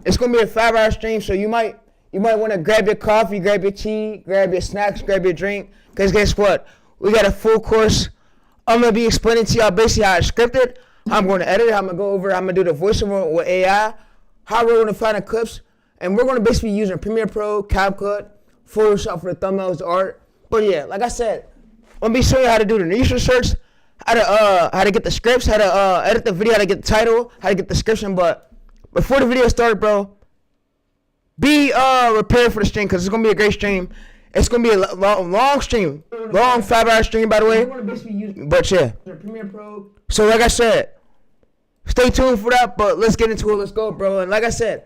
It's gonna be a 5-hour stream, so you might want to grab your coffee, grab your tea, grab your snacks, grab your drink. Cause guess what? We got a full course. I'm gonna be explaining to y'all basically how it's scripted, how I'm gonna edit it, how I'm gonna go over, I'm gonna do the voiceover with AI, how we're gonna find the clips, and we're gonna basically be using Premiere Pro, CapCut, Photoshop for the thumbnails, the art. But yeah, like I said, I'm gonna be showing you how to do the niche research, how to get the scripts, how to edit the video, how to get the title, how to get the description. But before the video starts, bro, be prepared for the stream, because it's gonna be a great stream. It's gonna be a long stream, long 5-hour stream, by the way. But yeah, so like I said, stay tuned for that. But let's get into it. Let's go, bro. And like I said,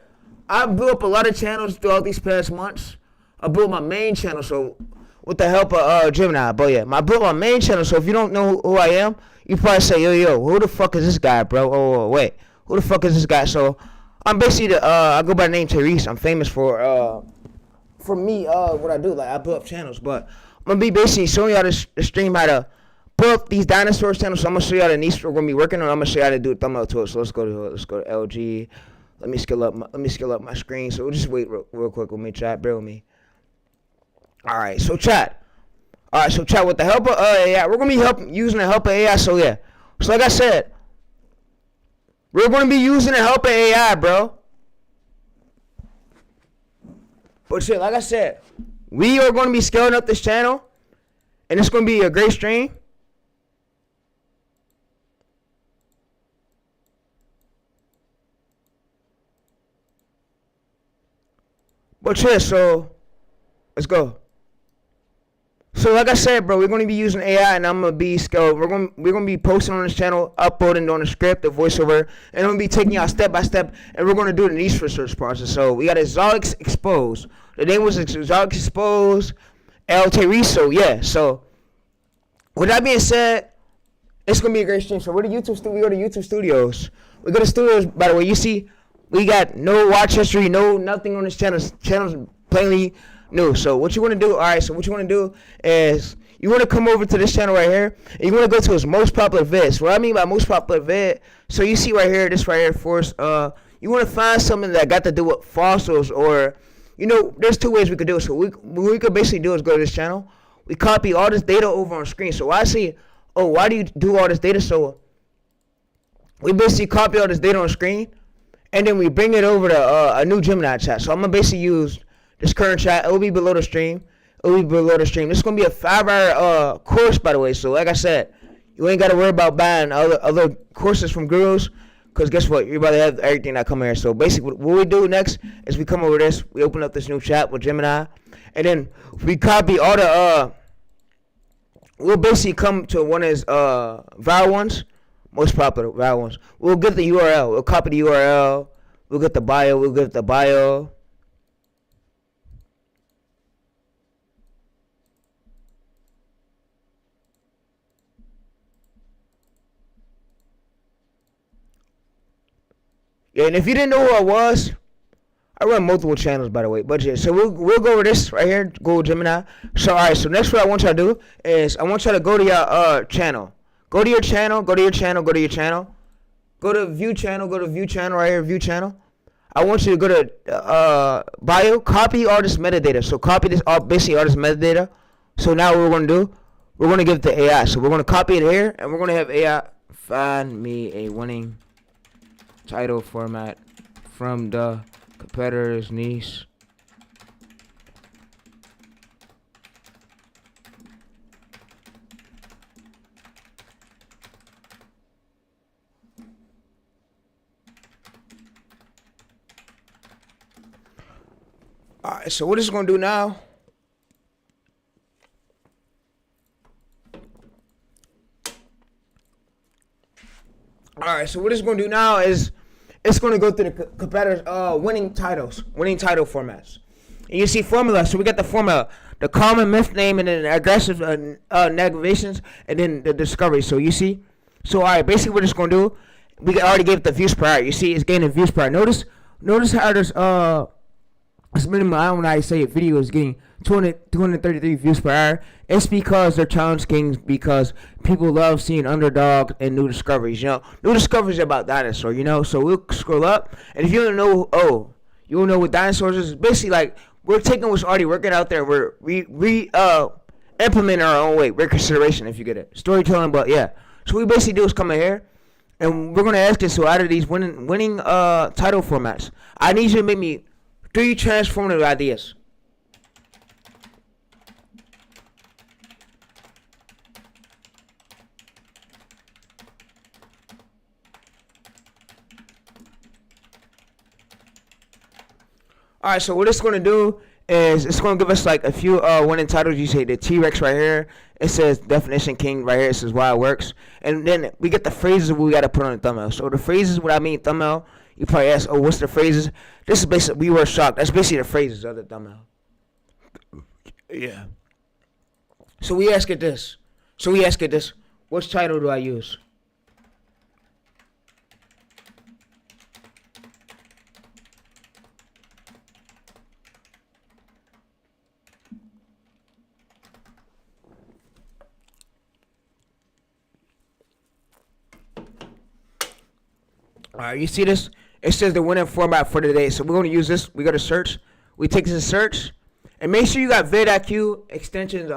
I built up a lot of channels throughout these past months. I built my main channel, so with the help of Gemini. But yeah, I built my main channel. So if you don't know who I am, you probably say, yo, who the fuck is this guy, bro? Oh wait, who the fuck is this guy? So I'm basically I go by the name TayReese. I'm famous for me, what I do. Like, I build up channels. But I'm gonna be basically showing y'all this stream how to build up these Dinosaurs channels. So I'm gonna show y'all the niche we're gonna be working on. I'm gonna show y'all how to do a thumbnail to it. So let's go to LG. Let me scale up my screen. So we'll just wait real quick with me, chat. Bear with me. All right, so chat. With the help of AI, we're gonna be using the help of AI. So yeah, so like I said, we're gonna be using the help of AI, bro. But shit, like I said, we are gonna be scaling up this channel, and it's gonna be a great stream. But yeah, so let's go. So like I said, bro, we're gonna be using AI, and I'm gonna be scaled. We're gonna be posting on this channel, uploading on the script, the voiceover, and I'm gonna be taking y'all step by step, and we're gonna do the niche research process. So we got Exotics Exposed. The name was Exotics Exposed, TayReese. So yeah. So with that being said, it's gonna be a great stream. So we're the YouTube studio. We go to YouTube Studios. We go to studios. By the way, you see, we got no watch history, nothing on this channel. Channel's plainly new. So what you want to do? All right. So what you want to do is you want to come over to this channel right here, and you want to go to his most popular vids. What I mean by most popular vid, so you see right here, this right here, first, you want to find something that got to do with fossils, or there's two ways we could do it. So what we could basically do is go to this channel. We copy all this data over on screen. So I see, why do you do all this data? So we basically copy all this data on screen, and then we bring it over to a new Gemini chat. So I'm gonna basically use this current chat. It will be below the stream. This is gonna be a 5-hour course, by the way. So like I said, you ain't gotta worry about buying other courses from gurus, because guess what? You're about to have everything that come here. So basically what we do next is we come over this, we open up this new chat with Gemini, and then we copy all the we'll basically come to one of his viral ones, most popular viral ones. We'll get the URL. We'll copy the URL. We'll get the bio. Yeah, and if you didn't know who I was, I run multiple channels, by the way. But yeah, so we'll go over this right here, Google Gemini. So all right, so next what I want y'all to do is I want y'all to go to your channel. Go to your channel. Go to view channel right here, view channel. I want you to go to bio, copy all this metadata. So copy this basically all this metadata. So now what we're gonna do, we're gonna give it to AI. So we're gonna copy it here, and we're gonna have AI find me a winning title format from the competitor's niche. Alright, so what it's gonna do now, is it's going to go through the competitors' winning title formats. And you see formula. So we got the formula, the common myth name, and then aggressive negations, and then the discovery. So you see. So all right, basically what it's going to do, we already gave it the views per hour. You see, it's gaining views per hour. Notice how there's this minimum. I don't know how you say it. Video is getting 233 views per hour. It's because they're challenge kings, because people love seeing underdog and new discoveries. New discoveries about dinosaur. So we'll scroll up, and if you don't know, You don't know what dinosaurs is. Basically, like, we're taking what's already working out there. We're implementing our own way. Reconsideration, if you get it. Storytelling, but yeah. So what we basically do is come in here, and we're gonna ask this. So out of these winning title formats, I need you to make me 3 transformative ideas. Alright, so what it's going to do is it's going to give us like a few winning titles. You say the T-Rex right here. It says definition king right here. It says why it works. And then we get the phrases we got to put on the thumbnail. So the phrases, what I mean thumbnail, you probably ask, oh, what's the phrases? This is basically, we were shocked. That's basically the phrases of the thumbnail. Yeah. So we ask it this. Which title do I use? Alright, you see this? It says the winning format for today. So we're going to use this. We go to search. We take this to search. And make sure you got vidIQ extensions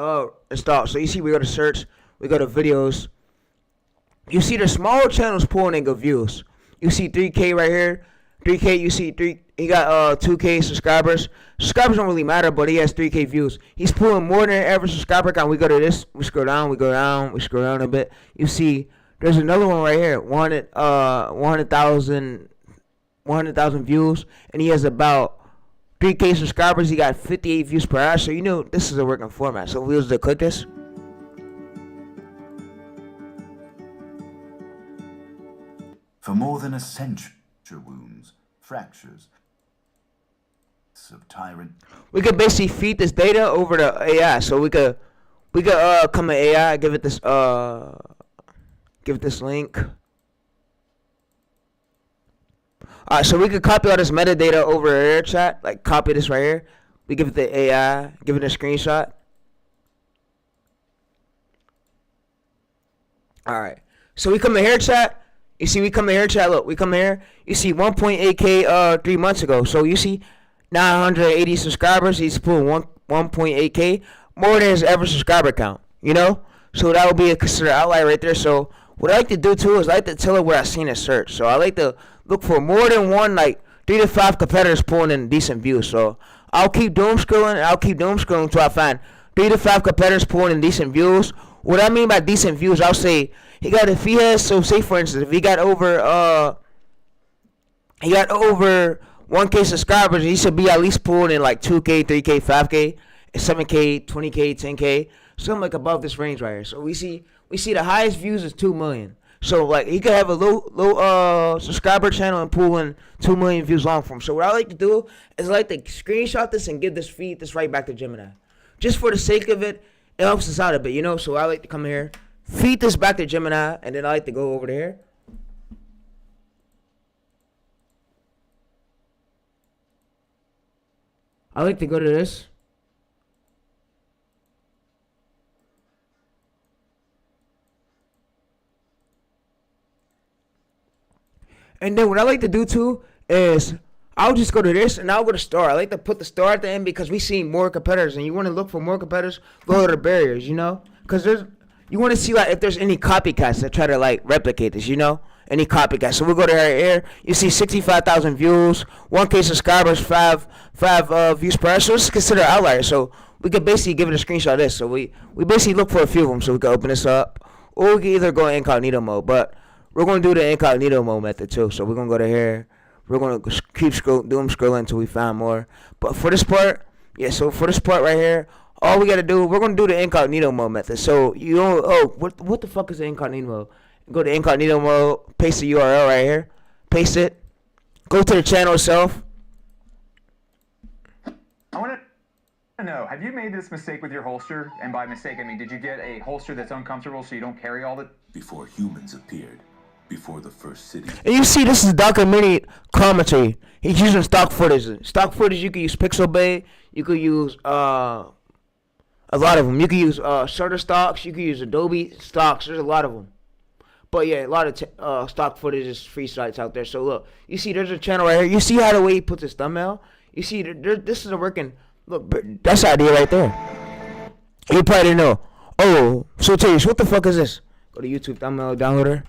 installed. So you see we go to search. We go to videos. You see the smaller channels pulling in good views. You see 3K right here. 3K, you see he got 2K subscribers. Subscribers don't really matter, but he has 3K views. He's pulling more than average subscriber count. We go to this. We scroll down. We scroll down a bit. You see there's another one right here, 100,000 views, and he has about 3K subscribers. He got 58 views per hour, so you know this is a working format. So we was to click this. For more than a century, wounds, fractures of tyrant. We could basically feed this data over to AI, so we could come to AI, give it this link. Alright, so we could copy all this metadata over here, chat. Like, copy this right here. We give it the AI, give it a screenshot. Alright, so we come in here, chat. You see, we come in here, chat. Look, we come here. You see 1.8K 3 months ago. So you see 980 subscribers. He's pulling 1.8K. More than his average subscriber count, you know? So that would be a considered outlier right there. So what I like to do too is I like to tell it what I seen in search. So I like to look for more than one, like 3 to 5 competitors pulling in decent views. So I'll keep doom scrolling and I'll keep doom scrolling until I find 3 to 5 competitors pulling in decent views. What I mean by decent views, I'll say if he has, so say for instance, if he got over 1K subscribers, he should be at least pulling in like 2K, 3K, 5K, 7K, 20K, 10K, something like above this range right here. So we see the highest views is 2 million. So like he could have a low subscriber channel and pull in 2 million views long for him. So what I like to do is I like to screenshot this and feed this right back to Gemini. Just for the sake of it, it helps us out a bit, you know? So I like to come here, feed this back to Gemini, and then I like to go over there. I like to go to this. And then what I like to do too is I'll just go to this and I'll go to star. I like to put the star at the end because we see more competitors, and you want to look for more competitors, go to the barriers, you know? Because you want to see like if there's any copycats that try to like replicate this, you know? Any copycats. So we'll go to right here. You see 65,000 views, 1K subscribers, 5 views per hour. So this is considered outlier. So we could basically give it a screenshot of this. So we basically look for a few of them. So we can open this up, or we can either go incognito mode. But we're going to do the incognito mode method too. So we're going to go to here. We're going to keep doom scrolling until we find more. But for this part, yeah, so for this part right here, all we got to do, we're going to do the incognito mode method. So you don't, what the fuck is the incognito mode? Go to incognito mode, paste the URL right here, paste it, go to the channel itself. I want to know, have you made this mistake with your holster? And by mistake, I mean, did you get a holster that's uncomfortable so you don't carry all the... Before humans appeared, before the first city. And you see this is documented commentary. He's using stock footage. Stock footage, you can use Pixabay, you could use a lot of them. You can use Shutterstocks, you can use Adobe stocks, there's a lot of them. But yeah, a lot of stock footage is free sites out there. So look, you see, there's a channel right here. You see how the way he puts his thumbnail. You see, this is a working. Look, that's the idea right there. You probably didn't know. Oh, so TayReese, what the fuck is this? Go to YouTube thumbnail downloader.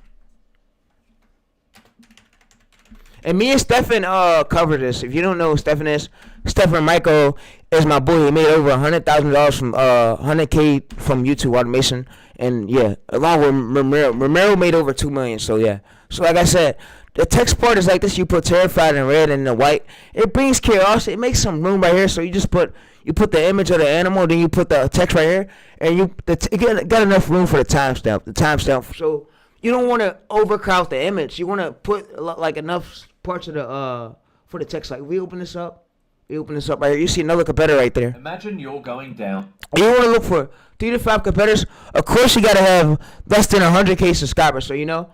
And me and Stefan covered this. If you don't know who Stefan is, Stefan Michael is my boy. He made over $100,000 from 100K from YouTube automation. And yeah, along with Romero. Romero made over 2 million. So yeah. So like I said, the text part is like this. You put terrified in red and the white. It brings curiosity. It makes some room right here. So you just put the image of the animal, then you put the text right here, and you got enough room for the timestamp. So you don't want to overcrowd the image. You want to put like enough parts of the for the text. Like we open this up right here. You see another competitor right there. Imagine you're going down. You want to look for 3 to 5 competitors. Of course, you gotta have less than 100K subscribers. So you know,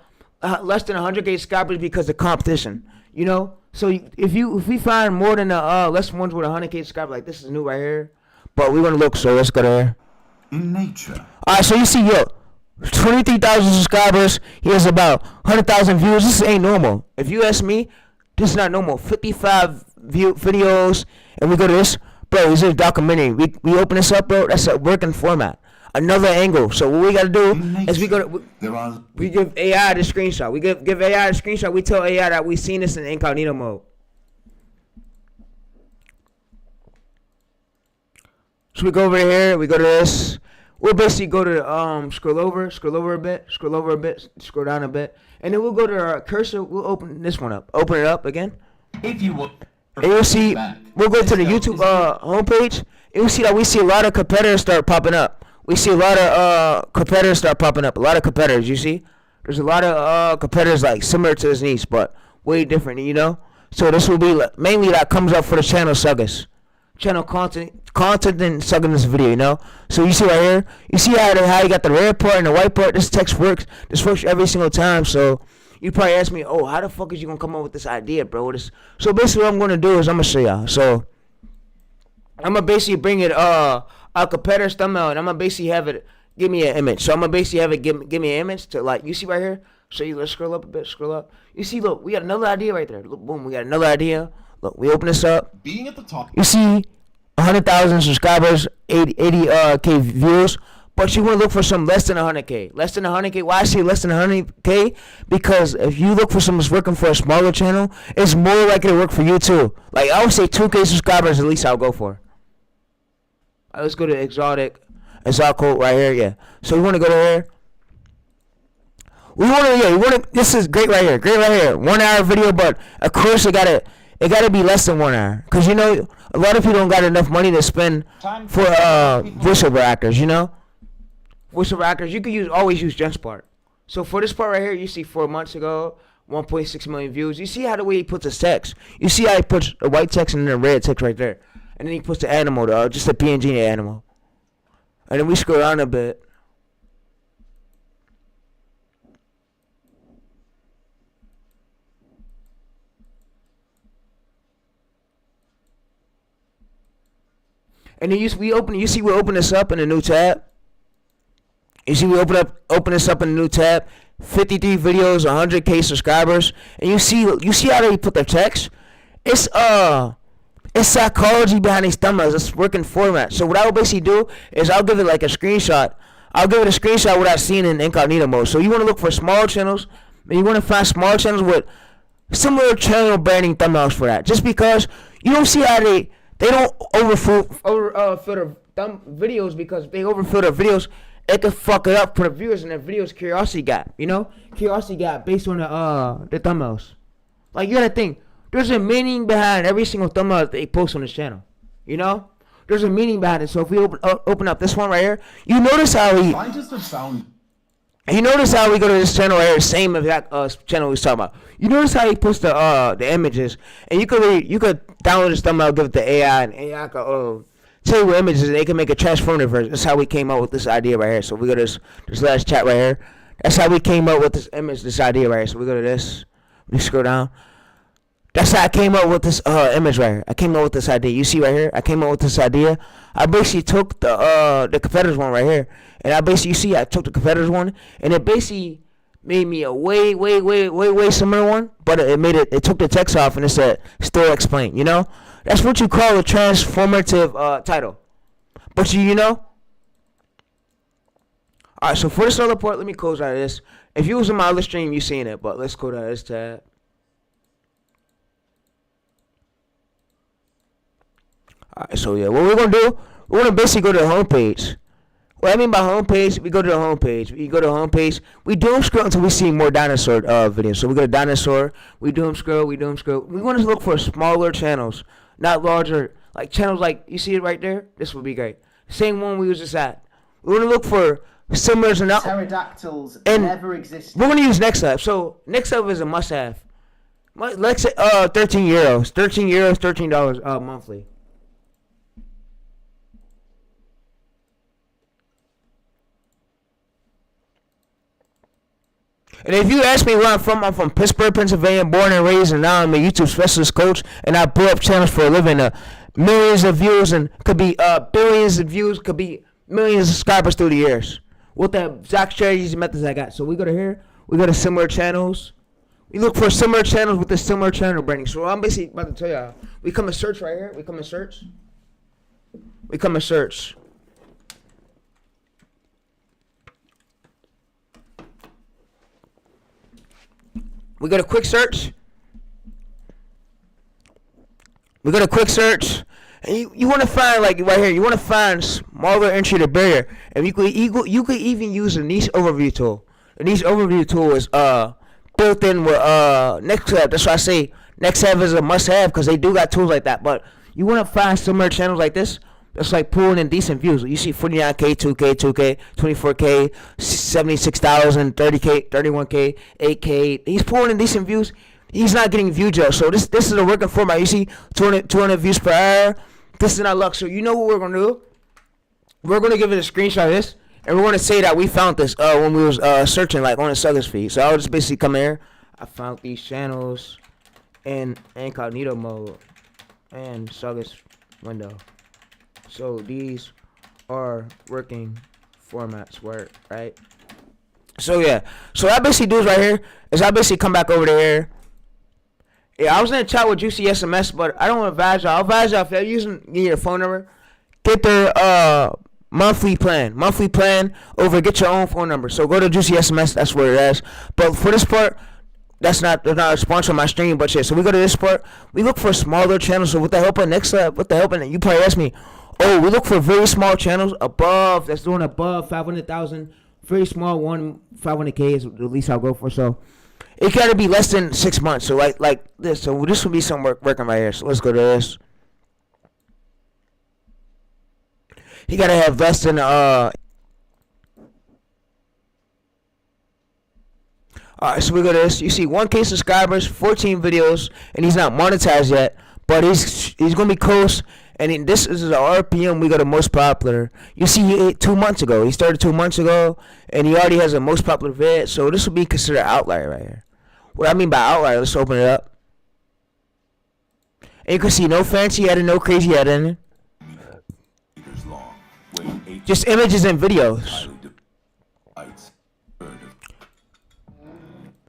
less than 100K subscribers because of competition. You know, so if we find more than less ones with 100K subscribers, like this is new right here. But we want to look. So let's go there. In nature, All right. So you see, 23,000 subscribers. He has about 100,000 views. This ain't normal. If you ask me, this is not normal. 55 videos, and we go to this, bro. This is a documentary. We open this up, bro. That's a working format. Another angle. So what we gotta do is we give AI the screenshot. We give AI the screenshot. We tell AI that we seen this in incognito mode. So we go over here. We go to this. We'll basically go to scroll over a bit, scroll down a bit, and then we'll go to our cursor. We'll open this one up. Open it up again. If you want, And you'll see, we'll go to the YouTube homepage. And you'll see that we see a lot of competitors start popping up. We see a lot of competitors start popping up. A lot of competitors, you see? There's a lot of competitors like similar to his niece, but way different, you know? So this will be mainly that comes up for the channel suggers. Channel content and sugging this video, you know? So you see right here, you see how you got the red part and the white part. This text works. This works every single time. So you probably ask me, oh, how the fuck is you gonna come up with this idea, bro? So basically what I'm gonna do is I'm gonna show y'all. So I'm gonna basically bring it a competitor's thumbnail, and I'm gonna basically have it give me an image. So I'm gonna basically have it give me an image to, like, you see right here. So let's scroll up a bit, scroll up. You see, look, we got another idea right there. Look, boom, we got another idea. Look, we open this up. being at the top. You see 100,000 subscribers, 80K views, but you want to look for some less than 100K. Less than 100K. Why I say less than 100K? Because if you look for someone that's working for a smaller channel, it's more likely to work for you too. Like, I would say 2K subscribers at least I'll go for. All right, let's go to exotic code right here. Yeah. So we want to go to here. We want to. This is great right here. Great right here. 1 hour video, but of course it gotta be less than 1 hour, cause you know a lot of people don't got enough money to spend for voiceover actors. You know, voiceover actors, you could always use Jen's part. So for this part right here, you see 4 months ago, 1.6 million views. You see how the way he puts his text. You see how he puts the white text and then the red text right there, and then he puts the animal, just a PNG animal, and then we scroll down a bit. And then we open this up in a new tab. You see we open this up in a new tab. 53 videos, 100K subscribers, and you see how they put the text. It's psychology behind these thumbnails. It's working format. So what I will basically do is I'll give it like a screenshot. I'll give it a screenshot what I've seen in incognito mode. So you want to look for small channels, and you want to find small channels with similar channel branding thumbnails for that. Just because you don't see how they don't overfilter thumb videos, because if they overfill their videos, it could fuck it up for the viewers and the video's curiosity gap. You know, curiosity gap based on the thumbnails. Like, you gotta think, there's a meaning behind every single thumbnail that they post on this channel. You know, there's a meaning behind it. So if we open up this one right here, you notice how Scientists have found. you notice how we go to this channel right here, same exact channel we was talking about. You notice how he puts the images, and you could download this thumbnail, give it to AI, and AI could tell you what images, and they can make a transformative version. That's how we came up with this idea right here. So we go to this last chat right here. That's how we came up with this image, this idea right here. So we go to this. We scroll down. That's how I came up with this image right here. I came up with this idea. You see right here? I came up with this idea. I basically took the competitors one right here, and I took the competitors one, and it basically made me a way similar one, but it took the text off and it said still explain. You know, that's what you call a transformative title. But you know. All right, so for this other part, let me close out of this. If you was in my other stream, you seen it, but let's close out of this tab. All right, so yeah, what we're gonna do, we're gonna basically go to the homepage. What I mean by homepage, we go to the homepage. We go to the homepage. We doom scroll until we see more dinosaur videos. So we go to dinosaur. We doom scroll. We doom scroll. We want to look for smaller channels, not larger. Like channels like you see it right there. This would be great. Same one we was just at. We want to look for similar to now. Pterodactyls And never existed. we're gonna use NextUp. So NextUp is a must-have. Let's say €13. €13, $13 monthly. And if you ask me where I'm from Pittsburgh, Pennsylvania, born and raised, and now I'm a YouTube specialist coach, and I blow up channels for a living. Millions of views, and could be billions of views, could be millions of subscribers through the years. With the exact strategies and methods I got. So we go to here, we go to similar channels. We look for similar channels with the similar channel branding. So I'm basically about to tell y'all. We come and search right here. We come and search. We come and search. We go to quick search. We go to quick search. And you want to find, like right here, you want to find smaller entry to barrier. And you could even use a niche overview tool. The niche overview tool is built in with NextUp. That's why I say NextUp is a must-have because they do got tools like that. But you want to find similar channels like this that's like pulling in decent views. You see 49K, 2K, 24K, 76,000, 30K, 31K, 8K. He's pulling in decent views. He's not getting view jail. So this is a working format. You see 200 views per hour. This is not luck. So you know what we're going to do? We're going to give it a screenshot of this. And we're going to say that we found this when we was searching like on the Suggers feed. So I'll just basically come here. I found these channels in incognito mode and Suggers window. So these are working formats, right? So yeah. So what I basically do is right here is I basically come back over to here. Yeah, I was in a chat with Juicy SMS, but I don't advise y'all. I'll advise y'all if you're using your phone number, get their monthly plan over. Get your own phone number. So go to Juicy SMS. That's where it is. But for this part, they're not a sponsor of my stream. But yeah, so we go to this part. We look for smaller channels. So with the help of NextUp, you probably ask me, oh, we look for very small channels above. That's doing above 500,000. Very small one, 500K is the least I'll go for. So it gotta be less than 6 months. So like this. So this will be some working right here. So let's go to this. He gotta have less than Alright, so we go to this. You see 1K subscribers, 14 videos, and he's not monetized yet, but he's gonna be close. And this is the RPM. We go to most popular. You see, 2 months ago. He started 2 months ago, and he already has a most popular vid. So this will be considered outlier right here. What I mean by outlier, let's open it up. And you can see no fancy editing, no crazy editing. Meters long, weighing 8 Just images and videos. highly heights.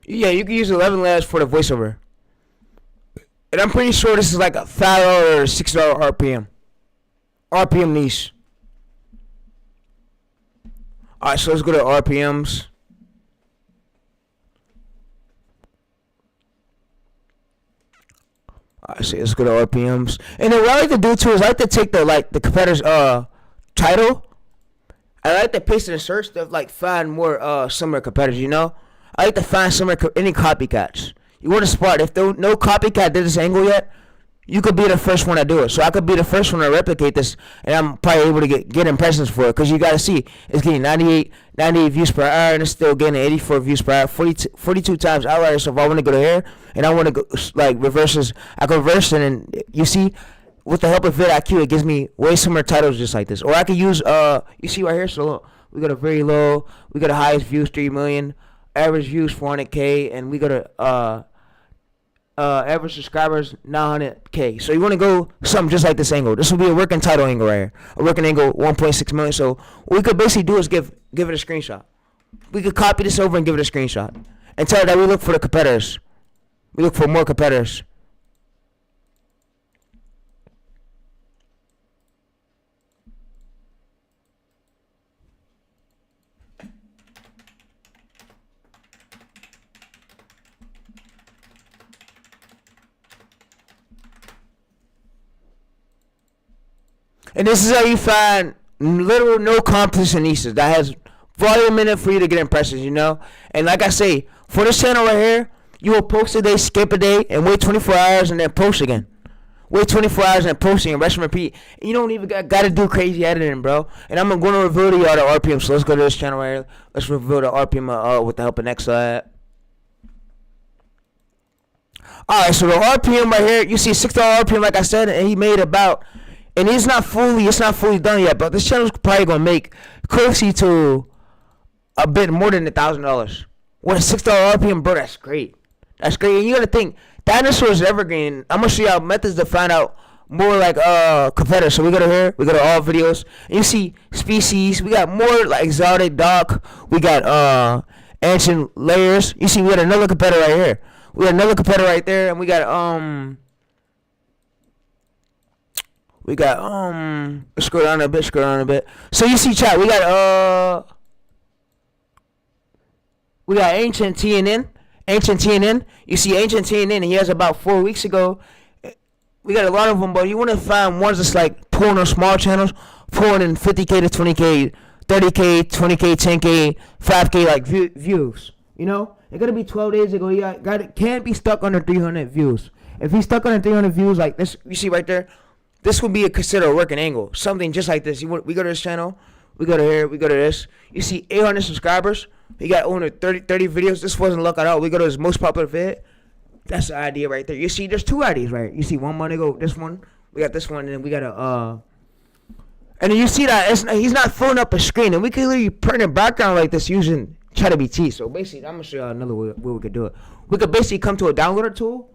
Yeah, you can use 11 labs for the voiceover. And I'm pretty sure this is like a $5 or $6 RPM. RPM niche. Alright, so let's go to RPMs. Alright, so let's go to RPMs. And then what I like to do too is I like to take the competitor's title. I like to paste it in search to find more similar competitors, you know? I like to find any copycats. You want to spot if there no copycat did this angle yet, you could be the first one to do it. So I could be the first one to replicate this, and I'm probably able to get impressions for it. Because you got to see, it's getting 98 views per hour, and it's still getting 84 views per hour, 42 times outliers. So if I want to go to here, and I want to go reverses, I can reverse it, and you see, with the help of vidIQ, it gives me way similar titles just like this. Or I could use, you see right here, so we got a very low, we got the highest views, 3 million, average views, 400K, and we got a average subscribers 900K. So you want to go something just like this angle. This will be a working title angle right here. A working angle 1.6 million. So what we could basically do is give it a screenshot. We could copy this over and give it a screenshot. and tell her that we look for the competitors. We look for more competitors. And this is how you find literal no competition nieces that has volume in it for you to get impressions, you know? And like I say, for this channel right here, you will post a day, skip a day, and wait 24 hours and then post again. Wait 24 hours and then post again, rest and repeat. And you don't even gotta do crazy editing, bro. And I'm gonna reveal to y'all the RPM, so let's go to this channel right here. Let's reveal the RPM with the help of next slide. Alright, so the RPM right here, you see $6 RPM like I said, and he made about, and it's not fully done yet, but this channel's probably gonna make closely to a bit more than $1,000. With a $6 RPM, bro, that's great. That's great. And you gotta think, Dinosaurs Evergreen. I'm gonna show y'all methods to find out more like competitors. So we go to here, we go to all videos, and you see species. We got more like exotic doc. We got ancient layers. You see, we got another competitor right here. We got another competitor right there, and we got let's scroll down a bit. So you see, chat, we got ancient TNN. You see ancient TNN, and he has about 4 weeks ago. We got a lot of them, but you want to find ones that's like pulling on small channels, pulling in 50K to 20K, 30K, 20K, 10K, 5K like views. You know, it gotta be 12 days ago. You can't be stuck under 300 views. If he's stuck under 300 views like this, you see right there, this would be considered a working angle. Something just like this. We go to this channel, we go to here, we go to this. You see 800 subscribers. He got only 30 videos. This wasn't luck at all. We go to his most popular vid. That's the idea right there. You see, there's two ideas, right? You see one month ago, this one. We got this one, and then we got and then you see that he's not filling up a screen, and we can literally print a background like this using ChatGPT. So basically, I'm gonna show y'all another way we could do it. We could basically come to a downloader tool,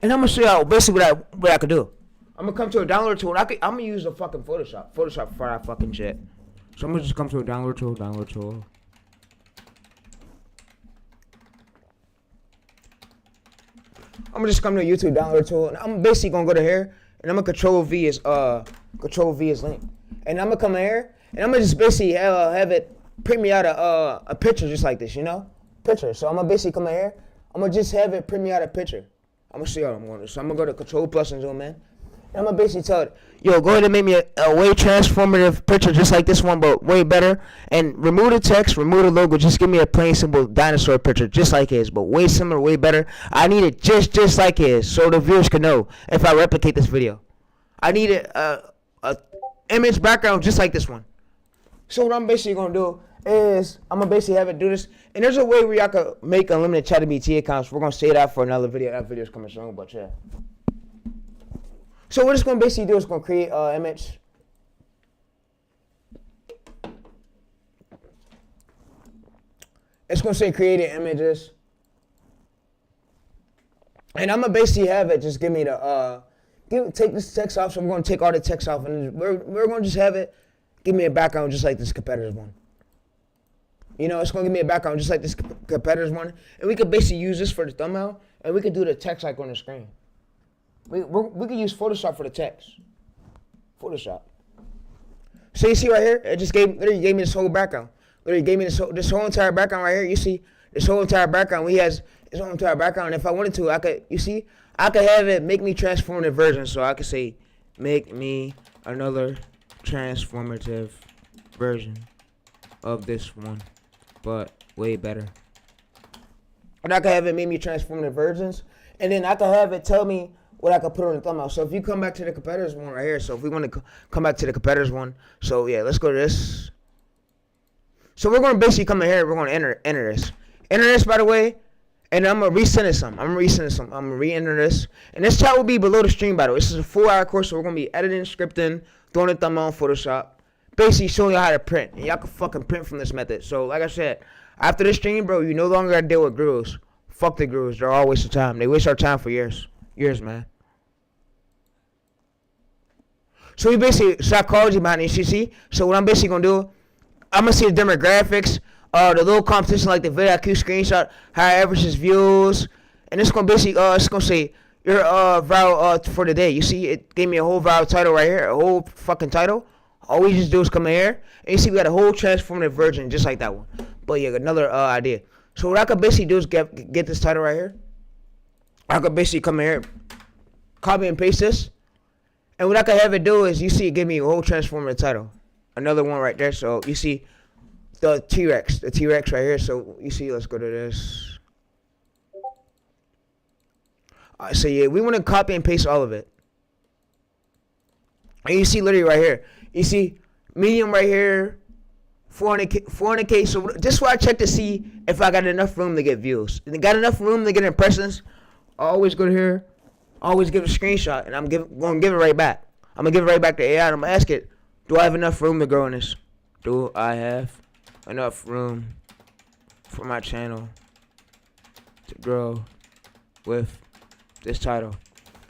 and I'm gonna show y'all basically what I could do. I'm gonna come to a downloader tool, and I'm gonna use the fucking Photoshop for that fucking shit. So I'm gonna just come to a downloader tool. I'm gonna just come to a YouTube download tool, and I'm basically gonna go to here, and I'm gonna control V his link, and I'm gonna come here, and I'm gonna just basically have it print me out a picture just like this, you know, picture. So I'm gonna basically come in here, I'm gonna just have it print me out a picture. I'm gonna show you what I'm gonna do. So I'm gonna go to Control Plus and zoom in, and I'm gonna basically tell it, yo, go ahead and make me a way transformative picture just like this one, but way better. And remove the text, remove the logo. Just give me a plain, simple dinosaur picture just like his, but way similar, way better. I need it just like his, so the viewers can know if I replicate this video. I need a image background just like this one. So what I'm basically gonna do is I'm gonna basically have it do this. And there's a way where y'all could make unlimited ChatGPT accounts. We're gonna say that for another video. That video's coming soon, but yeah. So what it's gonna basically do is gonna create an image. It's gonna say created images, and I'm gonna basically have it just give me the take this text off. So we're gonna take all the text off, and we're gonna just have it give me a background just like this competitor's one. You know, it's gonna give me a background just like this competitor's one, and we could basically use this for the thumbnail, and we could do the text like on the screen. We could use Photoshop for the text. Photoshop. So you see right here, it just literally gave me this whole background. Literally gave me this whole entire background right here. You see this whole entire background. He has his whole entire background. And if I wanted to, I could have it make me transformative version. So I could say, make me another transformative version of this one, but way better. And I could have it make me transformative versions, and then I could have it tell me what I could put on the thumbnail. So if you come back to the competitors one right here, so if we want to come back to the competitors one, so yeah, let's go to this. So we're going to basically come in here, we're going to enter this. Enter this, by the way, and I'm going to resend it some. I'm going to re-enter this. And this chat will be below the stream, by the way. This is a 4-hour course, so we're going to be editing, scripting, throwing the thumbnail on Photoshop, basically showing you how to print. And y'all can fucking print from this method. So like I said, after this stream, bro, you no longer got to deal with gurus. Fuck the gurus. They're all waste of time. They waste our time for years. Years, man. So we basically psychology behind it, you see? So what I'm basically gonna do, I'm gonna see the demographics, the little competition like the video IQ screenshot, how it averages views, and it's gonna basically it's gonna say your viral for the day. You see, it gave me a whole viral title right here, a whole fucking title. All we just do is come in here, and you see we got a whole transformative version just like that one. But yeah, another idea. So what I could basically do is get this title right here. I could basically come in here, copy and paste this, and what I could have it do is, you see, it give me a whole transformative title. Another one right there. So you see the T-Rex right here. So you see, let's go to this. Alright, so yeah, we want to copy and paste all of it. And you see literally right here. You see medium right here, 400K. So this is why I check to see if I got enough room to get views. And got enough room to get impressions. I always go to here, always give a screenshot, and I'm going to give it right back. I'm going to give it right back to AI, and I'm going to ask it, do I have enough room to grow in this? Do I have enough room for my channel to grow with this title?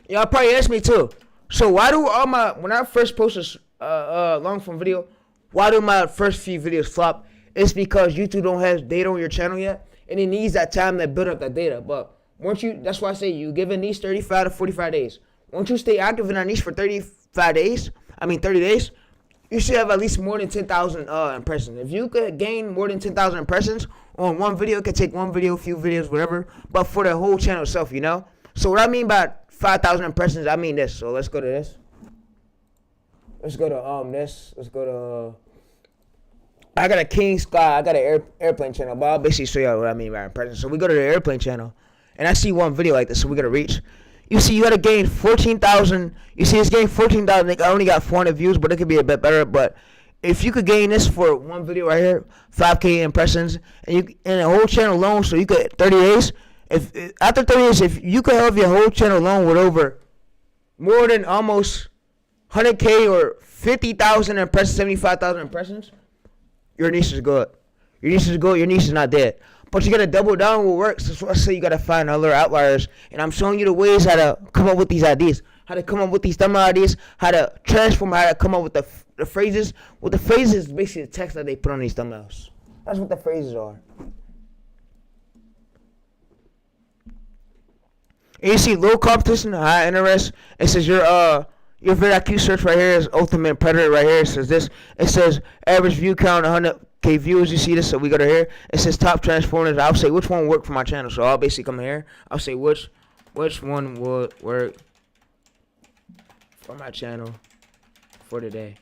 Y'all probably asked me too. So why do all my, when I first post a long form video, why do my first few videos flop? It's because YouTube don't have data on your channel yet, and it needs that time to build up that data. But once you, that's why I say you give a niche 35 to 45 days. Once you stay active in that niche for 30 days, you should have at least more than 10,000 impressions. If you could gain more than 10,000 impressions on one video, it could take one video, few videos, whatever, but for the whole channel itself, you know? So what I mean by 5,000 impressions, I mean this. So let's go to this. Let's go to this. Let's go to I got a King Sky, I got an airplane channel, but I'll basically show you what I mean by impressions. So we go to the airplane channel, and I see one video like this, so we gotta reach. You see, you gotta gain 14,000. You see, it's gained 14,000. I only got 400 views, but it could be a bit better. But if you could gain this for one video right here, 5K impressions, and you and a whole channel alone, so you could 30 days. If after 30 days, if you could have your whole channel alone with over more than almost 100K or 50,000 impressions, 75,000 impressions, your niche is good. Your niche is good. Your niche is not dead. But you gotta double down what works. That's why I say you gotta find other outliers. And I'm showing you the ways how to come up with these ideas, how to come up with these thumbnail ideas, how to transform, how to come up with the phrases. What the phrases is basically the text that they put on these thumbnails. That's what the phrases are. And you see low competition, high interest. It says your very IQ search right here is ultimate predator right here. It says this. It says average view count 100K views. You see this? So we go to here. It says top transformers. I'll say which one worked for my channel. So I'll basically come here. I'll say which one would work for my channel for today.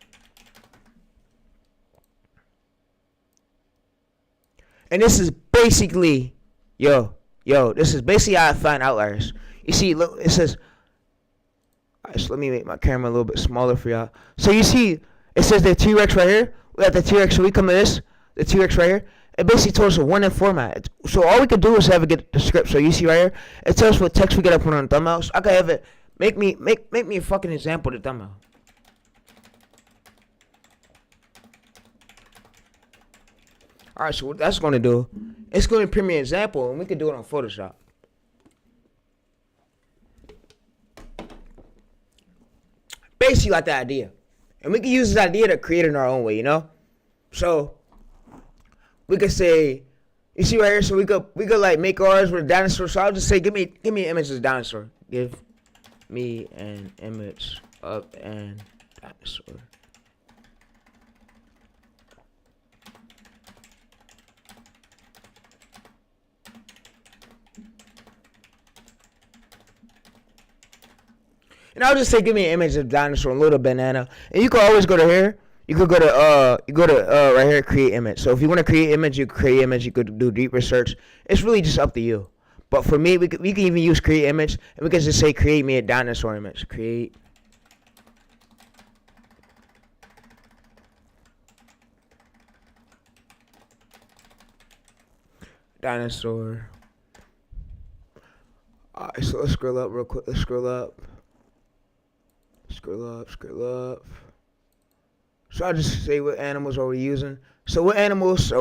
And this is basically, this is basically how I find outliers. You see, look, it says. Alright, so let me make my camera a little bit smaller for y'all. So you see, it says the T-Rex right here. We got the T-Rex, so we come to this, the T-Rex right here. It basically tells us a 1 in format. So all we could do is have it get the script. So you see right here, it tells us what text we gotta put on the thumbnail. So I could have it, make me a fucking example of the thumbnail. Alright, so what that's gonna do, it's gonna print me an example, and we can do it on Photoshop. Basically like the idea, and we can use this idea to create it in our own way, you know. So we could say, you see right here, so we could like make ours with a dinosaur. So I'll just say, give me an image of a dinosaur. Give me an image of an dinosaur. And I'll just say, give me an image of a dinosaur, a little banana. And you can always go to here. You could go to right here, create image. So if you want to create image, you create image. You could do deep research. It's really just up to you. But for me, we can even use create image, and we can just say, create me a dinosaur image. Create dinosaur. Alright, so let's scroll up real quick. Let's scroll up. Scroll up. So I'll just say what animals are we using. So what animals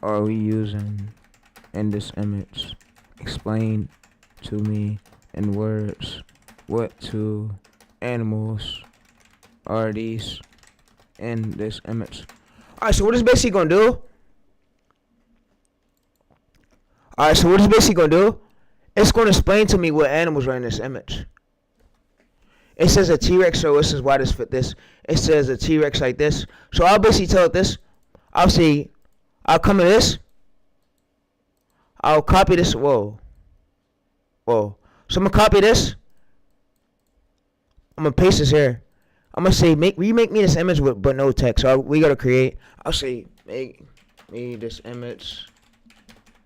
are we using in this image? Explain to me in words what two animals are these in this image. Alright, so what it's basically gonna do? Alright, so what it's basically gonna do? It's gonna explain to me what animals are in this image. It says a T-Rex, so this is why this fit this. It says a T-Rex like this. So I'll basically tell it this. I'll say, I'll come to this. I'll copy this. Whoa. So I'm gonna copy this. I'm gonna paste this here. I'm gonna say, remake me this image but no text. So we gotta create. I'll say, make me this image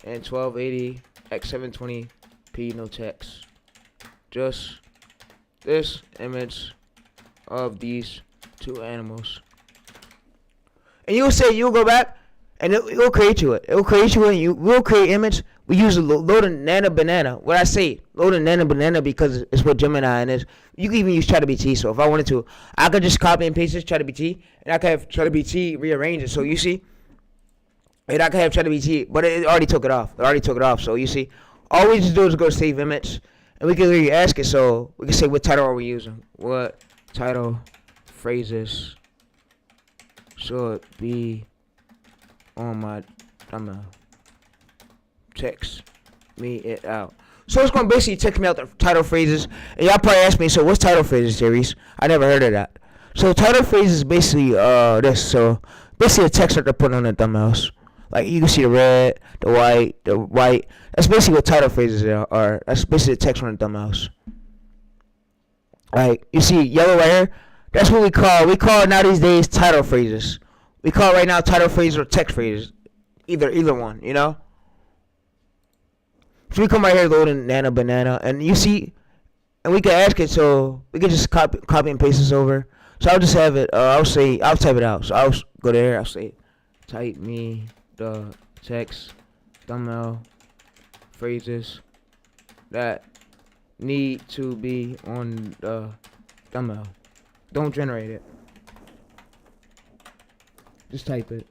in 1280 x 720p, no text. Just this image of these two animals. And you'll say, you'll go back and it'll create you it. It'll create you it and we'll create image. We use a load of nana banana. What I say, load of nana banana because it's what Gemini and is. You can even use ChatGPT. So if I wanted to, I could just copy and paste this ChatGPT and I could have ChatGPT rearrange it. So you see, and I could have ChatGPT, but it already took it off. So you see, all we just do is go to save image. And we can literally ask it, so we can say what title are we using? What title phrases should be on my thumbnail? Text me it out. So it's gonna basically text me out the title phrases. And y'all probably ask me, so what's title phrases, TayReese? I never heard of that. So title phrases is basically this. So basically a text that they're putting on the thumbnails. Like you can see the red, the white. That's basically what title phrases are. That's basically the text on the thumbnails. Like you see yellow right here. That's what we call it nowadays title phrases. We call it right now title phrases or text phrases. Either one, you know. So we come right here, loading nana banana, and you see, and we can ask it, so we can just copy and paste this over. So I'll just have it. I'll type it out. So I'll go there. I'll say, type me the text thumbnail phrases that need to be on the thumbnail. Don't generate it. Just type it.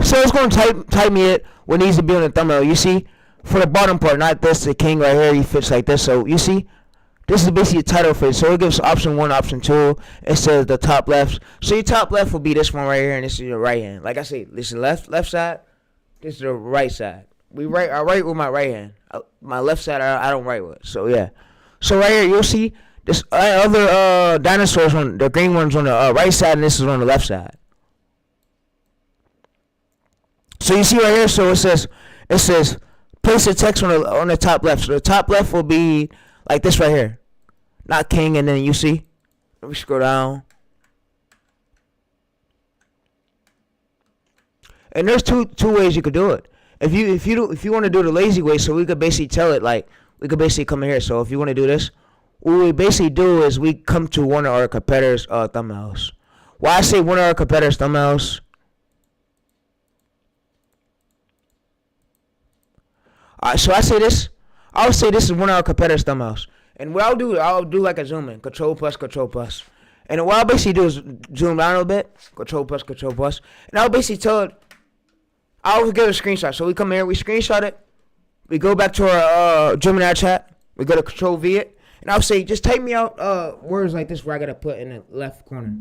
So it's going to type me it what needs to be on the thumbnail. You see, for the bottom part, not this, the king right here, he fits like this. So you see, this is basically a title phrase. So it gives option 1, option 2. It says the top left. So your top left will be this one right here, and this is your right hand. Like I say, this is left side. This is the right side. I write with my right hand. My left side, I don't write with. So yeah. So right here, you'll see this other dinosaurs on the green ones on the right side, and this is on the left side. So you see right here, so it says place the text on the top left. So the top left will be like this right here, not king, and then you see, let me scroll down, and there's two ways you could do it. If you want to do the lazy way, so we could basically tell it like we could basically come in here. So if you want to do this, what we basically do is we come to one of our competitors' thumbnails. Why I say one of our competitors' thumbnails? Alright, so I say this. I'll say this is one of our competitors' thumbnails. And what I'll do like a zoom in. Control plus. And what I'll basically do is zoom down a little bit. Control plus. And I'll basically tell it. I'll give it a screenshot. So we come here, we screenshot it. We go back to our Gemini chat. We go to Control V it. And I'll say, just type me out words like this where I gotta put in the left corner.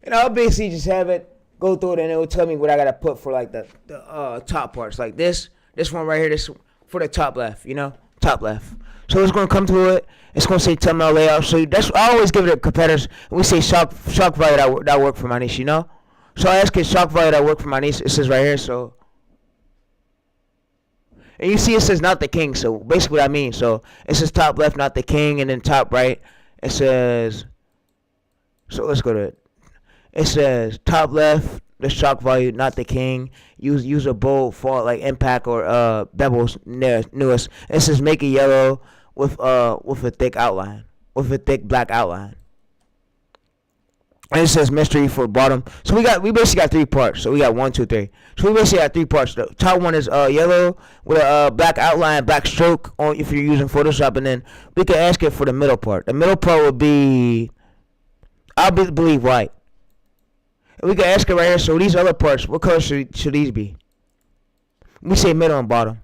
And I'll basically just have it go through it, and it will tell me what I gotta put for like the top parts, like this one right here, this for the top left, you know, top left. So it's gonna come to it. It's gonna say thumbnail layout. So that's I always give it to competitors. And we say shock value that work for my niche, you know. So I ask it shock value that work for my niche. It says right here. So and you see it says not the king. So basically what I mean. So it says top left, not the king, and then top right. It says. So let's go to it. It says top left, the shock value, not the king. Use a bold font like impact or bevels newest. It says make it yellow with a thick outline, with a thick black outline. And it says mystery for bottom. So we basically got 3 parts. So we got 1, 2, 3. So we basically got 3 parts. The top one is yellow with a black outline, black stroke on if you're using Photoshop, and then we can ask it for the middle part. The middle part would be, believe white. And we can ask it right here. So these other parts, what color should these be? We say middle and bottom.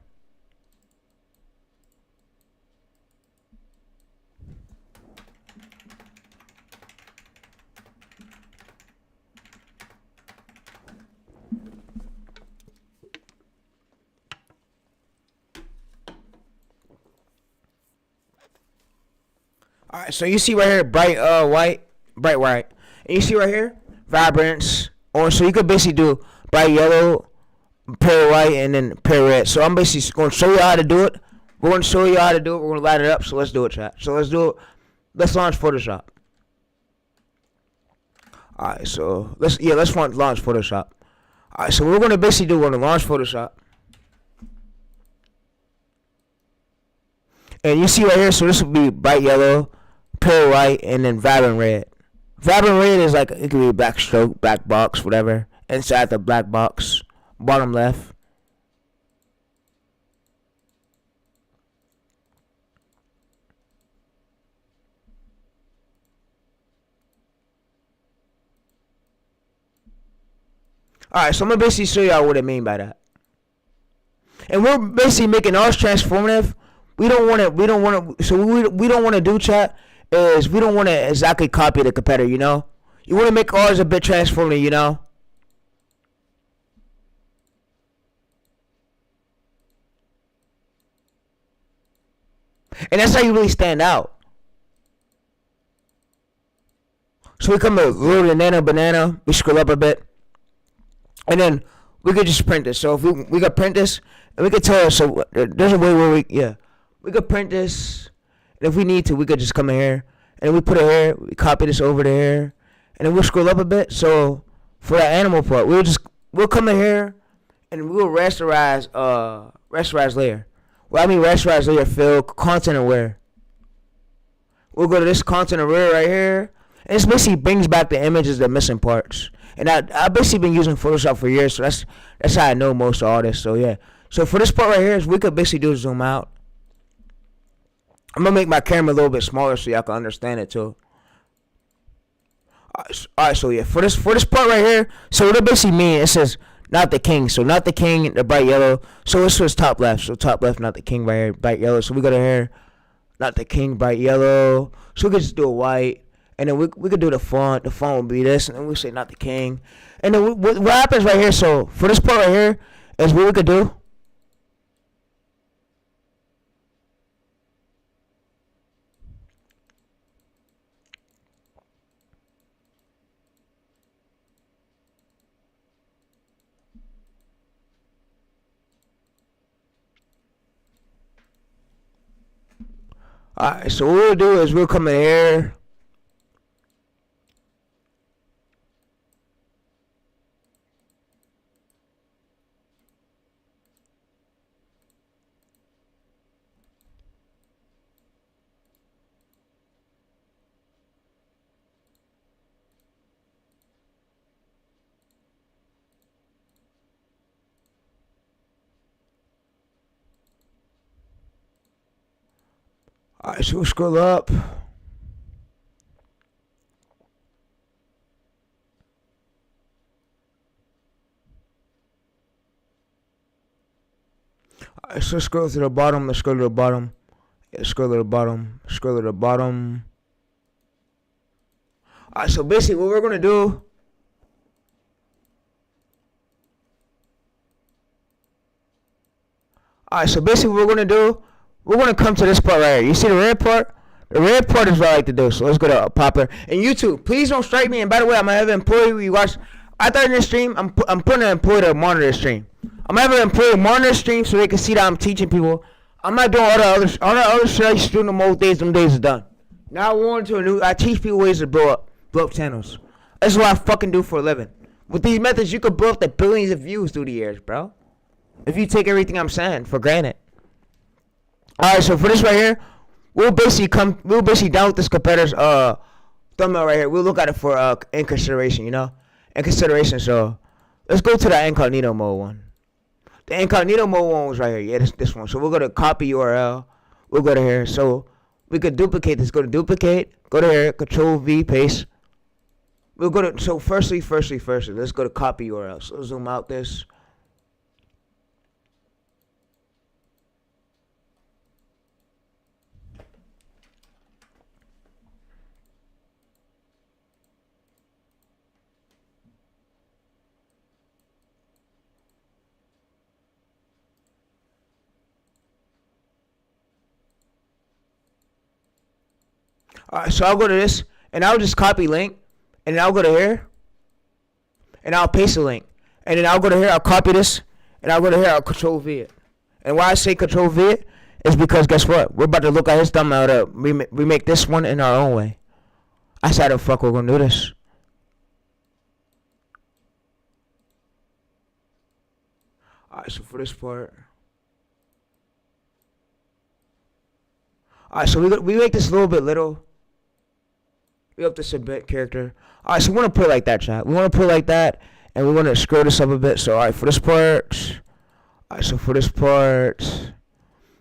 Alright, so you see right here, bright white. And you see right here, vibrance, orange. So you could basically do bright yellow, pale white, and then pale red. So I'm basically going to show you how to do it. We're going to show you how to do it. We're going to light it up. So let's do it, chat. So let's do it. Let's launch Photoshop. Alright, so let's launch Photoshop. Alright, so we're going to basically do, we're going to launch Photoshop. And you see right here, so this will be bright yellow, pale white, and then vibrant red. Vibrant red is like, it could be black stroke, black box, whatever. Inside the black box, bottom left. Alright, so I'm gonna basically show y'all what I mean by that. And we're basically making ours transformative. We don't want to do, chat, is we don't want to exactly copy the competitor, you know? You want to make ours a bit transformative, you know? And that's how you really stand out. So we come to little banana, we scroll up a bit. And then we could just print this. So if we could print this, and we could tell, so there's a way where we could print this, and if we need to, we could just come in here, and we put it here, we copy this over there, and then we'll scroll up a bit. So for that animal part, we'll come in here, and we'll rasterize layer. Well, I mean rasterize layer fill, content aware. We'll go to this content aware right here, and this basically brings back the images, the missing parts. And I've basically been using Photoshop for years, so that's how I know most of all this. So yeah. So for this part right here, we could basically do zoom out. I'm gonna make my camera a little bit smaller so y'all can understand it too. Alright, so yeah, for this part right here, so what it basically means, it says not the king. So not the king, the bright yellow. So this was top left. So top left, not the king right here, bright yellow. So we go to here, not the king, bright yellow. So we could just do a white, and then we could do the font. The font would be this, and then we say not the king. And then what happens right here? So for this part right here is what we could do. Alright, so what we'll do is we'll come in here. Alright, so we'll scroll up. Alright, so scroll to the bottom. Let's scroll to the bottom. Yeah, scroll to the bottom. Scroll to the bottom. Alright, so basically what we're gonna do. Alright, so basically what we're gonna do. We're going to come to this part right here. You see the red part? The red part is what I like to do. So let's go to Poplar. And YouTube, please don't strike me. And by the way, I'm going to have an employee. You watch. I thought in this stream, I'm putting an employee to monitor the stream. I'm going to have an employee monitor the stream so they can see that I'm teaching people. I'm not doing all the other shit I used to do in the old days. Them days is done. Now I want to a new. I teach people ways to blow up channels. That's what I fucking do for a living. With these methods, you could blow up the billions of views through the years, bro. If you take everything I'm saying for granted. Alright, so for this right here, we'll basically download this competitor's thumbnail right here. We'll look at it for in consideration, you know? In consideration, so let's go to the incognito mode one. The incognito mode one was right here. Yeah, this one. So we'll go to copy URL. We'll go to here. So we could duplicate this. Go to duplicate. Go to here. Control V, paste. We'll go to, so firstly, let's go to copy URL. So zoom out this. Alright, so I'll go to this, and I'll just copy link, and then I'll go to here, and I'll paste the link. And then I'll go to here, I'll copy this, and I'll go to here, I'll control V it. And why I say control V it is because guess what? We're about to look at his thumbnail to remake this one in our own way. I said, how the fuck we're gonna do this? Alright, so for this part. Alright, so we make this a little bit little. We up this a bit character. Alright, so we want to put it like that, chat. We want to put it like that, and we want to scroll this up a bit. So, alright, for this part. Alright, so for this part.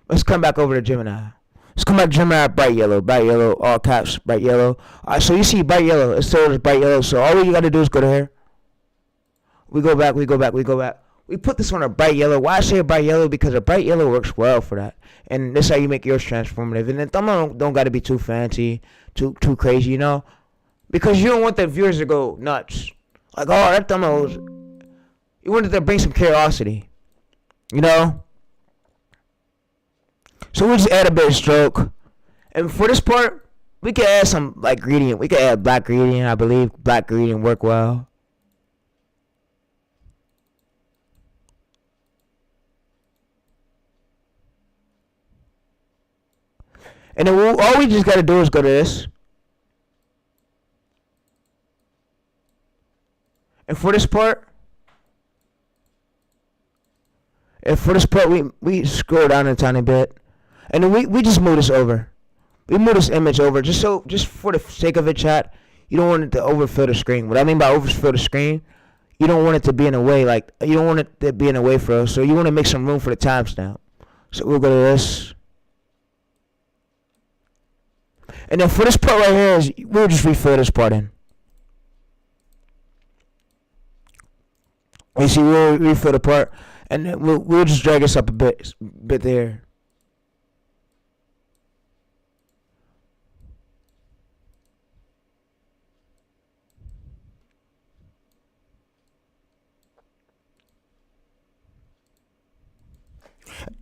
Let's come back over to Gemini. Let's come back to Gemini, bright yellow, all caps, bright yellow. Alright, so you see bright yellow. It's still bright yellow. So all you got to do is go to here. We go back. We put this on a bright yellow. Why I say a bright yellow? Because a bright yellow works well for that. And this is how you make yours transformative. And the thumbnail don't got to be too fancy, too crazy, you know? Because you don't want the viewers to go nuts. Like, oh, that thumbnail was... You want it to bring some curiosity. You know? So we just add a bit of stroke. And for this part, we can add some, like, gradient. We can add black gradient, I believe. Black gradient work well. And then all we just gotta do is go to this. And for this part, we scroll down a tiny bit. And then we just move this over. We move this image over just for the sake of it, chat. You don't want it to overfill the screen. What I mean by overfill the screen, you don't want it to be in a way, like, you don't want it to be in a way for us. So you want to make some room for the timestamp. So we'll go to this. And then for this part right here, we'll just refill this part in. You see, we'll refill the part, and then we'll just drag this up a bit there.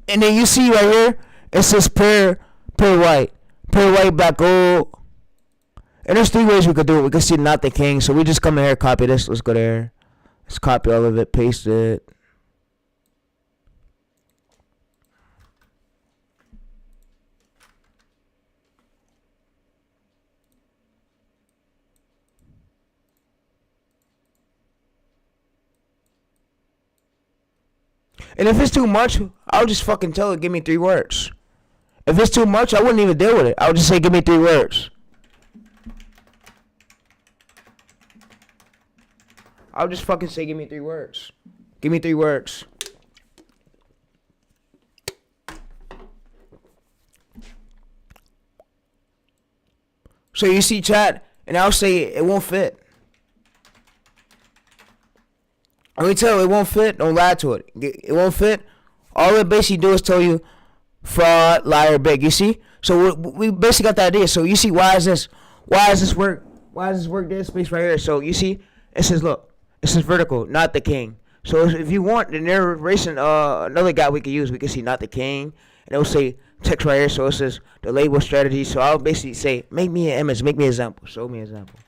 And then you see right here, it says pair white. Pair white, black, gold. And there's 3 ways we could do it. We could see not the king. So we just come in here, copy this. Let's go there. Let's copy all of it, paste it. And if it's too much, I'll just fucking tell it, give me 3 words. If it's too much, I wouldn't even deal with it. I would just say, give me 3 words. I'll just fucking say, give me 3 words. Give me 3 words. So you see, chat, and I'll say it won't fit. Let me tell you, it won't fit. Don't lie to it. It won't fit. All it basically do is tell you fraud, liar, big. You see? So we basically got the idea. So you see, why is this work? Why does this work this space right here? So you see, it says, look, it says vertical, not the king. So if you want the narration, another guy we could use, we can see not the king, and it'll say text right here. So it says the label strategy. So I'll basically say, make me an image, make me an example, show me an example.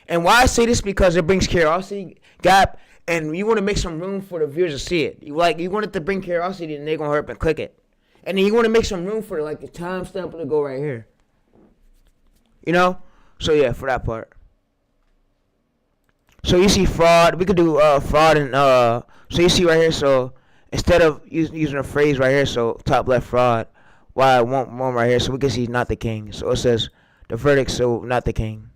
And why I say this, because it brings curiosity gap, and you want to make some room for the viewers to see it. You want it to bring curiosity, and they're gonna hurry up and click it. And then you want to make some room for like the timestamp to go right here. You know? So yeah, for that part. So you see fraud. We could do fraud and so you see right here. So instead of using a phrase right here, so top left fraud, why I want one right here, so we can see not the king. So it says the verdict, so not the king.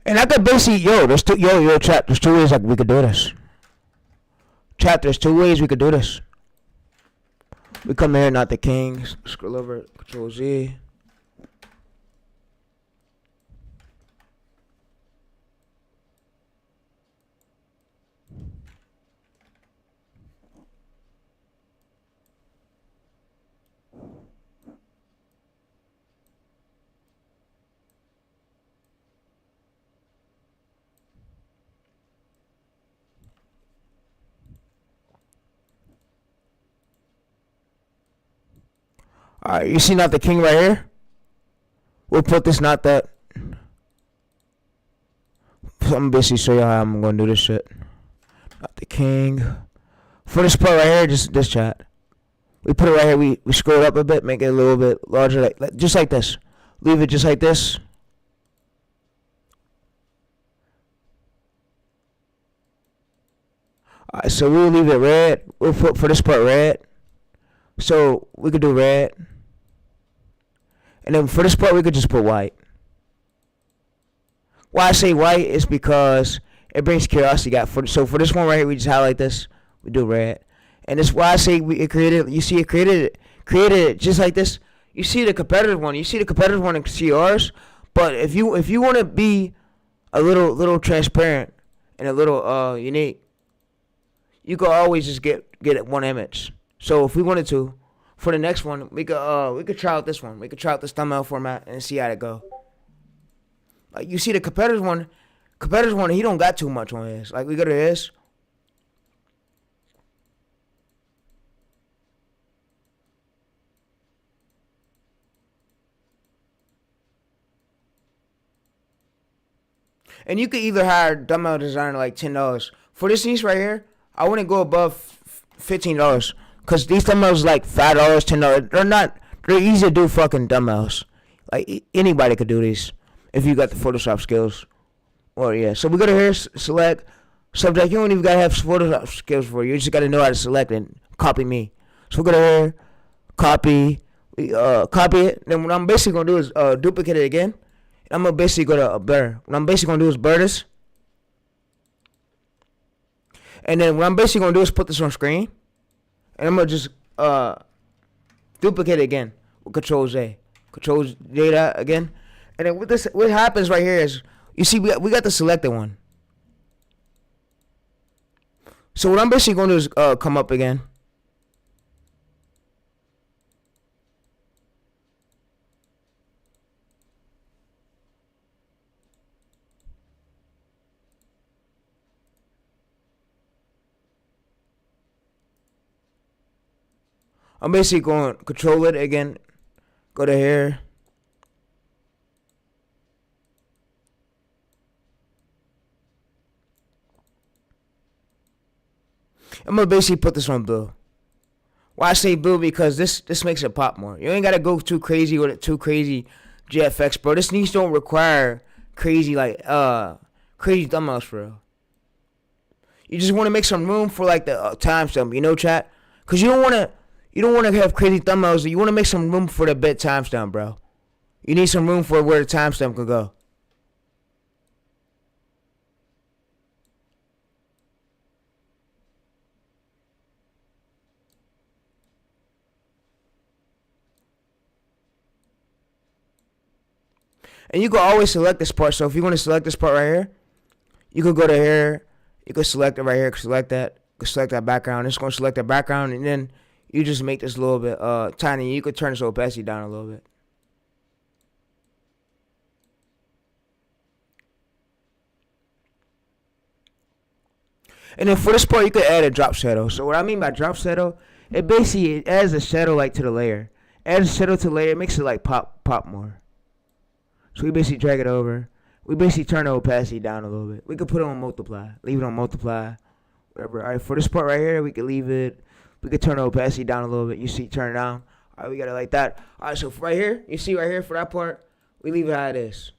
And I could basically, chat, there's 2 ways like we could do this. Chat, there's 2 ways we could do this. We come here, not the king, scroll over, Control Z. Alright, you see not the king right here? We'll put this not that. I'm gonna basically show you how I'm gonna do this shit. Not the king. For this part right here, just this chat. We put it right here, we scroll it up a bit, make it a little bit larger, like just like this. Leave it just like this. Alright, so we'll leave it red. We'll put for this part red. So we could do red. And then for this part, we could just put white. Why I say white is because it brings curiosity. So for this one right here, we just highlight this. We do red. And it's why I say it created. You see, it created it just like this. You see the competitive one. You see the competitive one in CRs. But if you want to be a little transparent and a little unique, you could always just get one image. So if we wanted to. For the next one, we could try out this one. We could try out this thumbnail format and see how it go. Like you see the competitors one, he don't got too much on his. Like we go to his. And you could either hire a thumbnail designer like $10. For this niche right here, I wouldn't go above $15. Cause these thumbnails like $5, $10. They're easy to do fucking thumbnails. Like anybody could do these if you got the Photoshop skills. Or yeah, so we go to here, select subject. You don't even gotta have Photoshop skills for it. You just gotta know how to select and copy me. So we go to here, copy, copy it. Then what I'm basically gonna do is duplicate it again. I'm gonna basically go to blur. What I'm basically gonna do is blur this. And then what I'm basically gonna do is put this on screen. And I'm gonna just duplicate it again with Control Z, Control J again, and then with this, what happens right here is you see we got the selected one. So what I'm basically gonna do is come up again. I'm basically going to control it again. Go to here. I'm going to basically put this on blue. Why I say blue? Because this makes it pop more. You ain't got to go too crazy with it, too crazy GFX, bro. This niche don't require crazy, like, crazy thumbnails for real. You just want to make some room for, like, the timestamp, you know, chat? Because you don't want to... You don't want to have crazy thumbnails. You want to make some room for the bit timestamp, bro. You need some room for where the timestamp could go. And you can always select this part. So if you want to select this part right here, you could go to here. You could select it right here. Select that. Select that background. It's going to select that background, and then you just make this a little bit tiny. You could turn this opacity down a little bit. And then for this part, you could add a drop shadow. So what I mean by drop shadow, it basically adds a shadow like to the layer. Adds a shadow to the layer, it makes it like pop more. So we basically drag it over. We basically turn the opacity down a little bit. We could put it on multiply. Leave it on multiply. Whatever. Alright, for this part right here, we could leave it We could turn the opacity down a little bit. You see, turn it down. All right, we got it like that. All right, so right here, you see right here for that part, we leave it how it is.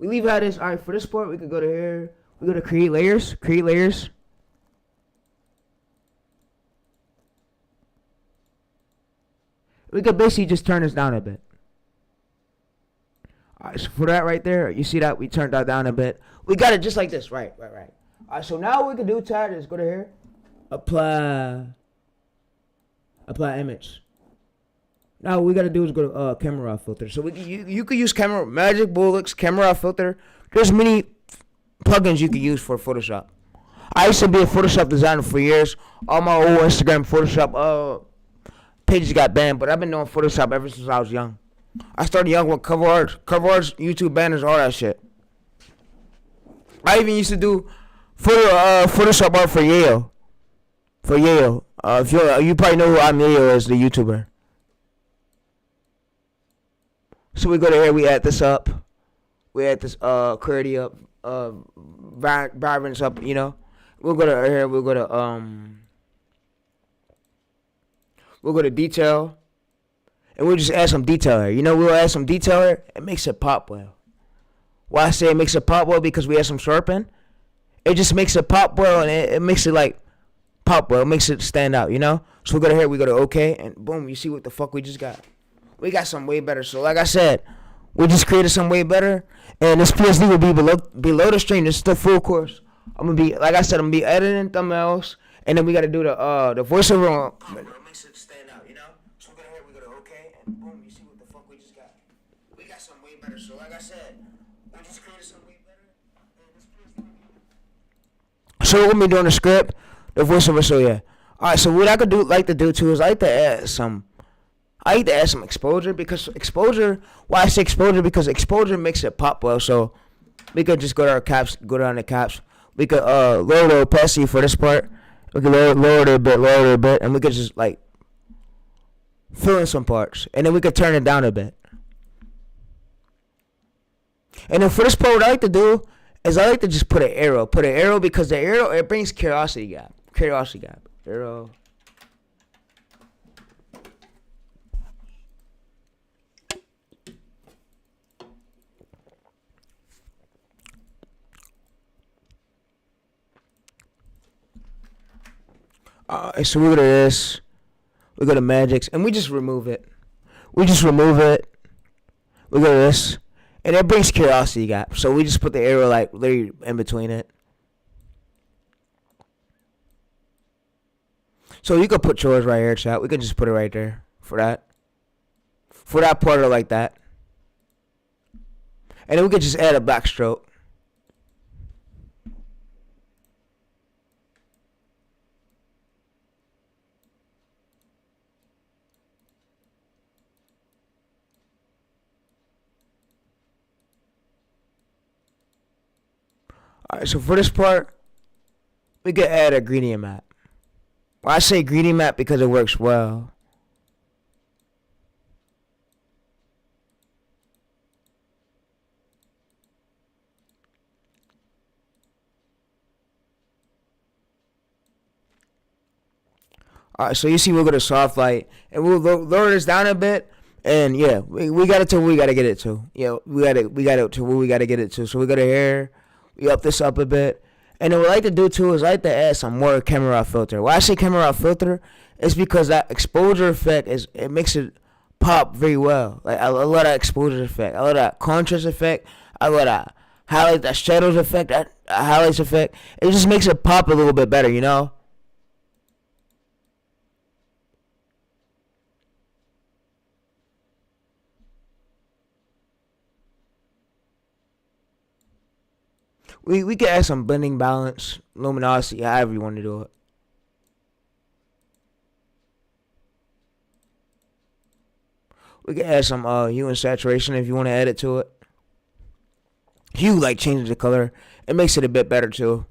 We leave it how it is. All right, for this part, we could go to here. We go to create layers. Create layers. We could basically just turn this down a bit. All right, so for that right there, you see that we turned that down a bit. We got it just like this, right. All right, so now what we can do, Tad, is go to here, apply image. Now what we gotta do is go to camera raw filter. So you could use Magic Bullets, camera raw filter. There's many plugins you could use for Photoshop. I used to be a Photoshop designer for years. All my old Instagram Photoshop pages got banned, but I've been doing Photoshop ever since I was young. I started young with cover arts, YouTube banners, all that shit. I even used to do Photoshop art for Yale. If you probably know who I'm Yale is, the YouTuber. So we go to here, we add this up. We add this clarity up, vibrance up, you know. We'll go to here, we'll go to detail. And we'll just add some detail here. You know, we'll add some detail here. It makes it pop well. Why I say it makes it pop well? Because we add some sharpen. It just makes it pop well, and it makes it like pop well. It makes it stand out, you know? So we go to here, we go to OK, and boom, you see what the fuck we just got. We got something way better. So like I said, we just created something way better. And this PSD will be below the stream. This is the full course. I'm gonna be, like I said, I'm gonna be editing thumbnails, and then we gotta do the voiceover. It makes it stand out, you know? So we go to here, we go to OK, and boom, you see what the fuck we just got. We got something way better. So like I said, we just created something way better. So we're gonna be doing the script, the voiceover. So yeah. All right. So what I could like to do too is I like to add some exposure, because exposure. Why I say exposure? Because exposure makes it pop well. So we could just go to our caps, go down the caps. We could lower the opacity for this part. We could lower it a bit, and we could just like fill in some parts, and then we could turn it down a bit. And then for this part, what I like to do is I like to just put an arrow. Because the arrow, it brings curiosity gap. Arrow. So we go to this. We go to magics, and we just remove it. We go to this. And it brings curiosity gap. So we just put the arrow like literally in between it. So you could put yours right here, chat. We could just put it right there for that. For that part or like that. And then we could just add a backstroke. Alright, so for this part, we could add a gradient map. Well, I say gradient map because it works well. Alright, so you see we'll go to soft light, and we'll lower this down a bit. And yeah, we got it to where we gotta get it to. Yeah, we got it to where we gotta get it to. So we go to here. We up this up a bit. And then what I like to do too is I like to add some more camera raw filter. Why I say camera raw filter is because that exposure effect it makes it pop very well. Like I love that exposure effect. I love that contrast effect. I love that highlight, that shadows effect, that highlights effect. It just makes it pop a little bit better, you know? We can add some blending balance, luminosity, however you want to do it. We can add some hue and saturation if you want to add it to it. Hue like changes the color. It makes it a bit better too.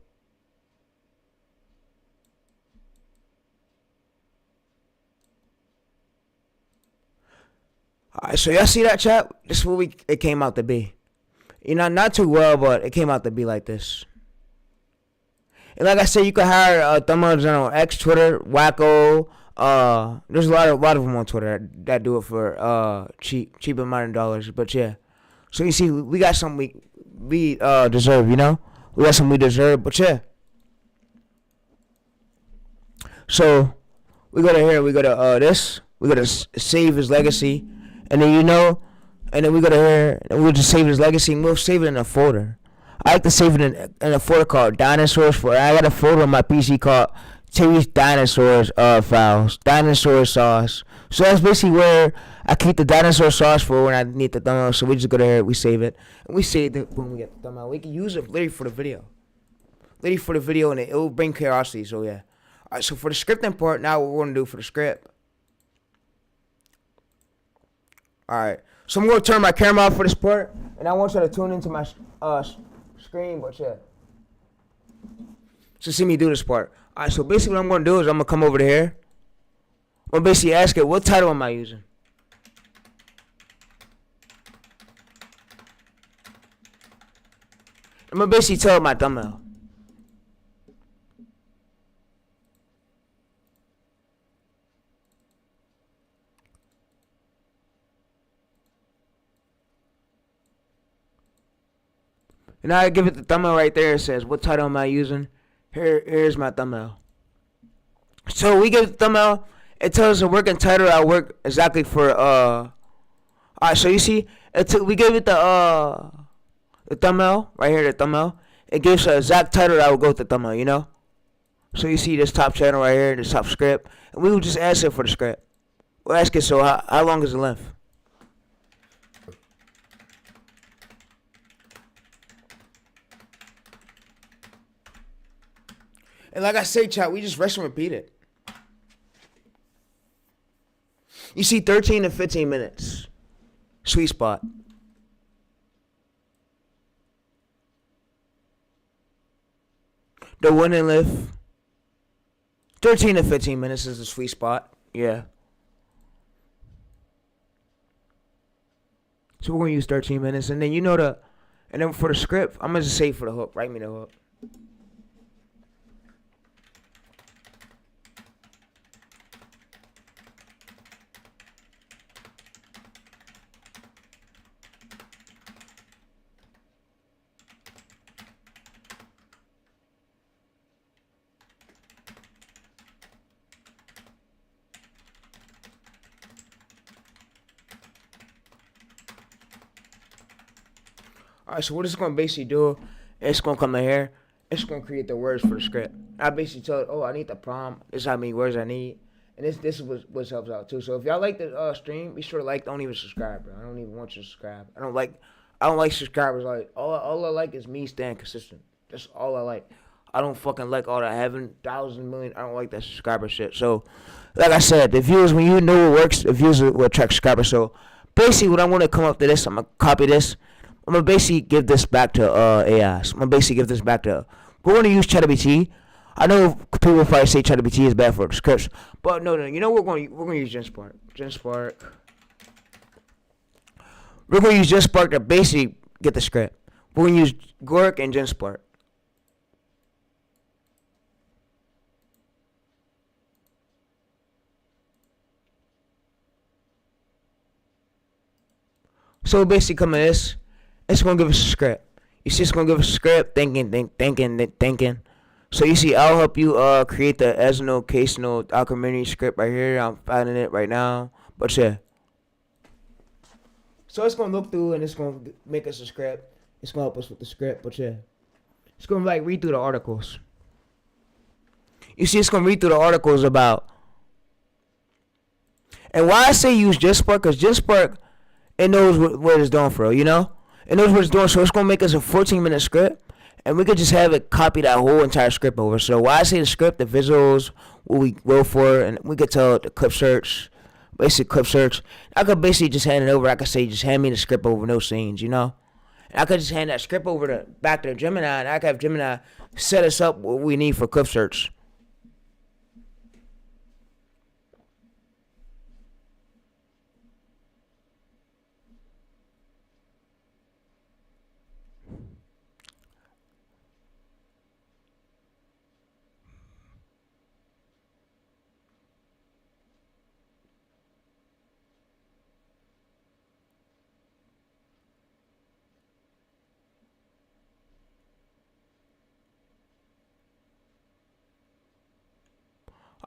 Alright, so y'all see that, chat? This is what it came out to be. You know, not too well, but it came out to be like this. And like I said, you can hire thumbnails on X, Twitter, Wacko. There's a lot of them on Twitter that do it for cheap amount of dollars. But yeah, so you see, we got something we deserve. You know, we got something we deserve. But yeah, so we go to here. We go to this. We go to save his legacy, and then and then we go to here, and we'll just save his legacy, and we'll save it in a folder. I like to save it in a folder called Dinosaurs for. I got a folder on my PC called TayReese Dinosaurs files, dinosaur sauce. So that's basically where I keep the dinosaur sauce for when I need the thumbnail. So we just go there, we save it, and we save it when we get the thumbnail. We can use it literally for the video, and it will bring curiosity. So yeah. All right. So for the scripting part, now what we're gonna do for the script. All right. So I'm gonna turn my camera off for this part, and I want you to tune into my screen, but yeah. So see me do this part. Alright, so basically what I'm gonna do is I'm gonna come over to here. I'm gonna basically ask it, what title am I using? I'm gonna basically tell it my thumbnail. And I give it the thumbnail right there. It says, what title am I using? Here's my thumbnail. So we give it the thumbnail. It tells us a working title. I work exactly for Alright, so you see, we gave it the thumbnail right here. The thumbnail. It gives an exact title that will go with the thumbnail. You know. So you see this top channel right here, this top script, and we will just ask it for the script. We'll ask it. So how long is the length? And like I say, chat, we just rest and repeat it. You see 13 to 15 minutes. Sweet spot. The winning lift. 13 to 15 minutes is the sweet spot. Yeah. So we're going to use 13 minutes. And then and then for the script, I'm going to just say for the hook. Write me the hook. Alright, so what it's going to basically do, it's going to come in here. It's going to create the words for the script. I basically tell it, oh, I need the prompt. This is how many words I need. And this is what helps out too. So if y'all like the stream, be sure to like. Don't even subscribe, bro. I don't even want you to subscribe. I don't like subscribers. Like all I like is me staying consistent. That's all I like. I don't fucking like all that having 1,000 million. I don't like that subscriber shit. So, like I said, the views, when you know what works, the views will attract subscribers. So basically what I'm going to come up to this, I'm going to copy this. I'm going to basically give this back to AI. So I'm going to basically give this back to, we're going to use ChatGPT. I know people probably say ChatGPT is bad for the scripts, but no. You know we're going to use GenSpark. We're going to use GenSpark to basically get the script. We're going to use Gork and GenSpark. So basically coming this, it's going to give us a script. You see, it's going to give us a script, thinking. So you see, I'll help you create the Esno case note documentary script right here. I'm finding it right now. But yeah. So it's going to look through and it's going to make us a script. It's going to help us with the script. But yeah. It's going to like read through the articles. You see, it's going to read through the articles about. And why I say use GenSpark, because GenSpark, it knows what it's doing for real, you know? It knows what it's doing, so it's going to make us a 14-minute script, and we could just have it copy that whole entire script over. So why I say the script, the visuals, what we go for, and we could tell the clip search, basic clip search. I could basically just hand it over. I could say, just hand me the script over, no scenes, you know? And I could just hand that script over back to Gemini, and I could have Gemini set us up what we need for clip search.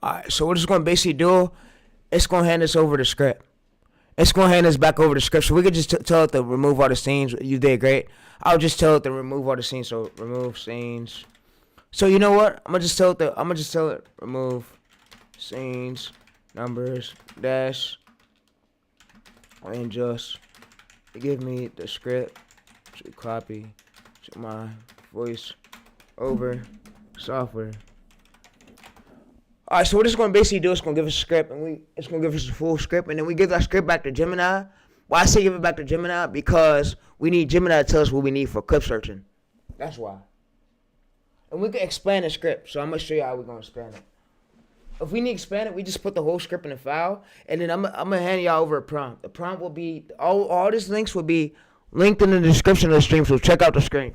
Alright, so what it's gonna basically do, it's gonna hand us over the script. It's gonna hand us back over the script. So we could just tell it to remove all the scenes. You did great. I'll just tell it to remove all the scenes. So remove scenes. So you know what? I'm gonna just tell it remove scenes, numbers, dash, and just give me the script to copy to my voice over software. Alright, so what it's gonna basically do is gonna give us a script, and it's gonna give us a full script, and then we give that script back to Gemini. Why I say give it back to Gemini? Because we need Gemini to tell us what we need for clip searching. That's why. And we can expand the script, so I'm gonna show you how we're gonna expand it. If we need to expand it, we just put the whole script in the file, and then I'm gonna hand y'all over a prompt. The prompt will be all these links will be linked in the description of the stream, so check out the screen.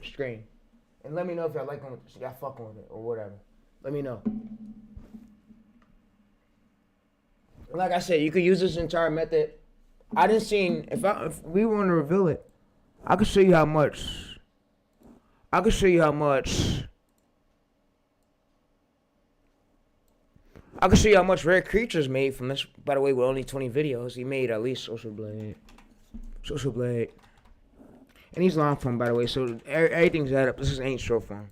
And let me know if y'all like them, y'all fucking with it or whatever. Let me know. Like I said, you could use this entire method. I didn't see if we want to reveal it, I could show you how much. I could show you how much. I could show you how much Rare Creatures made from this. By the way, with only 20 videos, he made at least Social Blade, and he's long form, by the way. So everything's added up. This ain't short form.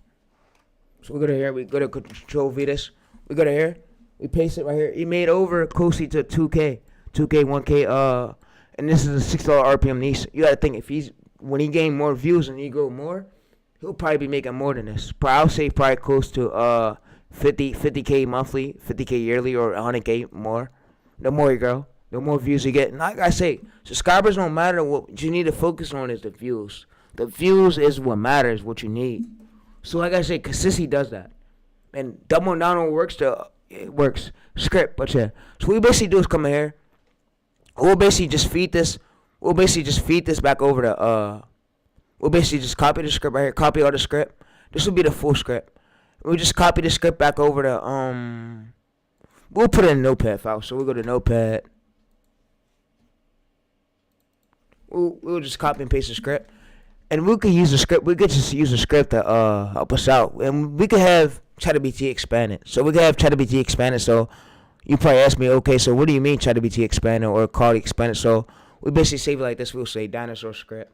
So we go to here. We go to Control V this. We go to here. We paste it right here. He made over closely to 2K, 1K. And this is a $6 RPM niche. You gotta think when he gain more views and he grow more, he'll probably be making more than this. I'll say probably close to 50K monthly, 50K yearly, or 100K more. The more you grow, the more views you get. And like I say, subscribers don't matter. What you need to focus on is the views. The views is what matters. What you need. So like I say, consistency does that. And doubling down on it works script, but yeah. So what we basically do is come in here. We'll basically just feed this. Back over to We'll basically just copy the script right here. Copy all the script. This will be the full script. We'll just copy the script back over to We'll put it in a notepad file. So we'll go to notepad. We'll just copy and paste the script, and we could use the script. We could just use the script to help us out, and we could have ChatGPT expand it. So we could have ChatGPT expand it. So you probably ask me, okay, so what do you mean ChatGPT expand it or Claude expand it? So we basically save it like this. We'll say Dinosaur script.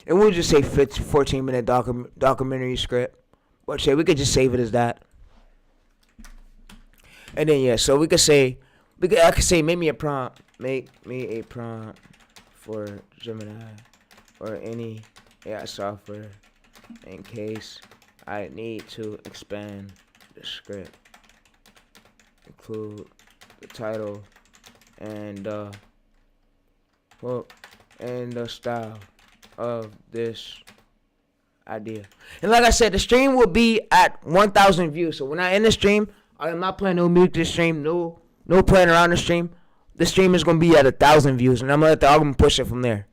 And we'll just say 14-minute documentary script. But say we could just save it as that. And then yeah, so I could say make me a prompt. Make me a prompt for Gemini or any AI software in case I need to expand the script. Include the title and the hook and the style of this idea. And like I said, the stream will be at 1,000 views. So when I end the stream, I am not playing no music this stream, no playing around the stream. The stream is gonna be at 1,000 views, and I'm gonna let the algorithm push it from there.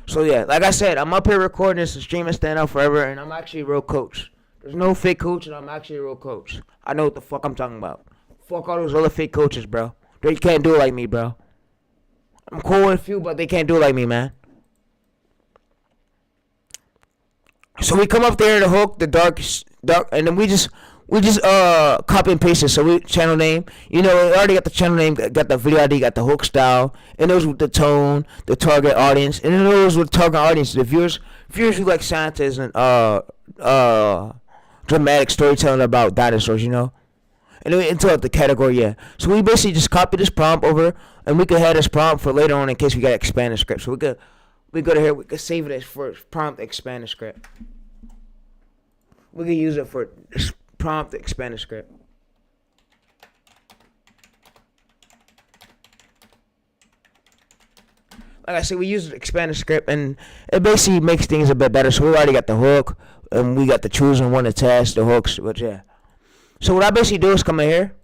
So yeah, like I said, I'm up here recording this. The stream is staying out forever, and I'm actually a real coach. There's no fake coach, and I'm actually a real coach. I know what the fuck I'm talking about. Fuck all those other fake coaches, bro. They can't do it like me, bro. I'm cool with a few, but they can't do it like me, man. So we come up there in the hook, the dark, and then we just copy and paste it. So we channel name, we already got the channel name, got the video ID, got the hook style, and those with the tone, the target audience, and then those with target audience, the viewers who like scientists and dramatic storytelling about dinosaurs, And then we enter the category, yeah. So we basically just copy this prompt over, and we could have this prompt for later on in case we got to expand the script. So we go to here, we could save it as for prompt expand the script. We can use it for prompt expand the script. Like I said, we use it to expand the script, and it basically makes things a bit better. So we already got the hook, and we got the choosing one to test, the hooks, but yeah. So what I basically do is come in here.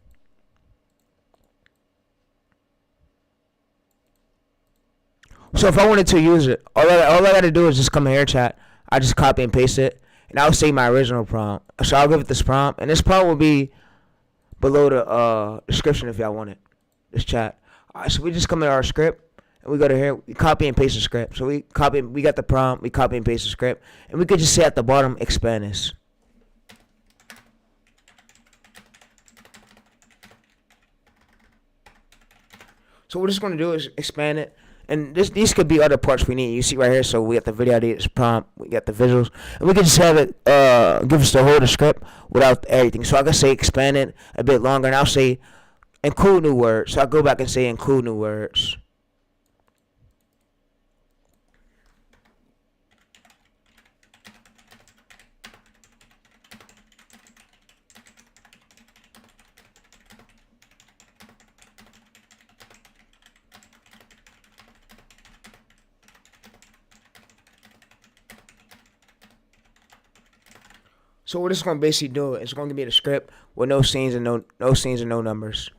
So if I wanted to use it, all I gotta do is just come in here, chat. I just copy and paste it, and I'll say my original prompt. So I'll give it this prompt, and this prompt will be below the description if y'all want it. This chat. Alright, so we just come to our script and we go to here. We copy and paste the script. So we got the prompt. We copy and paste the script, and we could just say at the bottom, expand this. So what it's going to do is expand it. And these could be other parts we need. You see right here, so we got the video ID, it's prompt, we got the visuals, and we can just have it give us the whole script without everything. So I can say expand it a bit longer, and I'll say include new words. So I'll go back and say include new words. So what it's gonna basically do is going to be the script with no scenes and no numbers.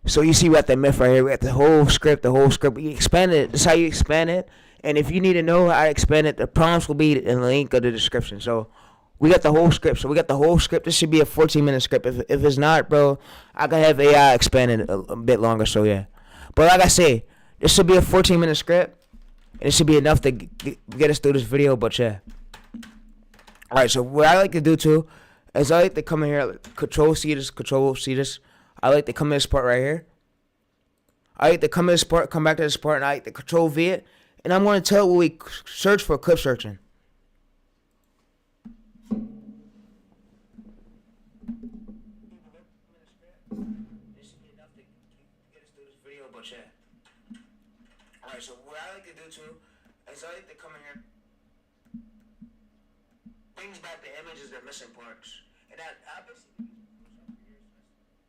So you see we got the myth right here. We got the whole script. We expanded it. This is how you expand it. And if you need to know how to expand it, the prompts will be in the link of the description. So we got the whole script. This should be a 14-minute script. If it's not, bro, I can have AI expand it a bit longer. So yeah. But like I say, this should be a 14-minute script, and it should be enough to get us through this video. But yeah. Alright, so what I like to do too is I like to come in here, control C this. I like to come in this part right here. I like to come in this part, come back to this part, and I like to control V it. And I'm going to tell what we search for clip searching. Alright, so what I like to do too is I like to come in here. Brings back the images that are missing parts. And that obviously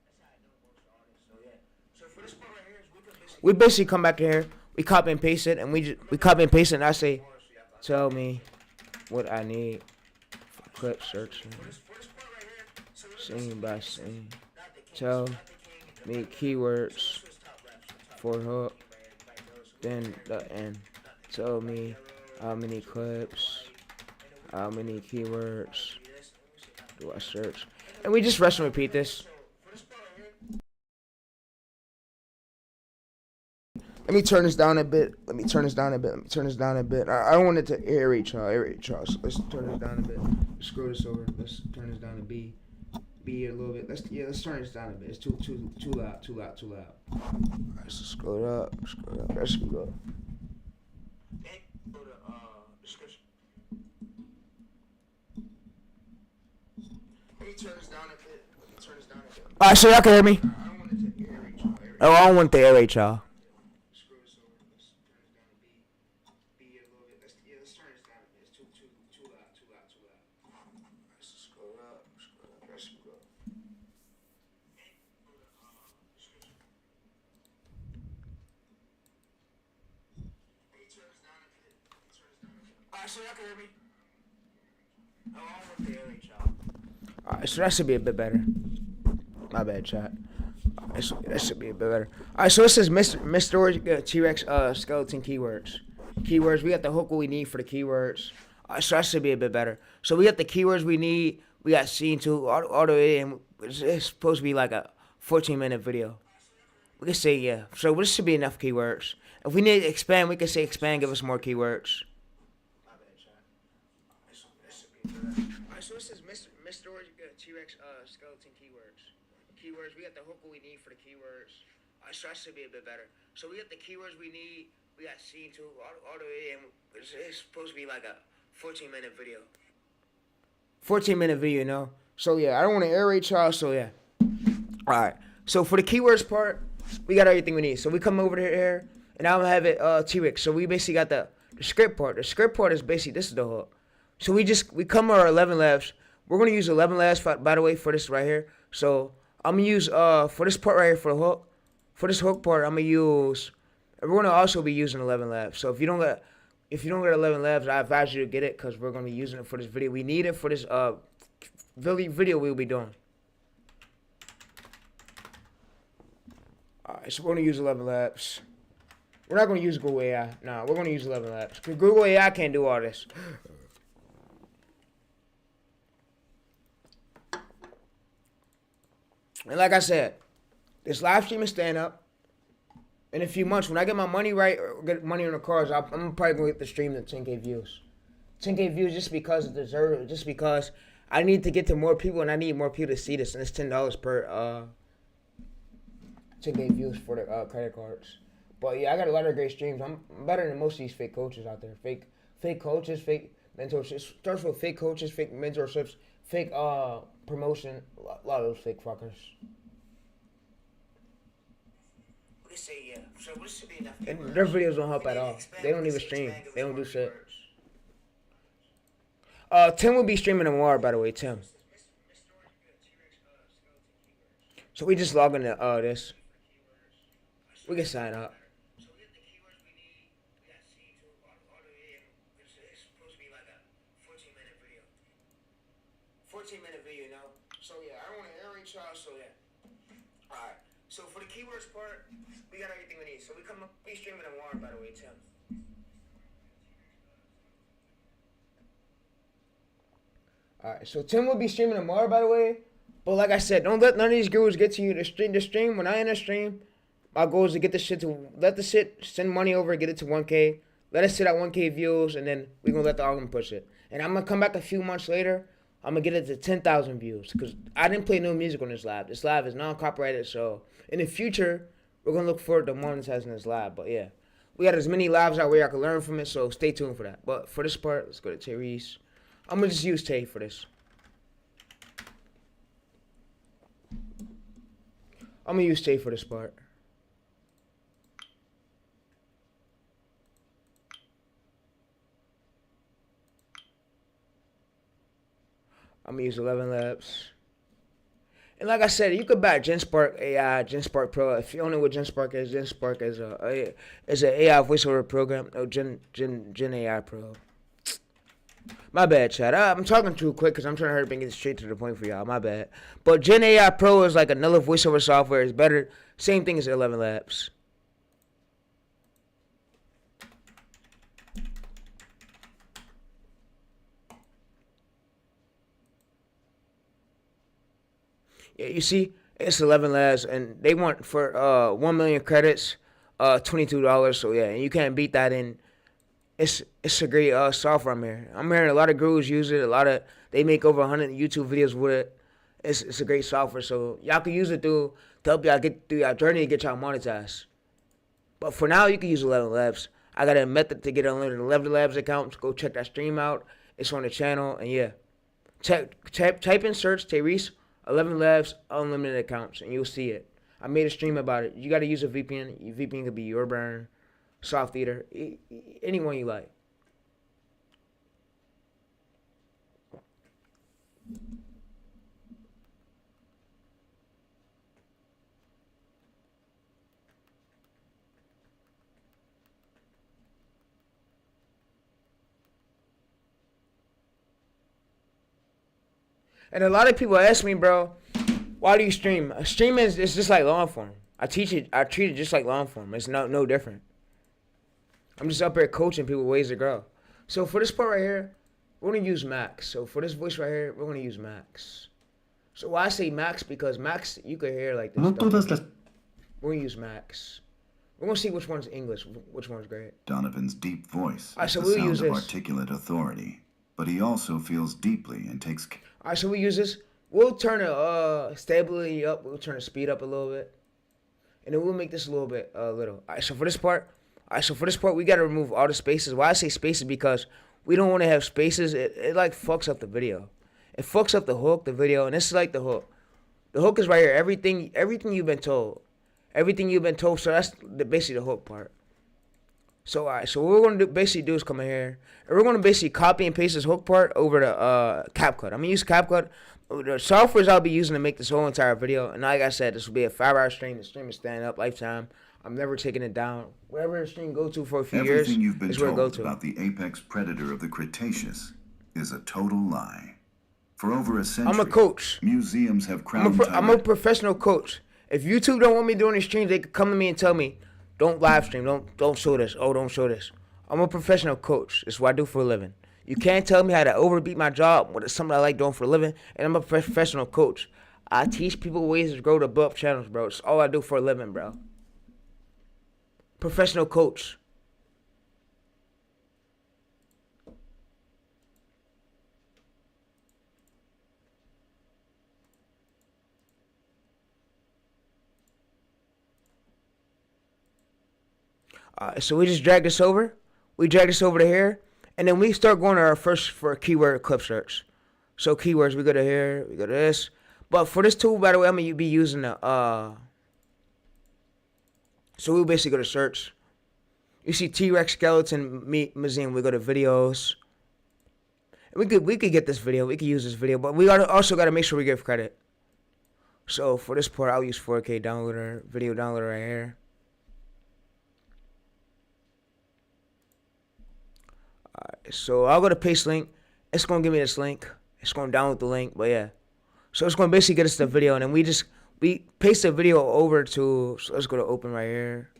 that's how I do most artists. So yeah. So for this part right here, we basically come back here, we copy and paste it, and we copy and paste it, and I say, tell me what I need for clip searching. Scene by scene. Tell me keywords for hook. Then the end. Tell me how many clips. How many keywords do I search? And we just rest and repeat this. Let me turn this down a bit. I don't want it to aerate y'all. So let's turn this down a bit. Scroll this over. Let's turn this down to B a little bit. Let's turn this down a bit. It's too loud. Alright, so scroll it up. Let's go. Go to description. Let me turn this down a bit. Alright, so y'all can hear me? I don't want the aerate y'all. So y'all can hear me? Oh, I don't want the aerate y'all. Alright, so that should be a bit better. My bad, chat. That should be a bit better. Alright, so this is Mr. T-Rex skeleton keywords. Keywords, we got the hook what we need for the keywords. Alright, so that should be a bit better. So we got the keywords we need. We got scene 2 all the way in. It's supposed to be like a 14-minute video. We can say yeah. So this should be enough keywords. If we need to expand, we can say expand, give us more keywords. Alright, so this is Mr. T-Rex skeleton keywords. Keywords, we got the hook what we need for the keywords. Alright, so that should be a bit better. So we got the keywords we need. We got scene 2 all the way in. It's supposed to be like a 14-minute video. 14-minute video, you know? So yeah, I don't want to aerate y'all, so yeah. Alright, so for the keywords part, we got everything we need. So we come over here, and I'm gonna have it T-Rex. So we basically got the script part. The script part is basically, this is the hook. So we come our 11 laughs. We're gonna use 11 laughs by the way for this right here. So I'm gonna use for this part right here for the hook. For this hook part, I'm gonna use. We're gonna also be using 11 laughs. So if you don't get 11 laughs, I advise you to get it because we're gonna be using it for this video. We need it for this video we'll be doing. Alright, so we're gonna use 11 laps. We're not gonna use Google AI. Nah, we're gonna use 11 laps. Cause Google AI can't do all this. And like I said, this live stream is staying up. In a few months, when I get my money right or get money on the cars, I'm probably gonna get the stream to 10K views. 10K views just because it deserves it, just because I need to get to more people and I need more people to see this. And it's $10 per 10K views for the credit cards. But yeah, I got a lot of great streams. I'm better than most of these fake coaches out there. Fake coaches, fake mentorships. It starts with fake coaches, fake mentorships, fake promotion. A lot of those fake fuckers. Say, yeah. So and their videos don't help at all. They don't even stream. They don't do shit. Tim will be streaming tomorrow, by the way, Tim. So we just log into this. We can sign up. So yeah, I don't want to airrate y'all, so yeah. Alright. So for the keywords part, we got everything we need. So we streaming tomorrow, by the way, Tim. Alright, so Tim will be streaming tomorrow, by the way. But like I said, don't let none of these gurus get to you. The stream, when I end the stream, my goal is to get the shit to, send money over, get it to 1K. Let it sit at 1K views, and then we're going to let the algorithm push it. And I'm going to come back a few months later. I'm going to get it to 10,000 views. Because I didn't play no music on this live. This live is non-copyrighted, so in the future, we're going to look forward to monetizing this live. But yeah, we got as many lives out where I can learn from it, so stay tuned for that. But for this part, let's go to TayReese. I'm going to just use Tay for this. I'm going to use Tay for this part. I'm going to use 11 Labs. And like I said, you could buy GenSpark AI, GenSpark Pro. If you don't know what GenSpark is an AI voiceover program. No, Gen AI Pro. My bad, Chad. I'm talking too quick because I'm trying to hurry up and get straight to the point for y'all. My bad. But Gen AI Pro is like another voiceover software. It's better. Same thing as 11 Labs. Yeah, you see, it's 11 Labs, and they want for 1 million credits, $22. So yeah, and you can't beat that in. It's a great software. I'm hearing a lot of gurus use it. They make over 100 YouTube videos with it. It's a great software, so y'all can use it to help y'all get through your journey to get y'all monetized. But for now, you can use 11 Labs. I got a method to get unlimited 11 Labs accounts. Go check that stream out. It's on the channel, and yeah, type in search TayReese 11 Labs unlimited accounts, and you'll see it. I made a stream about it. You got to use a VPN. Your VPN could be your burn, Soft Eater, anyone you like. And a lot of people ask me, bro, why do you stream? Streaming is just like long form. I treat it just like long form. It's no different. I'm just up here coaching people ways to grow. So for this part right here, we're gonna use Max. So for this voice right here, we're gonna use Max. So why I say Max, because Max, you could hear like this stuff. We're gonna use Max. We're gonna see which one's English, which one's great. Donovan's deep voice Alright, is so the we'll sound use of this. articulate authority, but he also feels deeply and takes care. Alright, so we use this. We'll turn the stability up. We'll turn the speed up a little bit, and then we'll make this a little bit little. Alright, so for this part, we gotta remove all the spaces. Why I say spaces, because we don't want to have spaces. It like fucks up the video. It fucks up the hook, the video, and this is like the hook. The hook is right here. Everything you've been told. Everything you've been told. So that's basically the hook part. So alright, so what we're gonna basically do is come in here, and we're gonna basically copy and paste this hook part over to CapCut. I'm gonna use CapCut. The softwares I'll be using to make this whole entire video, and like I said, this will be a 5-hour stream. The stream is staying up lifetime. I'm never taking it down. Wherever the stream go to for a few years Everything you've been is where it go told to. about the apex predator of the Cretaceous is a total lie. For over a century, I'm a coach. Museums have crowned I'm a professional coach. If YouTube don't want me doing these streams, they could come to me and tell me, don't live stream, don't show this. Oh, don't show this. I'm a professional coach. That's what I do for a living. You can't tell me how to overbeat my job with something I like doing for a living, and I'm a professional coach. I teach people ways to grow to blow up channels, bro. It's all I do for a living, bro. Professional coach. So we just drag this over. We drag this over to here. And then we start going to our first for a keyword clip search. So keywords, we go to here, we go to this. But for this tool, by the way, I'm going to be using the, so we basically go to search. You see T-Rex skeleton museum. We go to videos. We could get this video. We could use this video, but we also got to make sure we give credit. So for this part, I'll use 4K downloader, video downloader right here. Alright, so I'll go to paste link. It's gonna give me this link. It's gonna download the link, but yeah. So it's gonna basically get us the video, and then we paste the video over to. So let's go to open right here.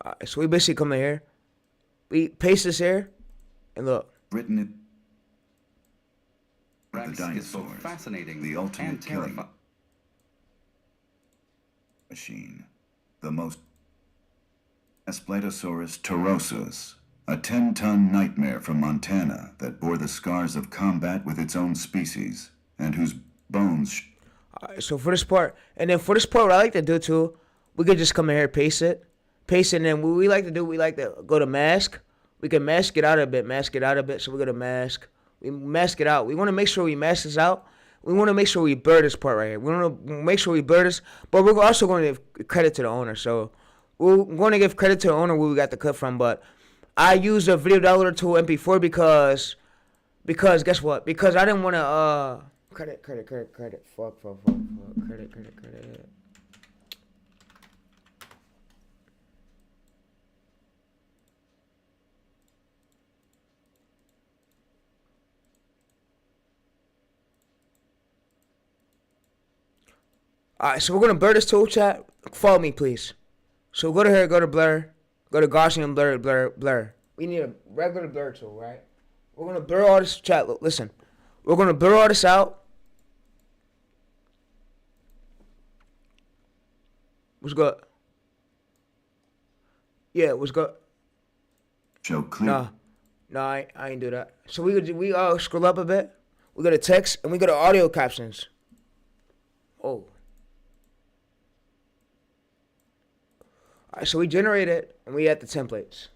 Alright, so we basically come in here. We paste this here, and look. Written it. The Rex is dinosaurs, both fascinating the ultimate and killing terrifying. machine, the most Espletosaurus torosus, a 10-ton nightmare from Montana that bore the scars of combat with its own species, and whose bones. Alright, so for this part, and then for this part, what I like to do too, we could just come in here, paste it, and then what we like to do, we like to go to mask. We can mask it out a bit, so we go to mask. We mask it out. We want to make sure we mask this out. We want to make sure we blur this part right here. We want to make sure we blur this, but we're also going to give credit to the owner. So we're going to give credit to the owner where we got the clip from, but I used a video downloader tool MP4 because guess what? Because I didn't want to, credit. Fuck. Credit. Alright, so we're going to blur this tool, chat. Follow me, please. So go to here, go to blur. Go to Gaussian blur. We need a regular blur tool, right? We're going to blur all this, chat. Look, listen. We're going to blur all this out. What's good? Yeah, what's good? Show clear. No, I ain't do that. So we scroll up a bit. We go to text, and we go to audio captions. Oh. Alright, so we generate it, and we add the templates.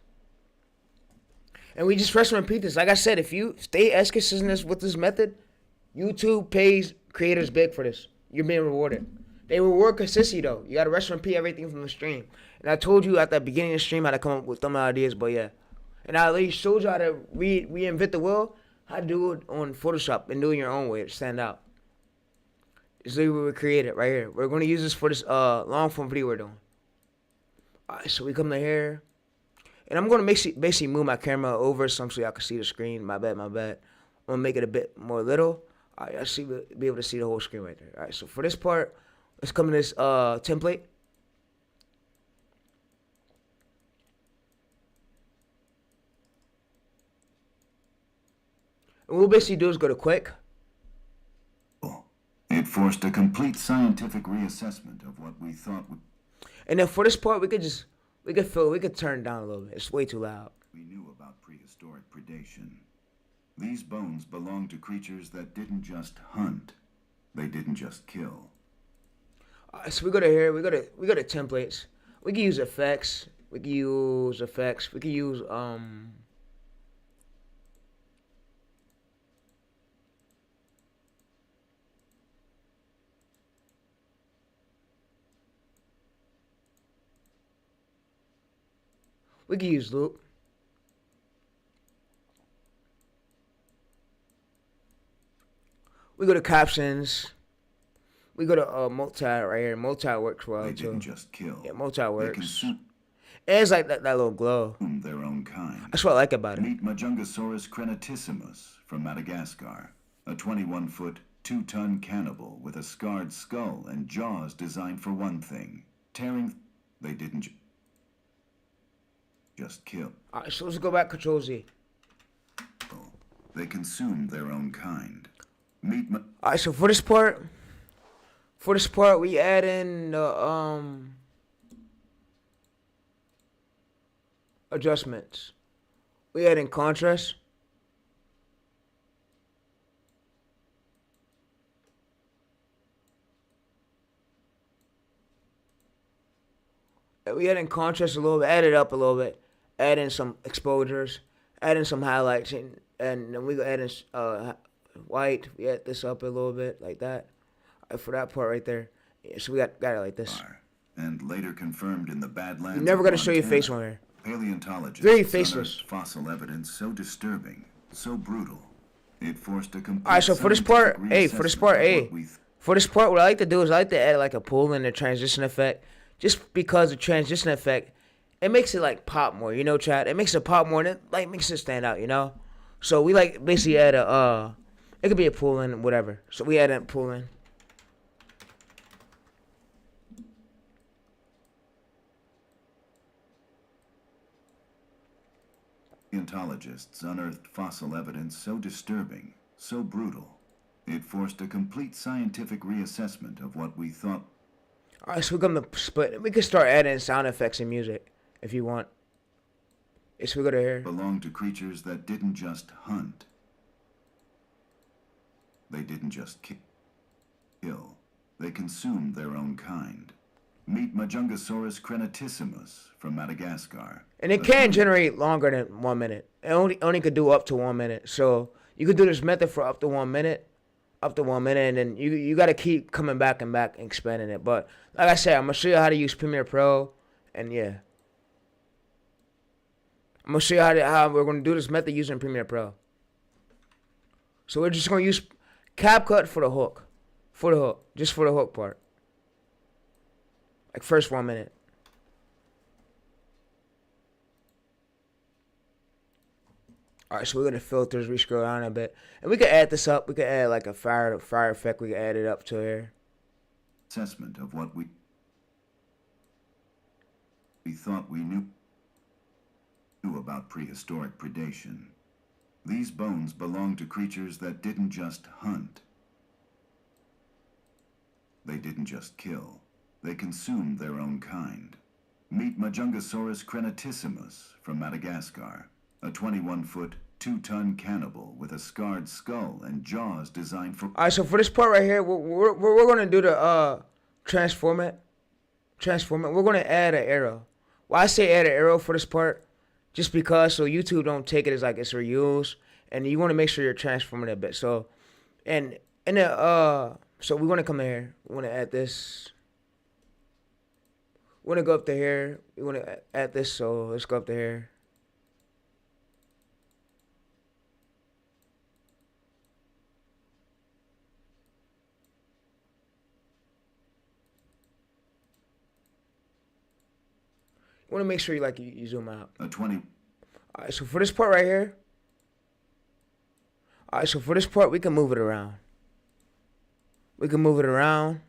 And we just press and repeat this. Like I said, if you stay as consistent with this method, YouTube pays creators big for this. You're being rewarded. They reward consistency, though. You got to rest and repeat everything from the stream. And I told you at the beginning of the stream how to come up with thumbnail ideas, but yeah. And I at least showed you how to reinvent the wheel, how to do it on Photoshop and do it your own way to stand out. This is what we created right here. We're going to use this for this long form video we're doing. Alright, so we come to here. And I'm going to basically move my camera over some so y'all can see the screen. My bad. I'm going to make it a bit more little. Alright, y'all be able to see the whole screen right there. Alright, so for this part, let's come to this template. And what we'll basically do is go to quick. It forced a complete scientific reassessment of what we thought would. And then for this part, we could turn it down a little bit. It's way too loud. We knew about prehistoric predation. These bones belonged to creatures that didn't just hunt. They didn't just kill. So we go to here. We go to templates. We can use effects. We can use we can use loop. We go to captions. We go to multi right here. Multi works well They too. didn't just kill. Yeah, multi They works. consumed It's like that little glow. their own kind. That's what I like about it. Meet Majungasaurus crenatissimus from Madagascar, a 21-foot, 2-ton cannibal with a scarred skull and jaws designed for one thing: tearing. They didn't. just kill. Alright, so let's go back, Control Z. They consumed their own kind. Alright, so for this part, we add in the adjustments. We add in contrast. We add in contrast a little bit, add it up a little bit, add in some exposures, add in some highlights, and then we add in white. We add this up a little bit like that. For that part right there. Yeah, so we got it like this. And later confirmed in the Badlands. You're never gonna show your face on here. Paleontologists Very faceless. Fossil evidence so disturbing, so brutal, it forced a complete. Alright, so for this part, what I like to do is I like to add like a pull in the transition effect, just because the transition effect, it makes it like pop more, you know, chat. It makes it pop more, and it like makes it stand out, you know. So we like basically add a it could be a pull in, whatever. So we add a pull in. Paleontologists unearthed fossil evidence so disturbing, so brutal, it forced a complete scientific reassessment of what we thought. Alright, so we're gonna split. We can start adding sound effects and music if you want. So we go to here. Belonged to creatures that didn't just hunt. They didn't just kill. They consumed their own kind. Meet Majungasaurus crenatissimus from Madagascar. And it can generate longer than 1 minute. It only could do up to 1 minute. So you could do this method for up to 1 minute, and then you got to keep coming back and expanding it. But like I said, I'm gonna show you how to use Premiere Pro, and yeah, I'm gonna show you how we're gonna do this method using Premiere Pro. So we're just gonna use CapCut for the hook, just for the hook part. Like first 1 minute. Alright, so we're gonna filters, we scroll down a bit. And we can add this up. We can add like a fire effect. We can add it up to here. Assessment of what we thought we knew about prehistoric predation. These bones belong to creatures that didn't just hunt. They didn't just kill. They consumed their own kind. Meet Majungasaurus crenatissimus from Madagascar, a 21-foot, 2-ton cannibal with a scarred skull and jaws designed for. Alright, so for this part right here, we're gonna do the transform it. We're gonna add an arrow. Why I say add an arrow for this part, just because so YouTube don't take it as like it's reused, and you want to make sure you're transforming it a bit. So, so we want to come here. We want to add this. We want to go up to here. We want to add this. So let's go up to here. You want to make sure you zoom out. A 20. Alright, so for this part right here. Alright, so for this part we can move it around. We can move it around.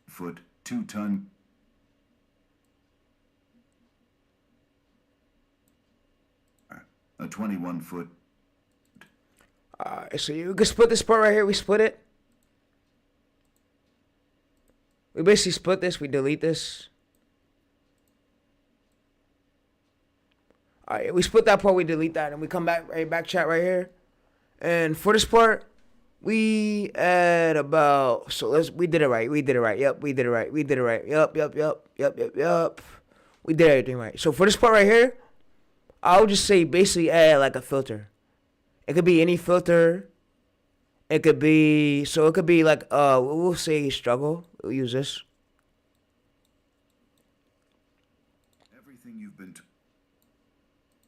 Foot, 2-ton. A 21-foot. So you can split this part right here. We split it. We basically split this. We delete this. Alright, we split that part. We delete that, and we come back chat right here. And for this part, we add about, we did it right. Yep, we did it right. Yep. We did everything right. So for this part right here, I'll just say basically add like a filter. It could be any filter. It could be like, we'll say struggle. We'll use this. Everything you've been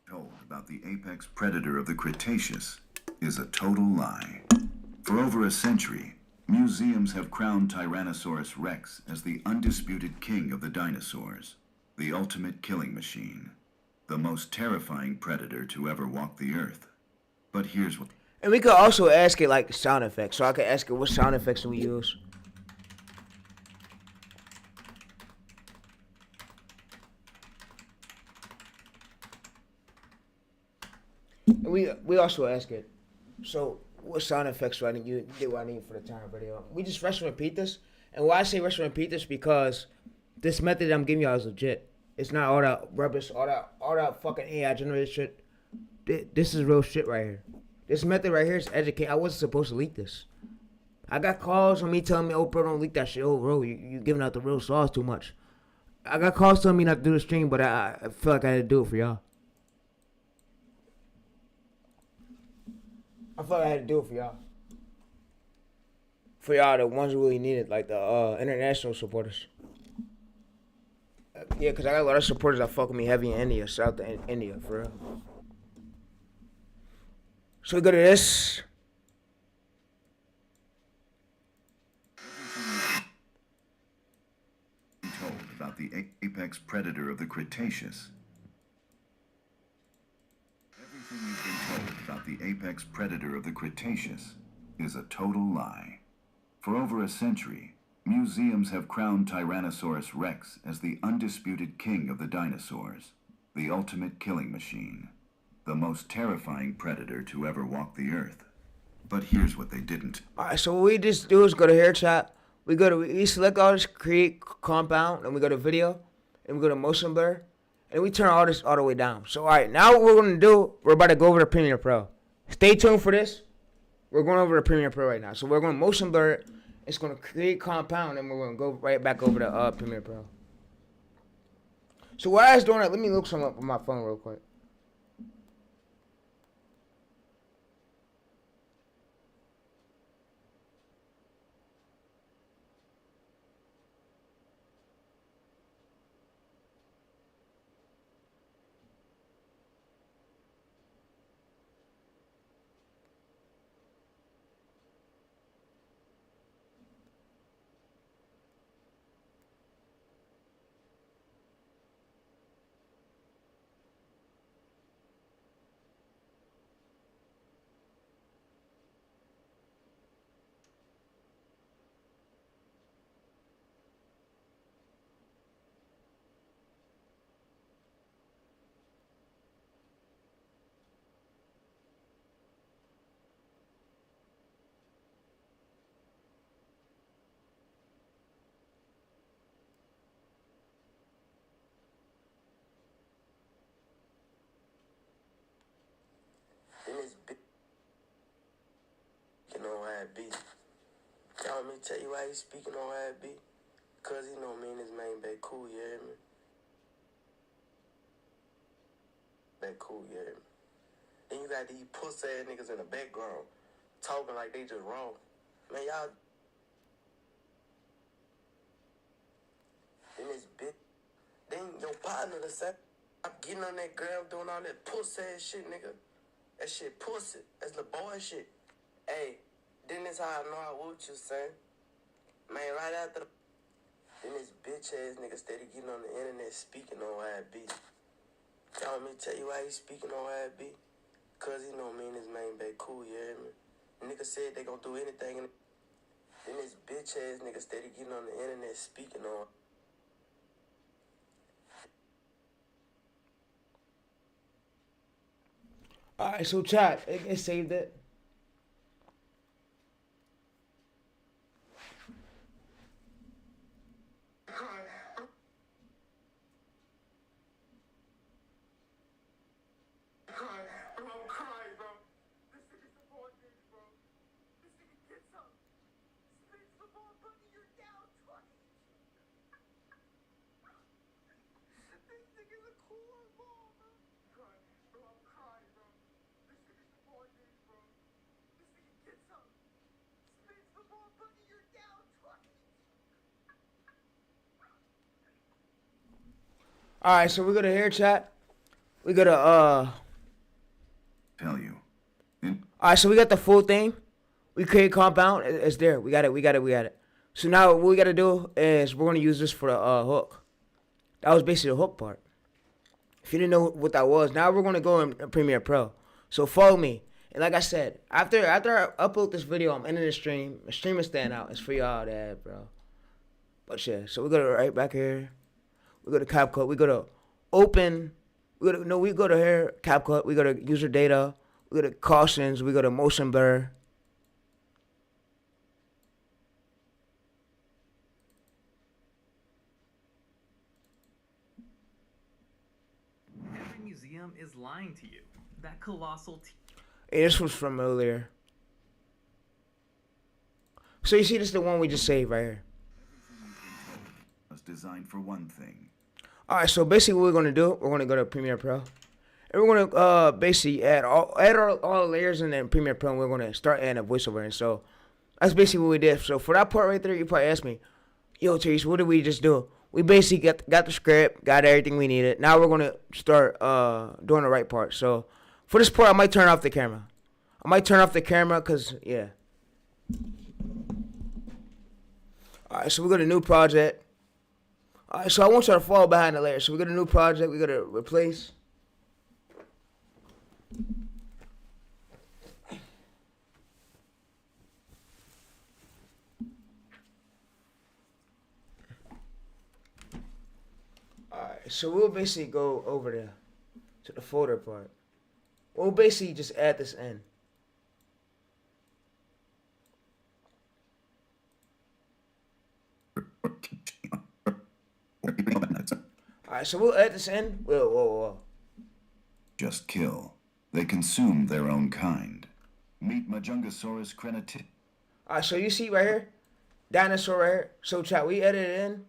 told about the apex predator of the Cretaceous is a total lie. For over a century, Museums have crowned Tyrannosaurus rex as the undisputed king of the dinosaurs, the ultimate killing machine, the most terrifying predator to ever walk the earth. But here's what... And we could also ask it like sound effects. So I could ask it what sound effects do we use. And we also ask it. So what sound effects do I need? You get what I need for the time video. We just rest and repeat this. And why I say rest and repeat this because this method I'm giving y'all is legit. It's not all that rubbish, all that fucking AI generated shit. This is real shit right here. This method right here is educating. I wasn't supposed to leak this. I got calls on me telling me, oh, bro, don't leak that shit. Oh, bro, you giving out the real sauce too much. I got calls telling me not to do the stream, but I feel like I had to do it for y'all. I feel like I had to do it for y'all. For y'all, the ones who really need it, like the international supporters. Yeah, because I got a lot of supporters that fuck with me heavy in India. Shout out to India, for real. So we go to this. Told about the apex predator of the Cretaceous. Everything you've been told about the apex predator of the Cretaceous is a total lie. For over a century, museums have crowned Tyrannosaurus rex as the undisputed king of the dinosaurs, the ultimate killing machine, the most terrifying predator to ever walk the earth. But here's what they didn't. Alright, so what we just do is go to hair chat. We select all this, create compound, and we go to video, and we go to motion blur, and we turn all this all the way down. So alright, now what we're gonna do, we're about to go over to Premiere Pro. Stay tuned for this. We're going over to Premiere Pro right now. So we're gonna motion blur it. It's gonna create compound, and we're gonna go right back over to Premiere Pro. So while I was doing that, let me look some up on my phone real quick. In this bitch, you know how it be. Y'all want me to tell you why he speaking on how it be? Cause he know me and his main back cool, you hear me? Back cool, you hear me? Then you got these pussy ass niggas in the background talking like they just wrong. Man, y'all in this bitch. Then your partner the same. I'm getting on that ground doing all that pussy ass shit, nigga. That shit pussy. That's the boy shit. Hey, then this how I know I want you, son. Man, right after the... Then this bitch ass nigga steady getting on the internet speaking on how it be. Y'all want me to tell you why he speaking on how it be? Cause he know me and his main back cool, you hear me? Nigga said they gonna do anything in... Then this bitch ass nigga steady getting on the internet speaking on... Alright, so chat, it saved it. Alright, so we go to hair chat. We go to Tell you. Alright, so we got the full thing. We create compound. It's there. We got it. So now what we got to do is we're gonna use this for the hook. That was basically the hook part. If you didn't know what that was, now we're gonna go in Premiere Pro. So follow me. And like I said, after I upload this video, I'm ending the stream. The stream is staying out. It's for y'all, that bro. But yeah, so we go to right back here. We go to CapCut. We go to open. We go to here CapCut. We go to user data. We go to cautions. We go to motion blur. Every museum is lying to you. That colossal Hey, this was from earlier. So you see, this is the one we just saved right here. Was designed for one thing. All right, so basically what we're gonna do, we're gonna go to Premiere Pro, and we're gonna basically add all the layers in Premiere Pro, and we're gonna start adding a voiceover. And so that's basically what we did. So for that part right there, you probably asked me, "Yo, TayReese, what did we just do?" We basically got the script, got everything we needed. Now we're gonna start doing the right part. So for this part, I might turn off the camera. Cause yeah. All right, so we got a new project. All right, so I want you to fall behind the layer. So we got a new project. We got to replace. All right, so we'll basically go over there to the folder part. We'll basically just add this in. Alright, so we'll add this in. Whoa. Just kill. They consume their own kind. Meet Majungasaurus crenatissimus. Alright, so you see right here? Dinosaur right here. So chat, we added it in.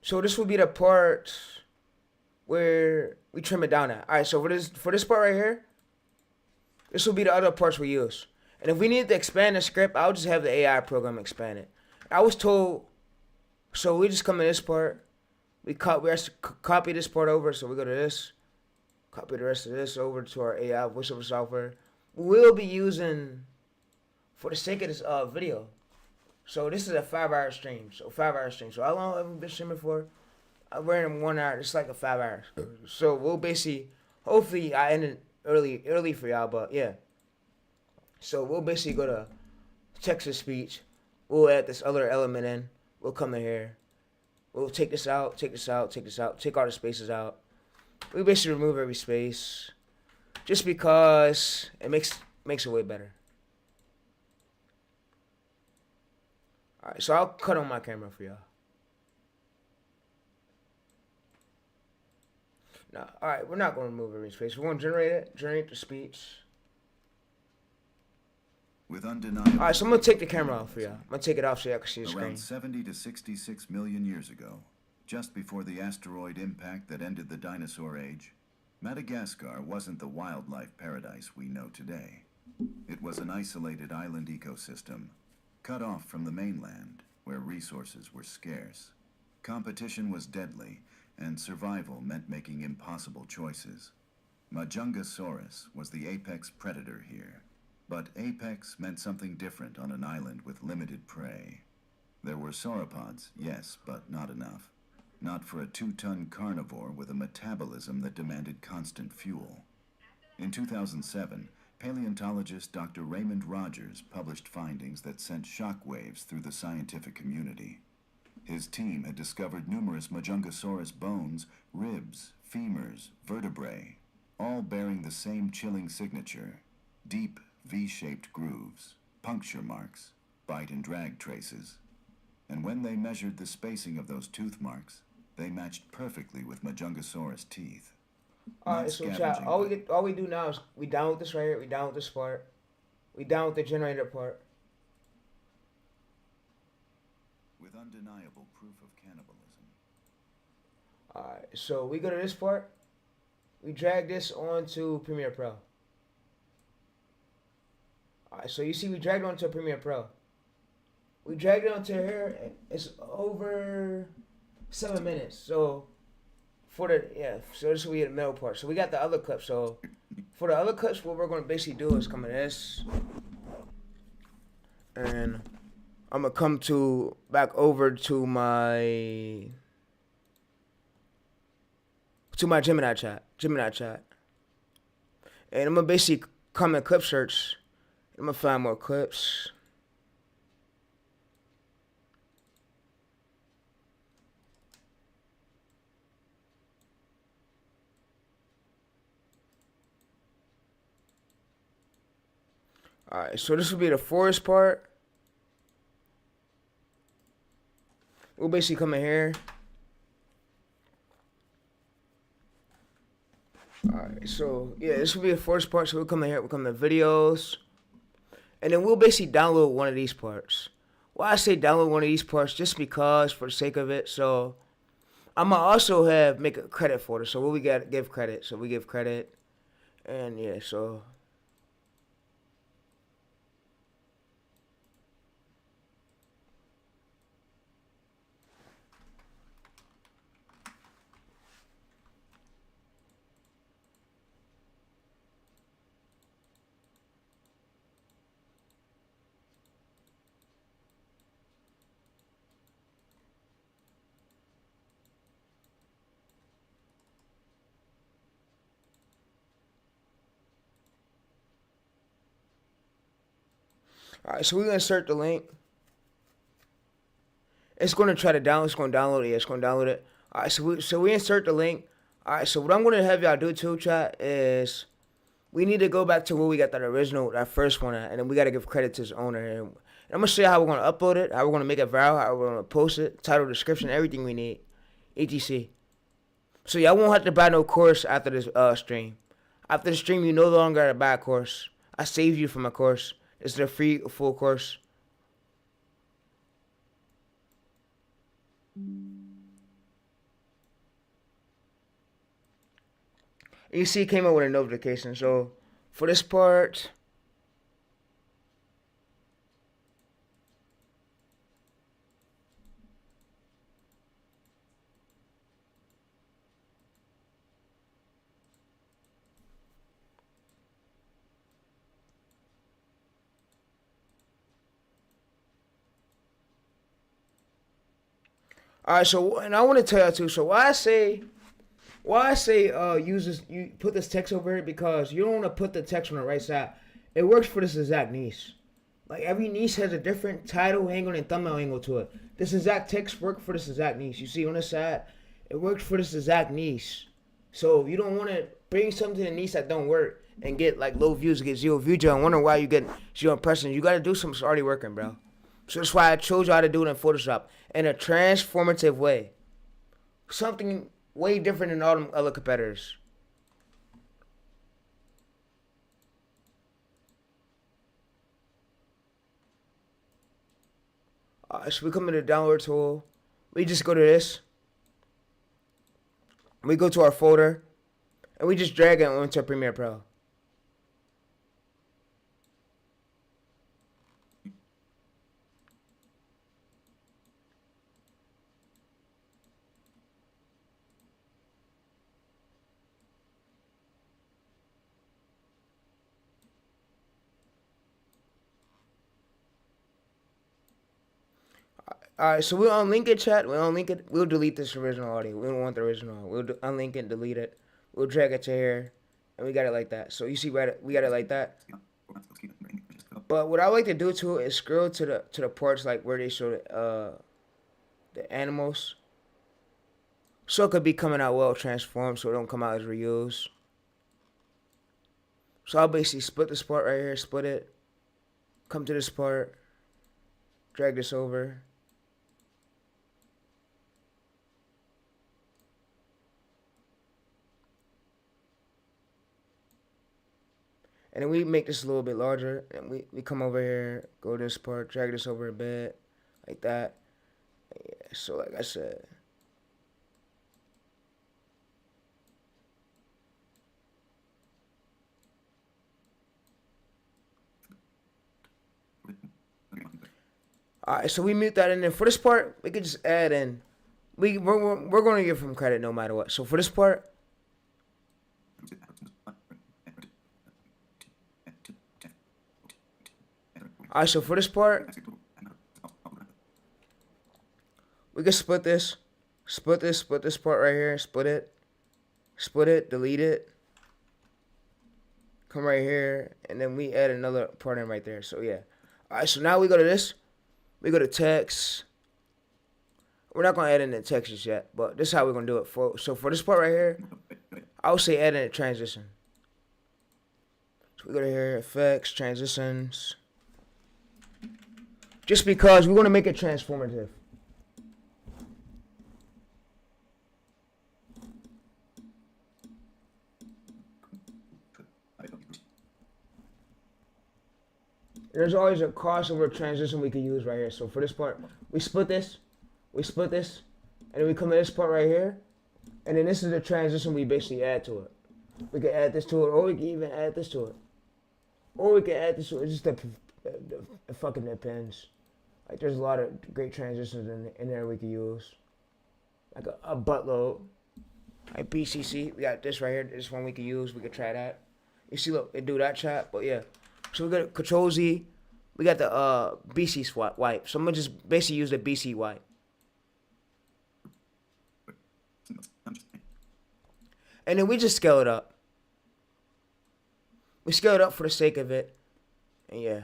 So this will be the part where we trim it down at. Alright, so for this part right here, this will be the other parts we use. And if we need to expand the script, I'll just have the AI program expand it. I was told, so we just come to this part. We copy this part over, so we go to this. Copy the rest of this over to our AI voiceover software. We'll be using, for the sake of this video. So this is a 5-hour stream. So how long have we been streaming for? I ran in 1 hour. It's like a 5 hours. So we'll basically, hopefully I ended early for y'all, but yeah. So we'll basically go to text to speech. We'll add this other element in. We'll come in here. We'll take this out, take all the spaces out. We basically remove every space, just because it makes it way better. All right, so I'll cut on my camera for y'all. No, all right, we're not going to remove every space. We're going to generate the speech. With undeniable. All right, so I'm going to take the camera off for y'all. I'm going to take it off so y'all can see the screen. Around 70 to 66 million years ago, just before the asteroid impact that ended the dinosaur age, Madagascar wasn't the wildlife paradise we know today. It was an isolated island ecosystem, cut off from the mainland, where resources were scarce. Competition was deadly, and survival meant making impossible choices. Majungasaurus was the apex predator here. But apex meant something different on an island with limited prey. There were sauropods, yes, but not enough. Not for a 2-ton carnivore with a metabolism that demanded constant fuel. In 2007, paleontologist Dr. Raymond Rogers published findings that sent shockwaves through the scientific community. His team had discovered numerous Majungasaurus bones, ribs, femurs, vertebrae, all bearing the same chilling signature: deep, V-shaped grooves, puncture marks, bite and drag traces. And when they measured the spacing of those tooth marks, they matched perfectly with Majungasaurus teeth. Alright, so chat, all we do now is we download this right here, we download this part, we download the generator part. With undeniable proof of cannibalism. Alright, so we go to this part, we drag this onto Premiere Pro. Alright, so you see we dragged it onto Premiere Pro. We dragged it onto here, it's over 7 minutes. So so this will be the middle part. So we got the other clip. So for the other clips, what we're going to basically do is come in this. and I'm gonna come back over to my Gemini chat, and I'm gonna basically come in clip search. I'm gonna find more clips. Alright, so this will be the forest part. We'll basically come in here. Alright, so yeah, this will be the forest part. So we'll come in here, we'll come to videos. And then we'll basically download one of these parts. Why I say download one of these parts, just because, for the sake of it. So I'm gonna also make a credit folder. So what we got, give credit. So we give credit. And yeah, so alright, so we're gonna insert the link. It's gonna try to download. It's gonna download it. Yeah, it's gonna download it. All right, so we insert the link. All right, so what I'm gonna have y'all do too, chat, is we need to go back to where we got that first one at, and then we gotta give credit to its owner. And I'm gonna show you how we're gonna upload it, how we're gonna make it viral, how we're gonna post it, title, description, everything we need, etc. So y'all won't have to buy no course after this stream. After the stream, you no longer gotta buy a course. I saved you from a course. This is a free full course. You see, it came up with a notification. So for this part, all right. So, and I want to tell you too. So why I say you put this text over here, because you don't want to put the text on the right side. It works for this exact niche. Like every niche has a different title angle and thumbnail angle to it. This exact text works for this exact niche. You see on this side, it works for this exact niche. So you don't want to bring something to the niche that don't work and get like low views, get 0 views, and wonder why you get 0 impressions. You got to do something that's already working, bro. So that's why I showed you how to do it in Photoshop in a transformative way. Something way different than all them other competitors. So we come to the download tool. We just go to this. We go to our folder. And we just drag it onto Premiere Pro. Alright, so we'll unlink it, chat. We'll unlink it. We'll delete this original audio. We don't want the original. We'll unlink it, delete it. We'll drag it to here. And we got it like that. So you see, we got it like that. But what I like to do too is scroll to the parts like where they show the animals. So it could be coming out well transformed, so it don't come out as reused. So I'll basically split this part right here, split it. Come to this part. Drag this over. And then we make this a little bit larger. And we come over here, go to this part, drag this over a bit. Like that. Yeah, so like I said. Alright, so we mute that in. And for this part, we could just add in. We're going to give him credit no matter what. So for this part, All right, so for this part, we can split this part right here, split it, delete it, come right here, and then we add another part in right there. So yeah. All right, so now we go to this. We go to text. We're not gonna add in the text just yet, but this is how we're gonna do it. So for this part right here, I would say add in a transition. So we go to here, effects, transitions. Just because we want to make it transformative. There's always a crossover transition we can use right here. So for this part, we split this, and then we come to this part right here, and then this is the transition we basically add to it. We can add this to it, or we can even add this to it. Or we can add this to it. It just it fucking depends. Like, there's a lot of great transitions in there we can use. Like a buttload. Like BCC, we got this right here. This one we can use. We can try that. You see, look, it do that chat, but yeah. So we got Control Z. We got the BC swap wipe. So I'm gonna just basically use the BC wipe. And then we just scale it up. We scale it up for the sake of it. And yeah.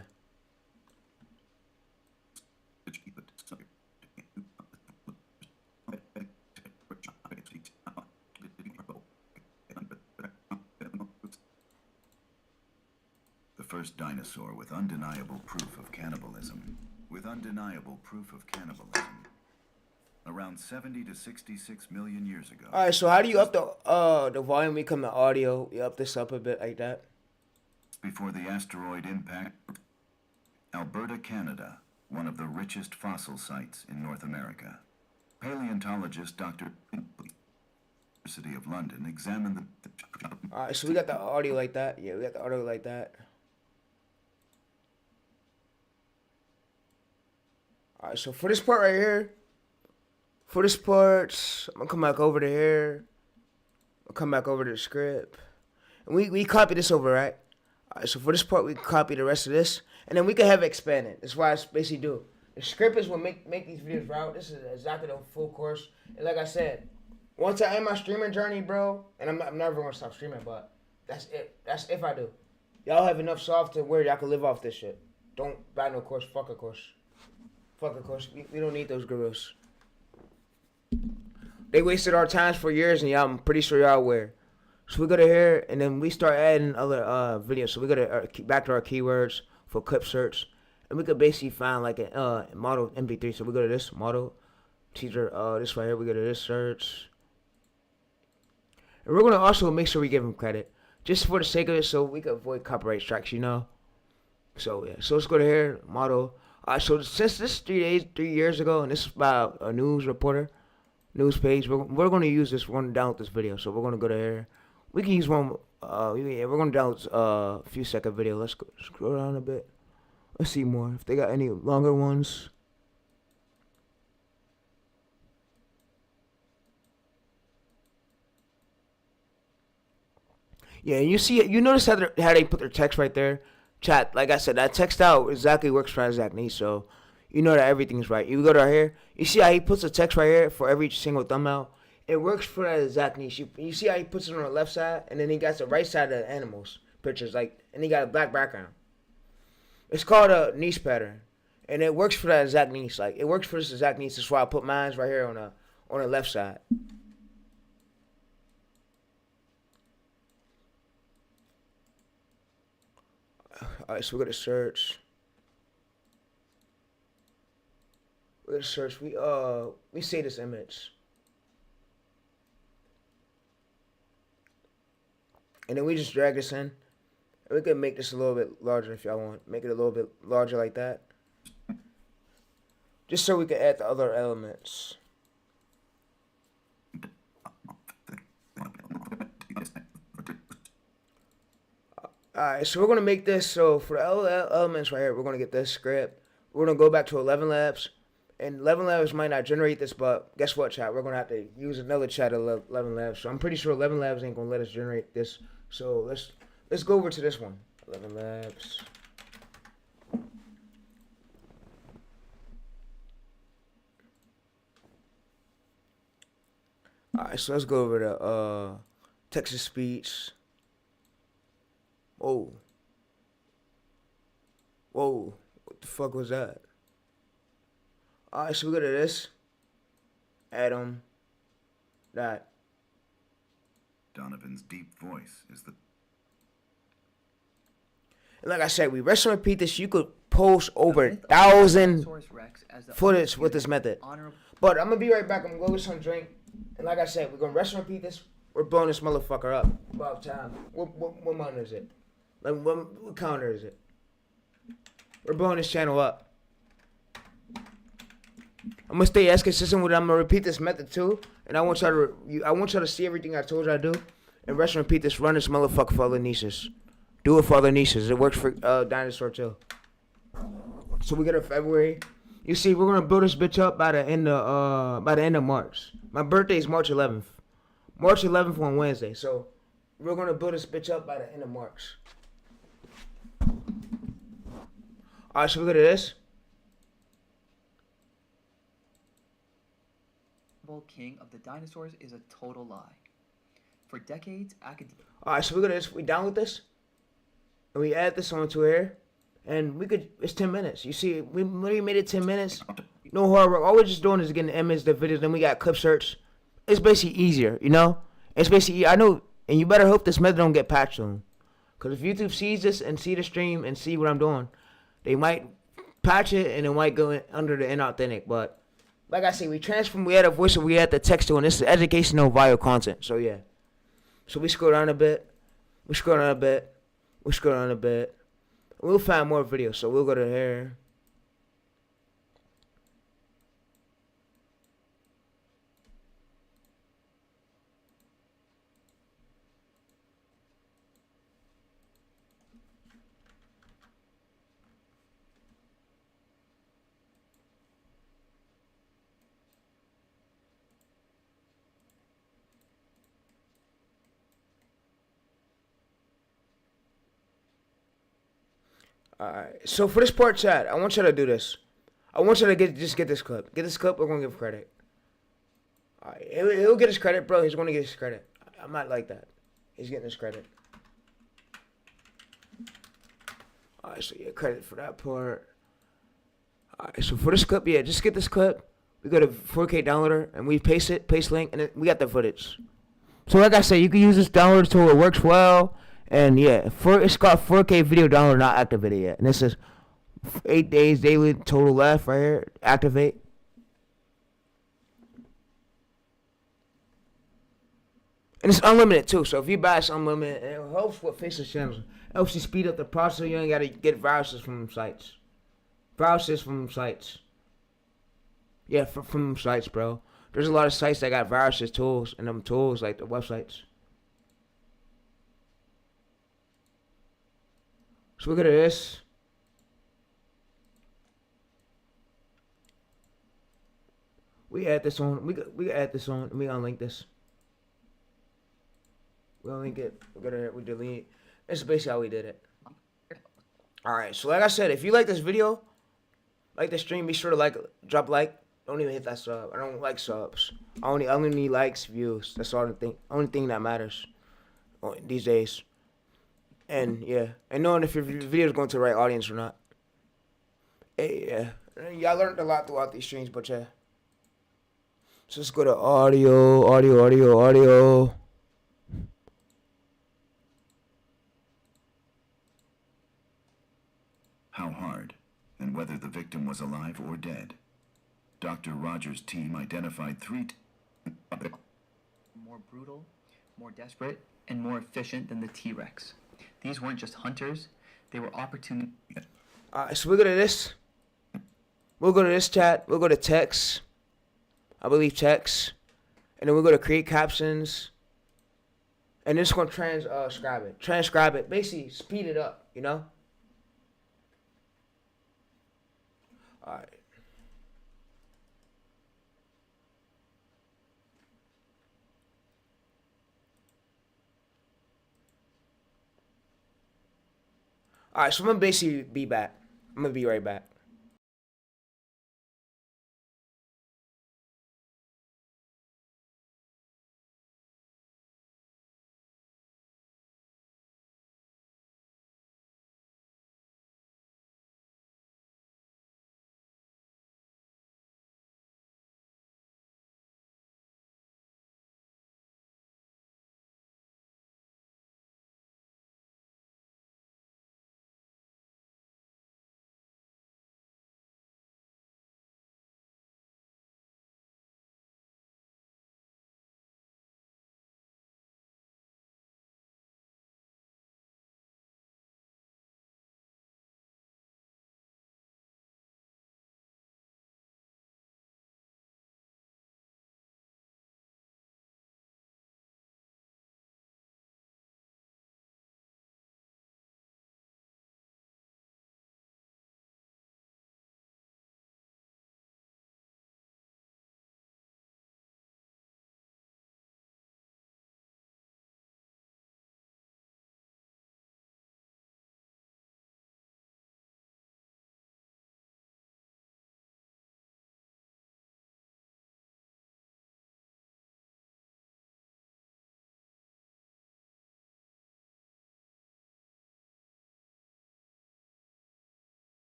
The first dinosaur with undeniable proof of cannibalism. Around 70 to 66 million years ago. All right, so how do you up the volume? We come to audio. You up this up a bit like that. Before the asteroid impact, Alberta, Canada, one of the richest fossil sites in North America. Paleontologist Dr. University of London examined the All right, so we got the audio like that. Yeah, we got the audio like that. All right, so for this part right here, I'm gonna come back over to here. I'll come back over to the script, and we copy this over, right? All right, so for this part, we copy the rest of this, and then we can have it expanded. That's why I basically do. The script is what make these videos route. This is exactly the full course, and like I said, once I end my streaming journey, bro, and I'm never gonna stop streaming, but that's it. That's if I do. Y'all have enough software where y'all can live off this shit. Don't buy no course. Fuck a course. Fuck a course. We don't need those gurus. They wasted our times for years, and y'all, I'm pretty sure y'all aware. So we go to here, and then we start adding other videos. So we go to back to our keywords for clip search, and we could basically find like a model MP3. So we go to this model teaser, this right here. We go to this search, and we're gonna also make sure we give them credit, just for the sake of it, so we can avoid copyright strikes, you know. So yeah, so let's go to here, model. So since this 3 years ago, and this is about a news page, we're going to use this. We're going to download this video. So we're going to go to here. We can use one. We're going to download a few second video. Let's go, scroll down a bit. Let's see more. If they got any longer ones. Yeah, you see it. You notice how they put their text right there. Chat, like I said, that text out exactly works for Zach Nee, so you know that everything's right. You go to right here, you see how he puts the text right here for every single thumbnail. It works for that Zach Nee. You see how he puts it on the left side, and then he got the right side of the animals pictures, like, and he got a black background. It's called a niche pattern, and it works for that Zach Nee. Like, it works for this Zach Nee. That's why I put mine right here on the left side. Alright, so we're gonna search. We say this image. And then we just drag this in. And we can make this a little bit larger if y'all want. Make it a little bit larger like that. Just so we can add the other elements. Alright, so we're going to make this, so for the elements right here, we're going to get this script. We're going to go back to 11 Labs. And 11 Labs might not generate this, but guess what, chat? We're going to have to use another chat of 11 Labs. So I'm pretty sure 11 Labs ain't going to let us generate this. So let's go over to this one. 11 Labs. Alright, so let's go over to Texas speech. Whoa. Whoa. What the fuck was that? Alright, so we go to this. Adam. That. Donovan's deep voice is the And like I said, we rest and repeat this. You could post over 1,000 footage with this method. But I'm gonna be right back. I'm gonna go get some drink. And like I said, we're gonna rest and repeat this. We're blowing this motherfucker up. About time. What month is it? Like what counter is it? We're blowing this channel up. I'm gonna stay as consistent with it. I'm gonna repeat this method too. And I want y'all to see everything I told you I do. And rest and repeat this. Run this motherfucker for other nieces. Do it for other nieces. It works for Dinosaur too. So we get to February. You see, we're gonna build this bitch up by the end of March. My birthday is March 11th. March 11th on Wednesday. So we're gonna build this bitch up by the end of March. Alright, so we go to this. King of the dinosaurs is a total lie. For decades, academia. Alright, so we go to this. We down with this? And we add this onto here. And we could, it's 10 minutes. You see, we literally made it 10 minutes. No hard work. All we're just doing is getting the image, the videos, then we got clip search. It's basically easier, you know? It's basically, I know, and you better hope this method don't get patched soon. Because if YouTube sees this and see the stream and see what I'm doing, they might patch it and it might go under the inauthentic. But, like I say, we transform, we add a voice and we add the text to it, and this is educational video content. So, yeah. So we scroll down a bit. We scroll down a bit. We scroll down a bit. We'll find more videos, so we'll go to here. Alright, so for this part, chat, I want you to do this. I want you to just get this clip. Get this clip, we're going to give credit. Alright, he'll get his credit, bro. He's going to get his credit. I'm not like that. He's getting his credit. Alright, so yeah, credit for that part. Alright, so for this clip, yeah, just get this clip. We go to 4K downloader, and we paste link, and then we got the footage. So like I said, you can use this downloader tool. It works well. And yeah, it's got 4K video download not activated yet. And this is 8 days daily total left right here. Activate. And it's unlimited too. So if you buy it's unlimited, it helps with Facebook channels. It helps you speed up the process. You ain't gotta get viruses from sites. Viruses from sites. Yeah, from sites, bro. There's a lot of sites that got viruses tools and them tools like the websites. So look at this. We add this on. We add this on. We unlink this. We unlink it. We go to here. We delete. This is basically how we did it. All right. So like I said, if you like this video, like the stream, be sure to drop a like. Don't even hit that sub. I don't like subs. I only need likes, views. That's all the thing. Only thing that matters these days. And yeah, and knowing if your video is going to the right audience or not. Yeah, I learned a lot throughout these streams, but yeah. So let's go to audio. how hard and whether the victim was alive or dead. Dr. Rogers' team identified More brutal, more desperate, and more efficient than the T-Rex. These weren't just hunters, they were opportunities. Alright, so we'll go to this. We'll go to this chat. We'll go to text. I believe text. And then we'll go to create captions. And it's going to transcribe it. Transcribe it. Basically, speed it up, you know? Alright. Alright, so I'm going to basically be back. I'm going to be right back.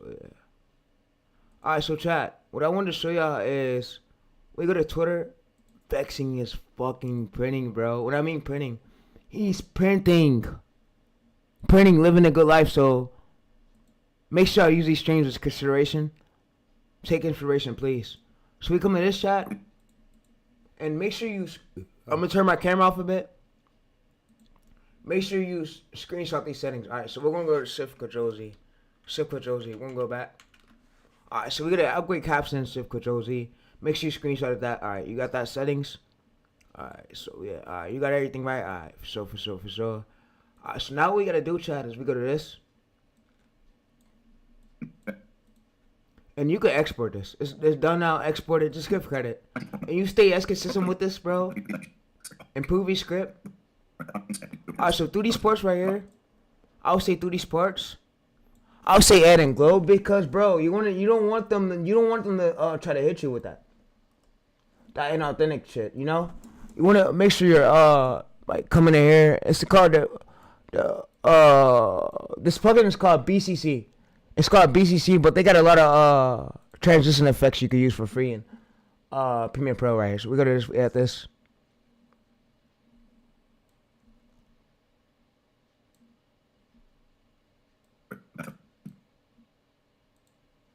yeah. Alright, so chat. What I wanted to show y'all is we go to Twitter. Vexing is fucking printing, bro. What I mean printing, he's printing, living a good life. So make sure I use these streams as consideration. Take inspiration, please. So we come to this chat, and make sure you. I'm gonna turn my camera off a bit. Make sure you screenshot these settings. All right, so we're gonna go to Shift Control Z. Shift Control Z. We're gonna go back. All right, so we're gonna upgrade captions. Shift Control Z. Make sure you screenshot that. All right, you got that settings. All right, so yeah, all right, you got everything right. All right, for sure. All right, so now what we gotta do, chat, is we go to this. And you can export this. It's done now. Export it. Just give credit. And you stay as consistent with this, bro. Improve your script. Alright, so through these ports right here, I'll say through these ports, I'll say add and globe because, bro, you don't want them to try to hit you with that inauthentic shit. You know, you want to make sure you're like coming in here. It's called this plugin is called BCC. It's called BCC, but they got a lot of transition effects you can use for free in Premiere Pro right here. So we go to this, at this.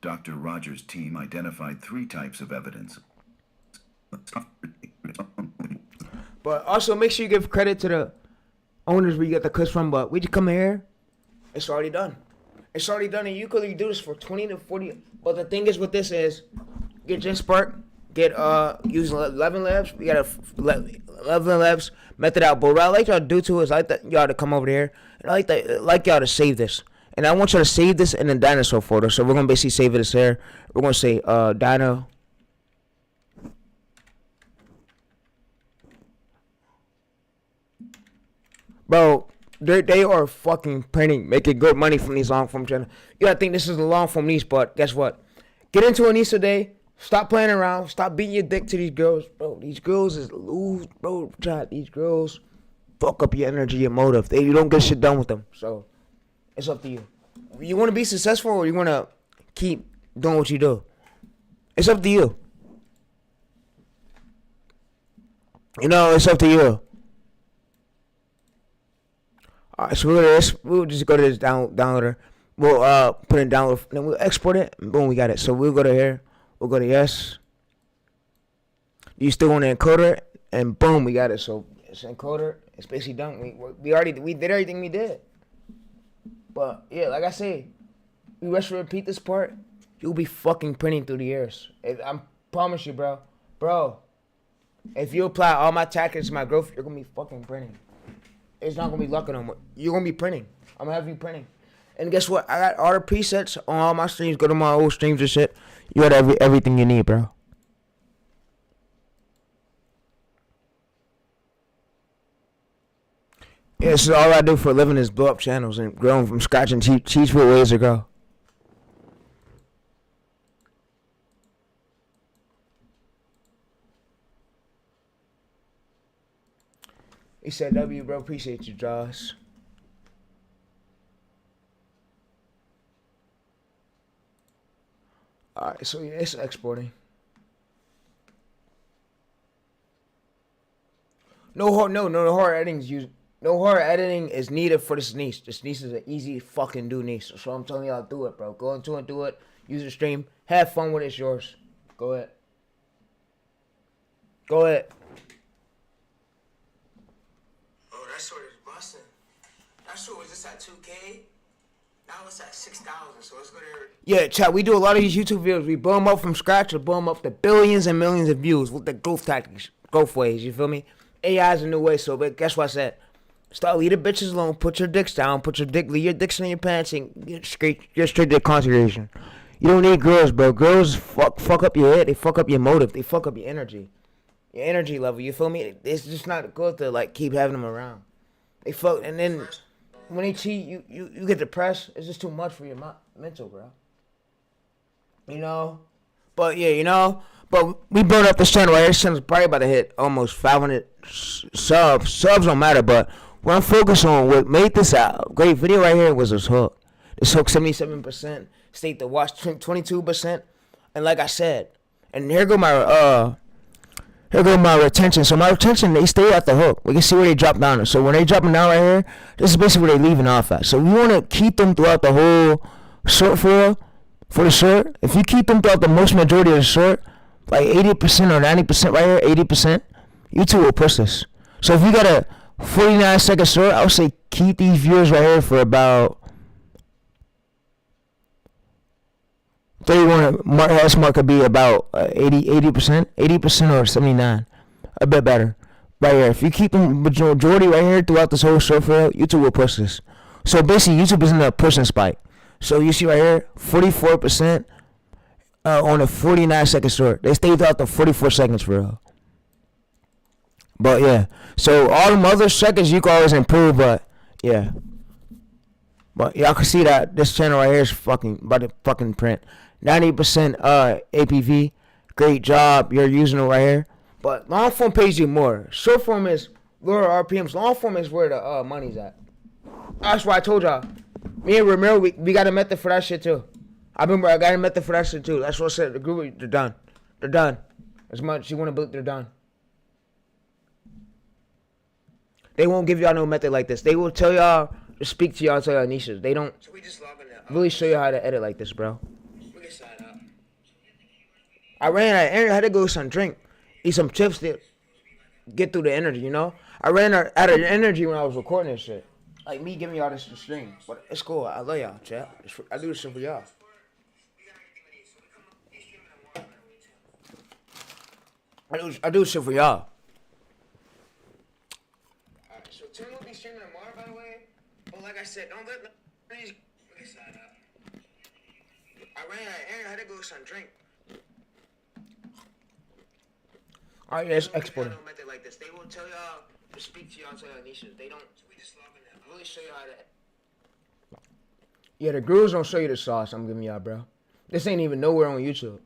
Dr. Rogers' team identified 3 types of evidence. But also make sure you give credit to the owners where you get the clips from. But we just come here, it's already done. It's already done, and you could do this for 20 to 40. But the thing is with this is, get Gen Spark, get use 11 labs. We got 11 labs method out. But what I like y'all to do too is I like y'all to come over there, and I like y'all to save this. And I want y'all to save this in the dinosaur folder. So we're gonna basically save this here. We're gonna say dino. Bro, they are fucking printing, making good money from these long form channels. You gotta think this is a long form niche, but guess what? Get into a niche today. Stop playing around. Stop beating your dick to these girls, bro. These girls is loose, bro. Chat. These girls fuck up your energy, your motive. You don't get shit done with them. So it's up to you. You want to be successful or you want to keep doing what you do? It's up to you. You know, it's up to you. Alright, so we'll just go to this downloader. We'll put it download, then we'll export it, and boom, we got it. So we'll go to here. We'll go to yes. You still want to encoder it, and boom, we got it. So it's encoder. It's basically done. We did everything we did. But yeah, like I say, we rest to repeat this part. You'll be fucking printing through the years. I promise you, bro. Bro, if you apply all my tactics to my growth, you're gonna be fucking printing. It's not gonna be luck no more. You're gonna be printing. I'm gonna have you printing. And guess what? I got all the presets on all my streams. Go to my old streams and shit. You got everything you need, bro. Yeah, this is all I do for a living is blow up channels and grow from scratch and teach what ways to go. He said, W, bro, appreciate you, Josh. Alright, so yeah, it's exporting. No hard editing is needed for this niche. This niche is an easy fucking do niche. So I'm telling y'all, do it, bro. Go into it, do it. Use the stream. Have fun with it. It's yours. Go ahead. Go ahead. Oh, that short is busting. That short was just at 2K. Now it's at 6,000. So let's go there. Yeah, chat. We do a lot of these YouTube videos. We blow them up from scratch or blow them up to billions and millions of views with the growth tactics, growth ways. You feel me? AI is a new way. So, but guess what I said? Start leave the bitches alone. Put your dicks down. Leave your dicks in your pants and get straight to the concentration. You don't need girls, bro. Girls fuck up your head. They fuck up your motive. They fuck up your energy level. You feel me? It's just not good to like keep having them around. They fuck, and then when they cheat, you get depressed. It's just too much for your mental, bro. You know, but yeah, you know. But we built up this channel right here. This channel's probably about to hit almost 500 subs. Subs don't matter, but what I'm focused on, what made this a great video right here was this hook. This hook 77%. Stayed to watch 22%. And like I said, and here go my retention. So my retention, they stay at the hook. We can see where they drop down. So when they dropping down right here, this is basically where they leaving off at. So we want to keep them throughout the whole short for the short. If you keep them throughout the most majority of the short, like 80% or 90% right here, 80%, YouTube will push this. So if you got a 49-second short, I would say keep these viewers right here for about 31. S mark could be about 80% or 79, a bit better. Right here, if you keep them majority right here throughout this whole short for YouTube will push this. So basically, YouTube is in a pushing spike. So you see right here, 44% on a 49-second short. They stay throughout the 44 seconds for real. But yeah, so all them other seconds you can always improve, but yeah. But y'all can see that this channel right here is fucking about to fucking print 90% APV. Great job, you're using it right here. But long form pays you more. Short form is lower RPMs. Long form is where the money's at. That's why I told y'all. Me and Ramiro, we got a method for that shit too. I got a method for that shit too. That's what I said. The group, they're done. They're done. As much as you want to believe, they're done. They won't give y'all no method like this. They will tell y'all to speak to y'all, tell y'all niches. They don't really show you how to edit like this, bro. I ran out of energy. I had to go some drink, eat some chips to get through the energy, you know? I ran out of energy when I was recording this shit. Like me giving y'all this stream. But it's cool. I love y'all, chat. I do this shit for y'all. I do this shit for y'all. So Tim will be streaming tomorrow, by the way. But like I said, don't let please. I ran out of energy. I had to go some drink. Alright, let's export it. Like this. They will tell y'all to speak to y'all, tell y'all niches. They don't really show you how to. Yeah, the gurus don't show you the sauce I'm giving y'all, bro. This ain't even nowhere on YouTube.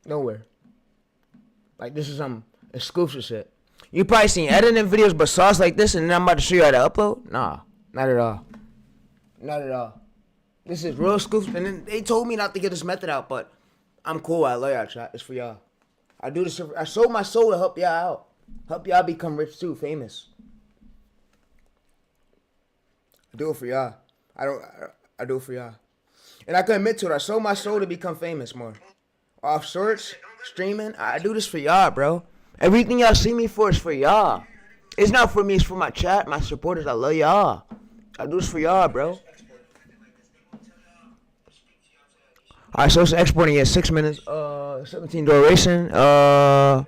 Nowhere. Like, this is some exclusive shit. You probably seen editing videos, but sauce like this, and then I'm about to show you how to upload? Nah, not at all. Not at all. This is real exclusive, and then they told me not to get this method out, but I'm cool. I love y'all, chat. It's for y'all. I do this. I sold my soul to help y'all out. Help y'all become rich too, famous. I do it for y'all. I do it for y'all. And I can admit to it. I sold my soul to become famous more. Off shorts, streaming. I do this for y'all, bro. Everything y'all see me for is for y'all. It's not for me. It's for my chat, my supporters. I love y'all. I do this for y'all, bro. Alright, so it's exporting at 6 minutes, 17 duration. But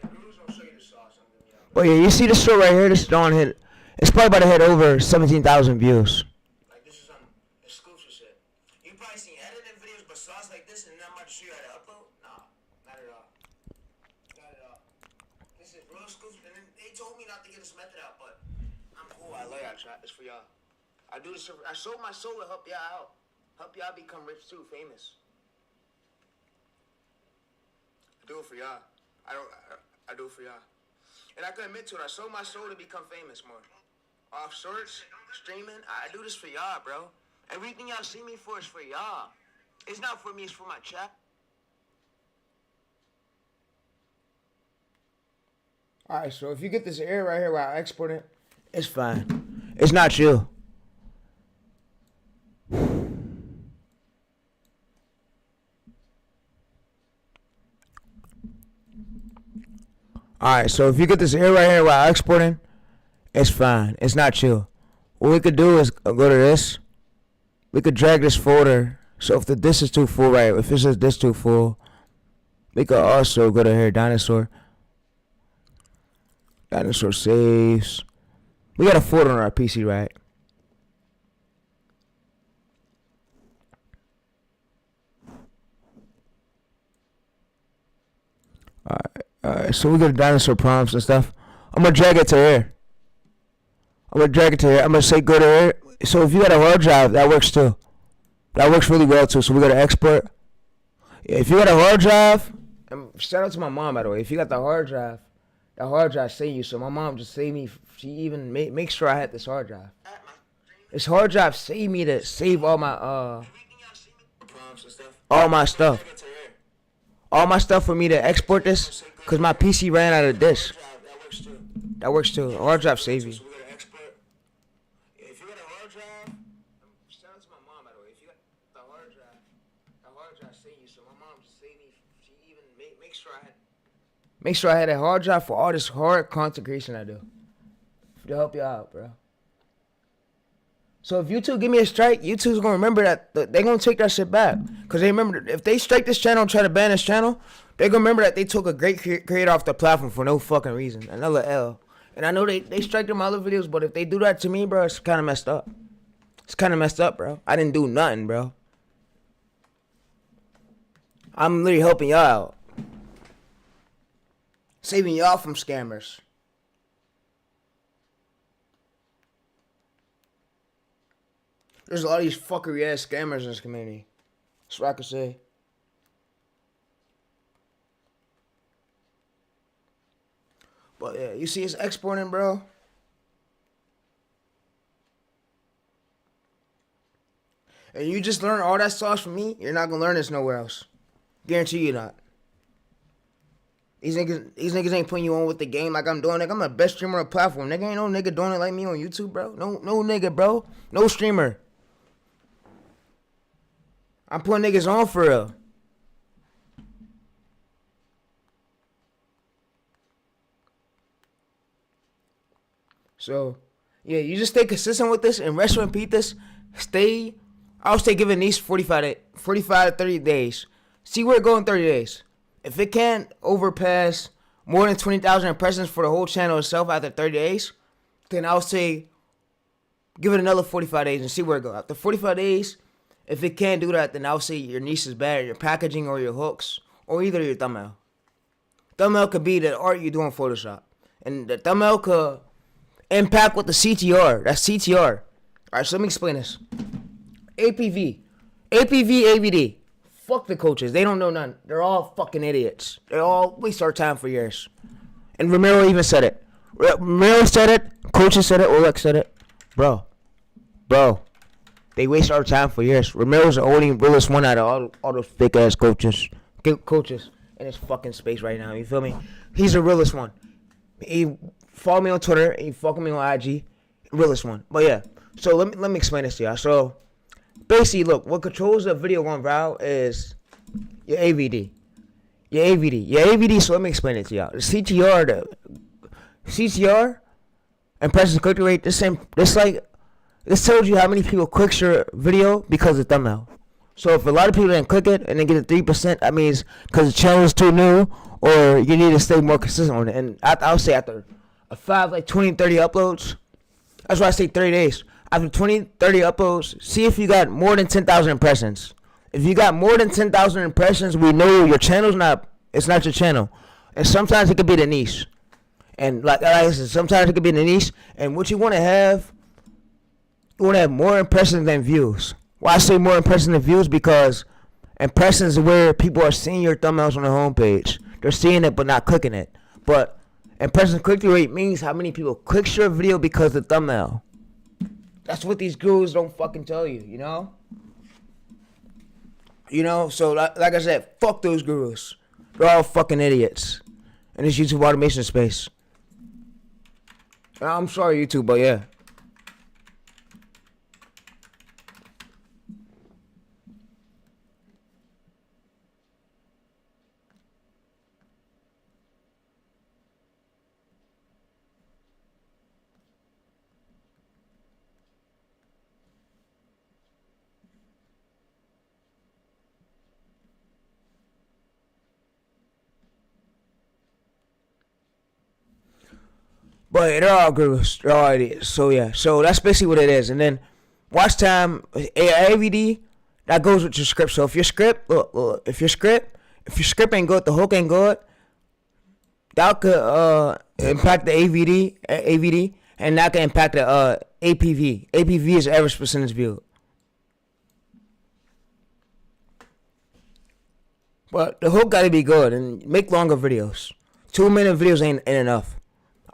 yeah, you see this show right here, this don't hit. It's probably about to hit over 17,000 views. Like, this is some exclusive shit. You probably seen editing videos, but sauce like this, and then I'm about to show you how to upload? Nah, not at all. Not at all. This is real exclusive, and then they told me not to get this method out, but I'm cool. I love y'all, chat. It's for y'all. I do this. I sold my soul to help y'all out. Help y'all become rich too, famous. I do it for y'all. I do it for y'all. And I can admit to it. I sold my soul to become famous more. Off shorts, streaming. I do this for y'all, bro. Everything y'all see me for is for y'all. It's not for me. It's for my chat. Alright, so if you get this error right here while I export it, it's fine. It's not you. Alright, so if you get this error right here while exporting, it's fine. It's not you. What we could do is go to this. We could drag this folder. So if this is too full, right? If it says this too full, we could also go to here, Dinosaur saves. We got a folder on our PC, right? Alright, so we got dinosaur prompts and stuff. I'm gonna drag it to here. I'm gonna say go to here. So if you got a hard drive, that works too. That works really well too. So we gotta export. Yeah, if you got a hard drive, and shout out to my mom, by the way. If you got the hard drive saved you. So my mom just saved me. She even make sure I had this hard drive. This hard drive saved me to save all my songs and stuff. All my stuff. Take it to here. All my stuff for me to export this, because my PC ran out of disk. That works too. That works too. Hard drive save you. So we're gonna export. If you got a hard drive, shout out to my mom by the way. If you got the hard drive save you. So my mom saved me. She even make sure I had. Make sure I had a hard drive for all this hard content creation I do. To help you out, bro. So if YouTube give me a strike, YouTube's gonna remember that they're gonna take that shit back. Cause they remember if they strike this channel and try to ban this channel, they're gonna remember that they took a great creator off the platform for no fucking reason. Another L. And I know they strike them other videos, but if they do that to me, bro, it's kinda messed up. It's kinda messed up, bro. I didn't do nothing, bro. I'm literally helping y'all out. Saving y'all from scammers. There's a lot of these fuckery ass scammers in this community. That's what I could say. But yeah, you see it's exporting, bro. And you just learn all that sauce from me, you're not gonna learn this nowhere else. Guarantee you not. These niggas ain't putting you on with the game like I'm doing. Nigga, I'm the best streamer on the platform. Nigga, ain't no nigga doing it like me on YouTube, bro. No nigga, bro. No streamer. I'm putting niggas on for real. So, yeah, you just stay consistent with this and rest and repeat this. I would say give a niche 45 to 30 days. See where it go in 30 days. If it can't overpass more than 20,000 impressions for the whole channel itself after 30 days, then I would say give it another 45 days and see where it goes. After 45 days, if it can't do that, then I would say your niche is bad, your packaging or your hooks, or either your thumbnail. Thumbnail could be the art you do in Photoshop. And the thumbnail could impact with the CTR. That's CTR. Alright, so let me explain this. APV, AVD. Fuck the coaches. They don't know nothing. They're all fucking idiots. They all waste our time for years. And Ramiro even said it. Ramiro said it. Coaches said it. Oleg said it. Bro. They waste our time for years. Ramiro's the only realest one out of all those fake ass coaches in this fucking space right now. You feel me? He's the realest one. He follow me on Twitter. He fuck with me on IG. Realest one. But yeah. So let me explain this to y'all. So basically, look, what controls the video going viral is your AVD. Your AVD, so let me explain it to y'all. The CTR impressions click rate, this tells you how many people click your video because of the thumbnail. So if a lot of people didn't click it and they get a 3%, that means because the channel is too new or you need to stay more consistent on it. And I'll say after 20, 30 uploads, that's why I say 30 days. After 20, 30 uploads, see if you got more than 10,000 impressions. If you got more than 10,000 impressions, we know your channel's it's not your channel. And sometimes it could be the niche. And like I said, sometimes it could be the niche. And what you want to have more impressions than views. Why I say more impressions than views? Because impressions is where people are seeing your thumbnails on the homepage. They're seeing it but not clicking it. But impression click-through rate means how many people click your video because of the thumbnail. That's what these gurus don't fucking tell you, you know? So like I said, fuck those gurus. They're all fucking idiots in this YouTube automation space. I'm sorry, YouTube, but yeah. But they're all gurus. They're all idiots. So yeah. So that's basically what it is. And then watch time, AVD, that goes with your script. So if your script, look, if your script ain't good, the hook ain't good, that could impact the AVD, and that can impact the APV. APV is average percentage view. But the hook gotta be good and make longer videos. 2-minute videos ain't enough.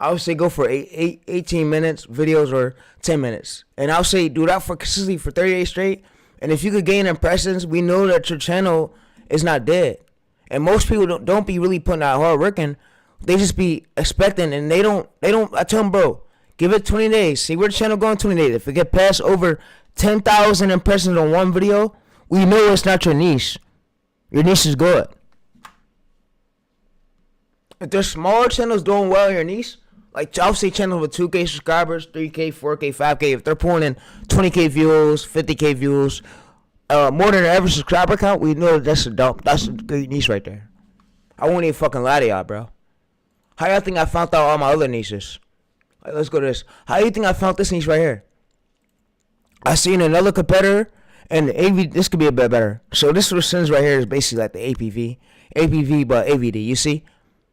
I would say go for 18 minutes videos or 10 minutes. And I'll say do that for consistently for 30 days straight. And if you could gain impressions, we know that your channel is not dead. And most people don't be really putting out hard work in. They just be expecting, and they don't. I tell them, bro, give it 20 days. See where the channel going 20 days. If it get past over 10,000 impressions on one video, we know it's not your niche. Your niche is good. If there's smaller channels doing well in your niche, like I'll say channels with 2K subscribers, 3K, 4K, 5K, if they're pulling in 20K views, 50K views, more than the average subscriber count, we know that's a good niche right there. I won't even fucking lie to y'all, bro. How y'all think I found out all my other niches? Like, let's go to this. How you think I found this niche right here? I seen another competitor, and this could be a bit better. So this percentage right here is basically like the APV but AVD. You see,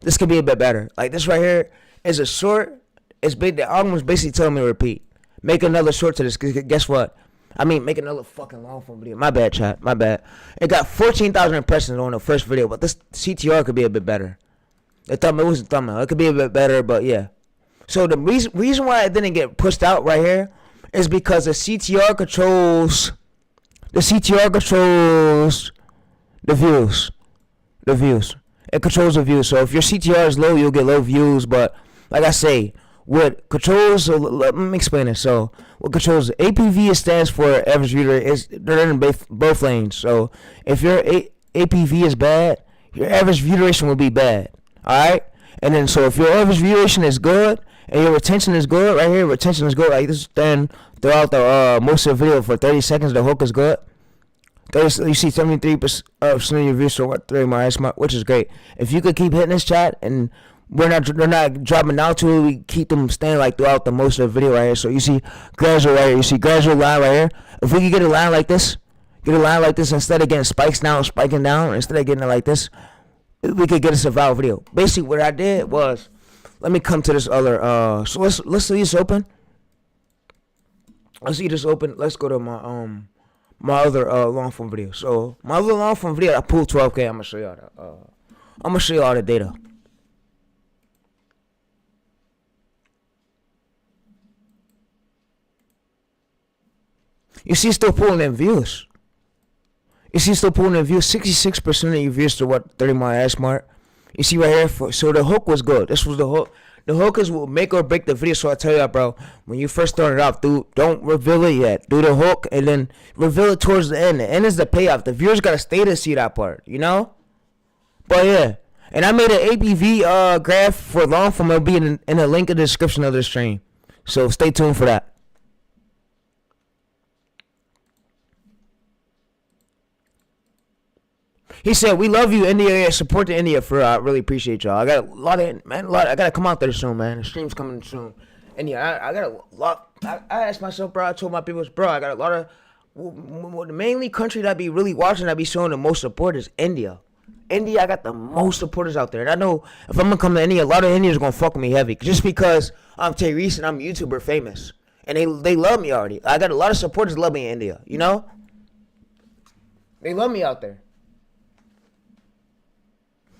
this could be a bit better. Like this right here is a short. It's big. The algorithm basically telling me to repeat. Make another short to this. Cause guess what? I mean, make another fucking long form video. My bad, chat. My bad. It got 14,000 impressions on the first video, but this CTR could be a bit better. The thumbnail, it was a thumbnail. It could be a bit better, but yeah. So the reason why it didn't get pushed out right here is because the CTR controls the views. The views. It controls the views. So if your CTR is low, you'll get low views. But like I say, what controls? So let me explain it. So what controls APV stands for average view rate. Is they're in both lanes. So if your APV is bad, your average view duration will be bad. All right. And then so if your average view duration is good and your retention is good, right here, retention is good. Like this, then throughout the most of the video for 30 seconds, the hook is good. You see 73% of your views so what 3 more smart, which is great. If you could keep hitting this chat and they're not dropping down to it, we keep them staying like throughout the most of the video right here. So you see gradual right here, you see gradual line right here. If we could get a line like this, instead of getting spikes down, spiking down, instead of getting it like this, we could get a survival video. Basically what I did was, let me come to this other so let's see this open. Let's see this open. Let's go to my other long form video. So my other long form video, I pulled 12K. I'm gonna show y'all that. I'm gonna show y'all the data. You see, still pulling in views. 66% of your views to what 30 my ass mark. You see right here. So the hook was good. This was the hook. The hook is what make or break the video. So I tell y'all, bro, when you first start it off, don't reveal it yet. Do the hook and then reveal it towards the end. The end is the payoff. The viewers gotta stay to see that part, you know. But yeah, and I made an APV graph for long form. It'll be in the link in the description of the stream. So stay tuned for that. He said, "We love you, India. Support the India for. I really appreciate y'all. I got a lot. I gotta come out there soon, man. The stream's coming soon. India, I got a lot. I asked myself, bro. I told my people, bro. I got a lot of. The mainly country that I be really watching, that be showing the most support is India. India, I got the most supporters out there, and I know if I'm gonna come to India, a lot of Indians are gonna fuck with me heavy, just because I'm TayReese and I'm YouTuber famous, and they love me already. I got a lot of supporters love me in India. You know, they love me out there.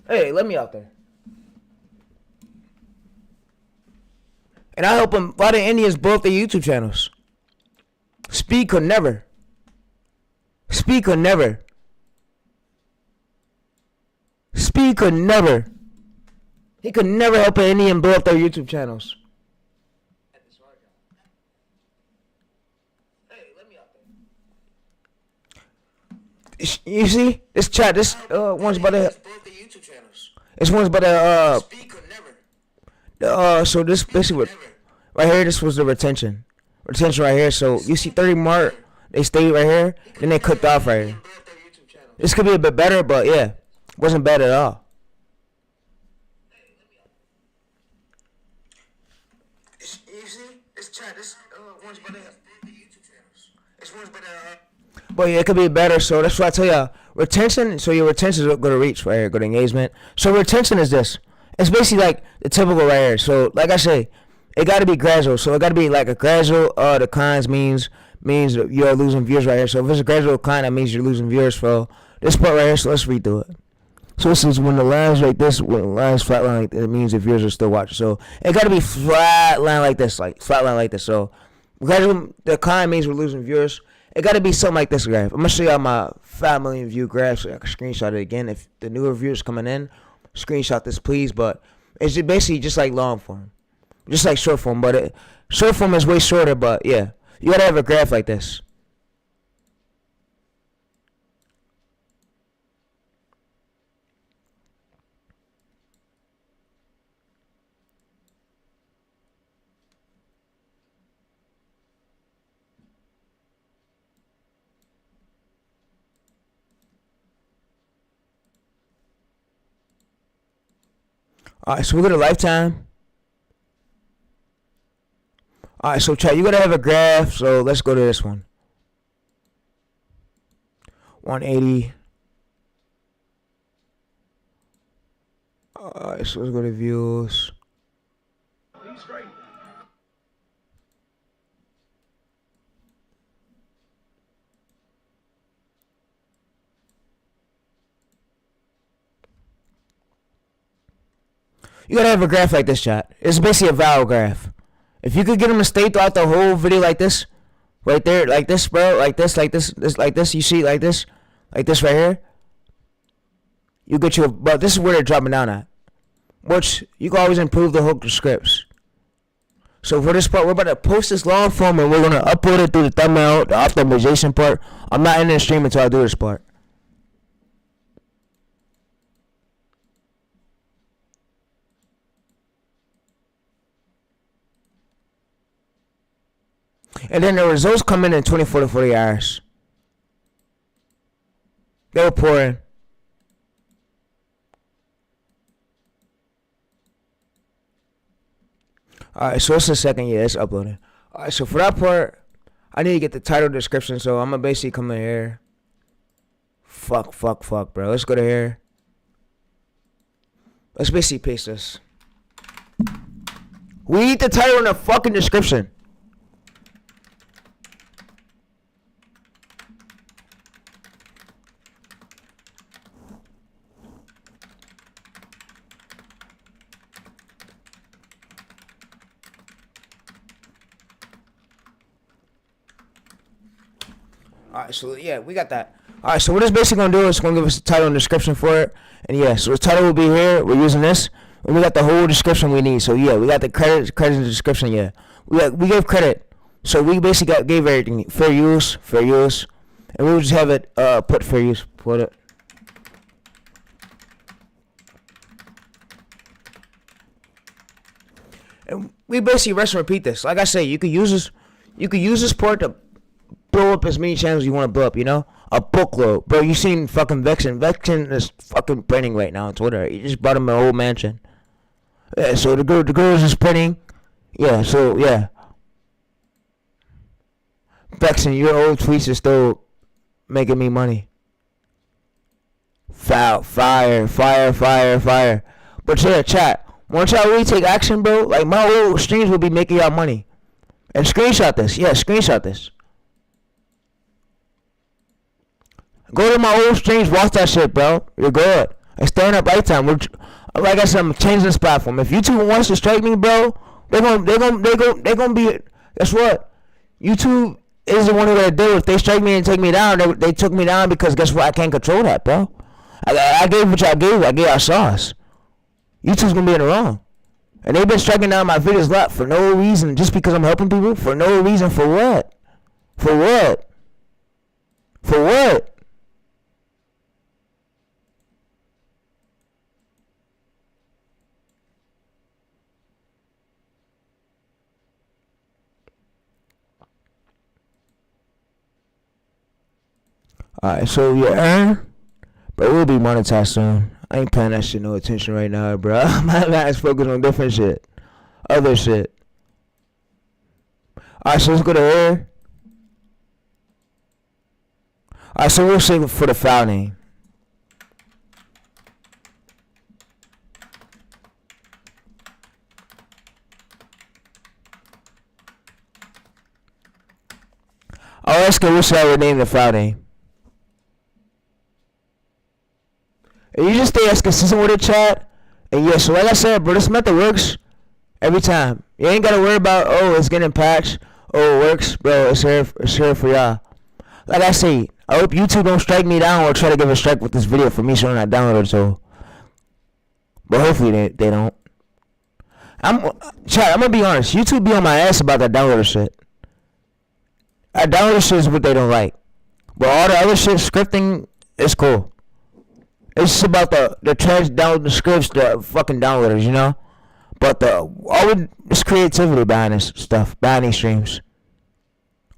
Hey, let me out there. And I help them. A lot of Indians blow up their YouTube channels. Speak or never. Speak or never. Speak or never. He could never help an Indian blow up their YouTube channels. Hey, let me out there. You see? This chat, this one's about to... This one's about to, so this basically, right here, this was the retention. Retention right here. So you see 30 mark, they stayed right here, then they cooked off right here. This could be a bit better, but yeah, wasn't bad at all. You see, this chat, this one's about to, but yeah, it could be better. So that's why I tell y'all, retention. So your retention is going to reach right here. Good engagement. So retention is this. It's basically like the typical right here. So like I say, it got to be gradual. So it got to be like a gradual declines means you're losing viewers right here. So if it's a gradual decline, that means you're losing viewers for this part right here. So let's redo it. So this is when the line's like this, when the line's flat line like this, it means the viewers are still watching. So it got to be flat line like this, like flat line like this. So gradual decline means we're losing viewers. It gotta be something like this graph. I'm gonna show y'all my 5 million view graph so I can screenshot it again. If the newer viewers coming in, screenshot this please. But it's just basically just like long form, just like short form. But short form is way shorter. But yeah, you gotta have a graph like this. Alright, so we go to lifetime. Alright, so chat, you gotta have a graph, so let's go to this one. 180. Alright, so let's go to views. You gotta have a graph like this, chat. It's basically a vowel graph. If you could get them to stay throughout the whole video like this, right there, like this, bro, like this, like this, you see, like this right here. You get your, but this is where they're dropping down at. Which you can always improve the hook scripts. So for this part, we're about to post this long form and we're gonna upload it through the thumbnail, the optimization part. I'm not in the stream until I do this part. And then the results come in 24 to 40 hours. They were pouring. Alright, so it's the second, yeah, it's uploading. Alright, so for that part, I need to get the title description, so I'm gonna basically come in here. Fuck, bro. Let's go to here. Let's basically paste this. We need the title in the fucking description. Alright, so yeah, we got that. Alright, so what it's basically gonna do is it's gonna give us the title and description for it. And yeah, so the title will be here. We're using this. And we got the whole description we need. So yeah, we got the credit and description, yeah. We gave credit. So we basically gave everything. Fair use. And we'll just have it put fair use. Put it. And we basically rest and repeat this. Like I say, you could use this part to blow up as many channels you want to blow up, you know? A bookload. Bro, you seen fucking Vexen. Vexen is fucking printing right now on Twitter. He just bought him an old mansion. Yeah, so the girl is just printing. Yeah, so, yeah. Vexen, your old tweets are still making me money. Fire. But yeah, chat. Once y'all really take action, bro, like my old streams will be making y'all money. And screenshot this. Yeah, screenshot this. Go to my old streams, watch that shit, bro. You're good. And staying up lifetime. Like I said, I'm changing this platform. If YouTube wants to strike me, bro, they're gonna be. Guess what? YouTube is the one who gonna do it. If they strike me and take me down, they took me down because guess what? I can't control that, bro. I gave what y'all gave. I gave y'all sauce. YouTube's gonna be in the wrong. And they've been striking down my videos a lot for no reason, just because I'm helping people. For no reason. For what? For what? For what? Alright, so you earn, but we'll be monetized soon. I ain't paying that shit no attention right now, bro. My man's focused on different shit. Other shit. Alright, so let's go to here. Alright, so we'll save it for the file name. Oh, that's good. We'll say I would name the file name. And you just stay as consistent with it, chat. And yeah, so like I said, bro, this method works every time. You ain't gotta worry about, oh, it's getting patched. Oh, it works, bro. It's here for y'all. like I say, I hope YouTube don't strike me down or try to give a strike with this video for me showing I downloaded. So, but hopefully they don't. I'm gonna be honest. YouTube be on my ass about that downloader shit. That downloader shit is what they don't like. But all the other shit, scripting, is cool. It's just about the trash download the scripts, the fucking downloaders, you know. But it's creativity behind this stuff, behind these streams.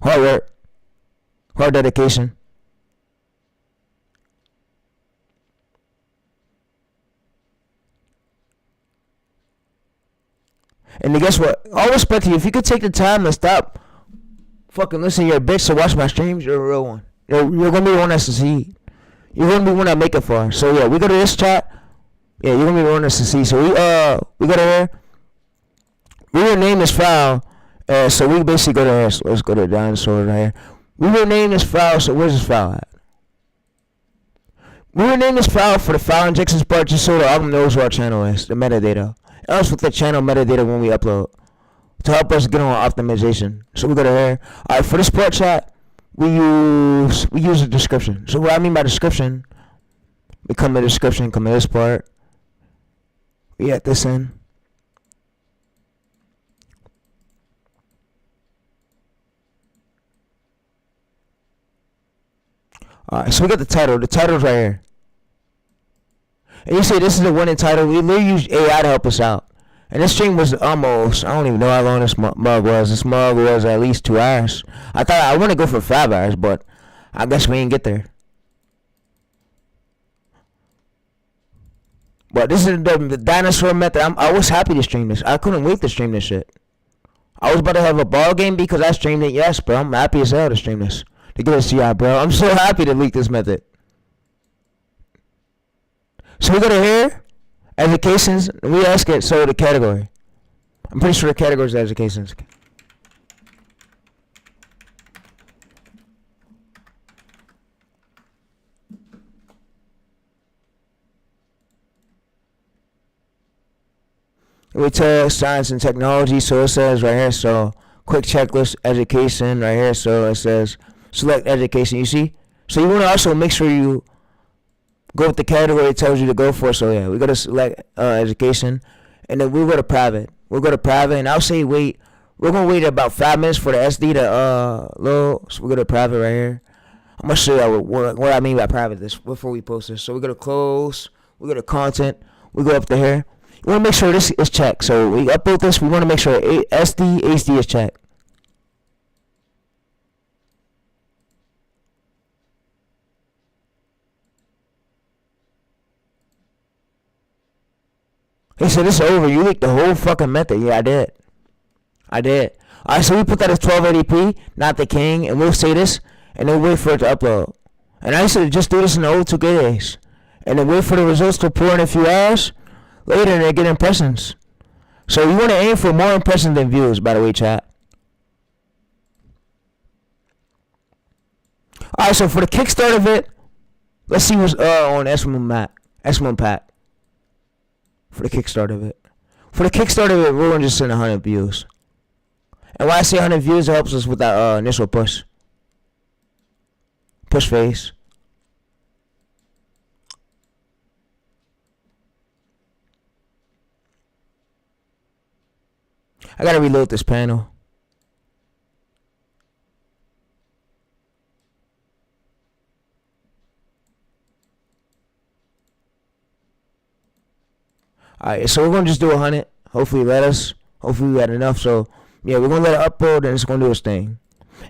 Hard work, hard dedication. And then guess what? All respect to you. If you could take the time to stop fucking listening to your bitch to watch my streams, you're a real one. You're gonna be the one that succeed. You're gonna be one that make it far. So yeah, we go to this chat. Yeah, you're gonna be the one that succeed. So we go to here. We will name this file. So we basically go to here. So let's go to Dinosaurs right here. We will name this file. So where's this file at? We will name this file for the file injections part just so the album knows where our channel is, the metadata. Else with the channel metadata when we upload to help us get on optimization. So we go to here. Alright, for this part chat, we use a description. So what I mean by description, we come to description, come to this part. We add this in. Alright, so we got the title. The title's right here. And you see, this is the winning title. We literally used AI to help us out. And this stream was almost, I don't even know how long this mug was. This mug was at least 2 hours. I thought I want to go for 5 hours, but I guess we ain't get there. But this is the dinosaur method. I was happy to stream this. I couldn't wait to stream this shit. I was about to have a ball game because I streamed it, yes, bro. I'm happy as hell to stream this. To get a CI, bro. I'm so happy to leak this method. So we go to here, educations, and we ask it, so the category. I'm pretty sure the category is educations. We tell science and technology, so it says right here, so quick checklist, education, right here, so it says select education, you see? So you want to also make sure you go with the category it tells you to go for. So yeah, we got to select education, and then we'll go to private. We'll go to private, and I'll say wait. We're gonna wait about 5 minutes for the SD to load. So we go to private right here. I'm gonna show you what I mean by private this before we post this. So we go to close. We go to content. We go up to here. You want to make sure this is checked. So we upload this. We want to make sure SD HD is checked. He said, "This is over. You leaked the whole fucking method." Yeah, I did. Alright, so we put that as 1280p, not the king, and we'll say this, and then wait for it to upload. And I used to just do this in the old 2K days. And then wait for the results to pour in a few hours. Later, they get impressions. So you want to aim for more impressions than views, by the way, chat. Alright, so for the kickstart of it, let's see what's on S1 Pack. For the kickstart of it. For the kickstart of it, we're going to just send 100 views. And why I say 100 views, it helps us with that initial push. Push phase. I gotta reload this panel. Alright, so we're gonna just do 100. Hopefully let us. Hopefully we got enough. So yeah, we're gonna let it upload and it's gonna do its thing.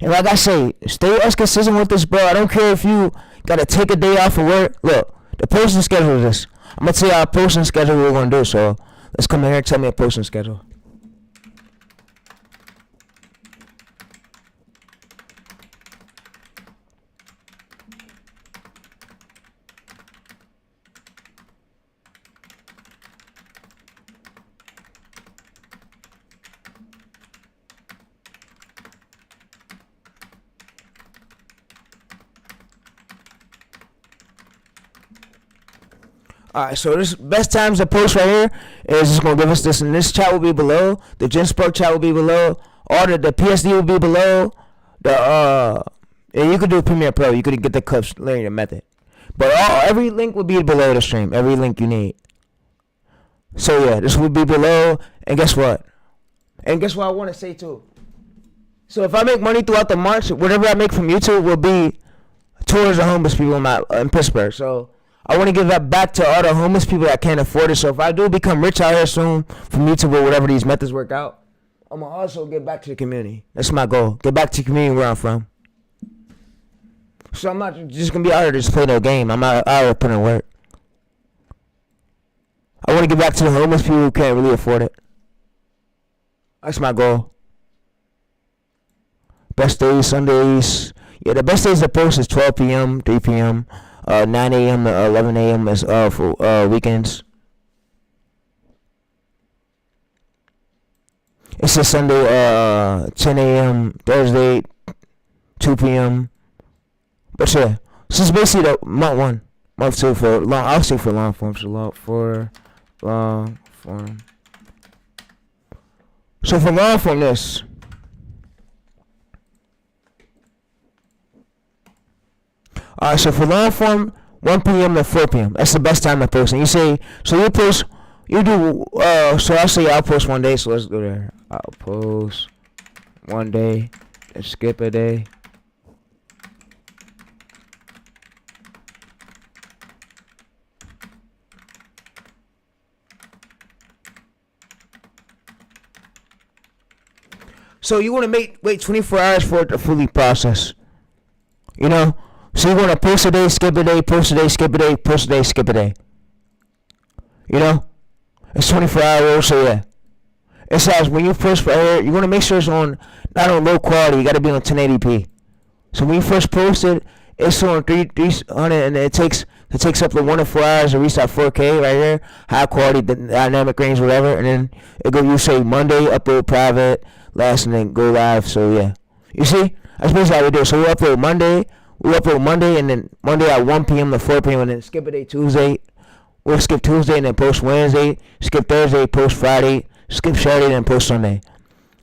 And like I say, stay as consistent with this, bro. I don't care if you gotta take a day off of work. Look, the posting schedule is this. I'm gonna tell you our posting schedule we're gonna do. So let's come in here and tell me a posting schedule. Alright, so this best times to post right here is just gonna give us this, and this chat will be below. The Gen Spark chat will be below. All the PSD will be below. The And you could do Premiere Pro. You could get the clips learning the method. But every link will be below the stream. Every link you need. So yeah, this will be below. And guess what? And guess what I want to say too? So if I make money throughout the month, whatever I make from YouTube will be towards the homeless people in Pittsburgh. So I want to give that back to all the homeless people that can't afford it. So if I do become rich out here soon from YouTube or whatever these methods work out, I'm going to also get back to the community. That's my goal. Get back to the community where I'm from. So I'm not just going to be out here to just play no game. I'm out here putting in work. I want to get back to the homeless people who can't really afford it. That's my goal. Best days, Sundays. Yeah, the best days to post is 12 p.m., 3 p.m., 9 a.m. to 11 a.m. is for weekends. It's a Sunday, 10 a.m., Thursday, 2 p.m. But yeah, so it's basically the month 1, month 2 for long. I'll say for long form. Long form. So for long form, this. Alright, so for long form, 1 p.m. to 4 p.m. That's the best time to post. And you say, so you post, you do, so I'll say I'll post one day, so let's go there. I'll post one day, and skip a day. So you want to wait 24 hours for it to fully process. You know? So you want to post a day, skip a day, post a day, skip a day, post a day, skip a day. You know? It's 24 hours, so yeah. It says when you first you want to make sure it's on, not on low quality, you got to be on 1080p. So when you first post it, it's on 300 and it takes up to 1 to 4 hours to reach that 4K right here. High quality, dynamic range, whatever. And then you say Monday, upload private, last, and then go live. So yeah. You see? That's basically how we do it. So we upload Monday, and then Monday at 1 p.m. to 4 p.m. and then skip a day Tuesday. We'll skip Tuesday and then post Wednesday. Skip Thursday, post Friday. Skip Saturday and then post Sunday.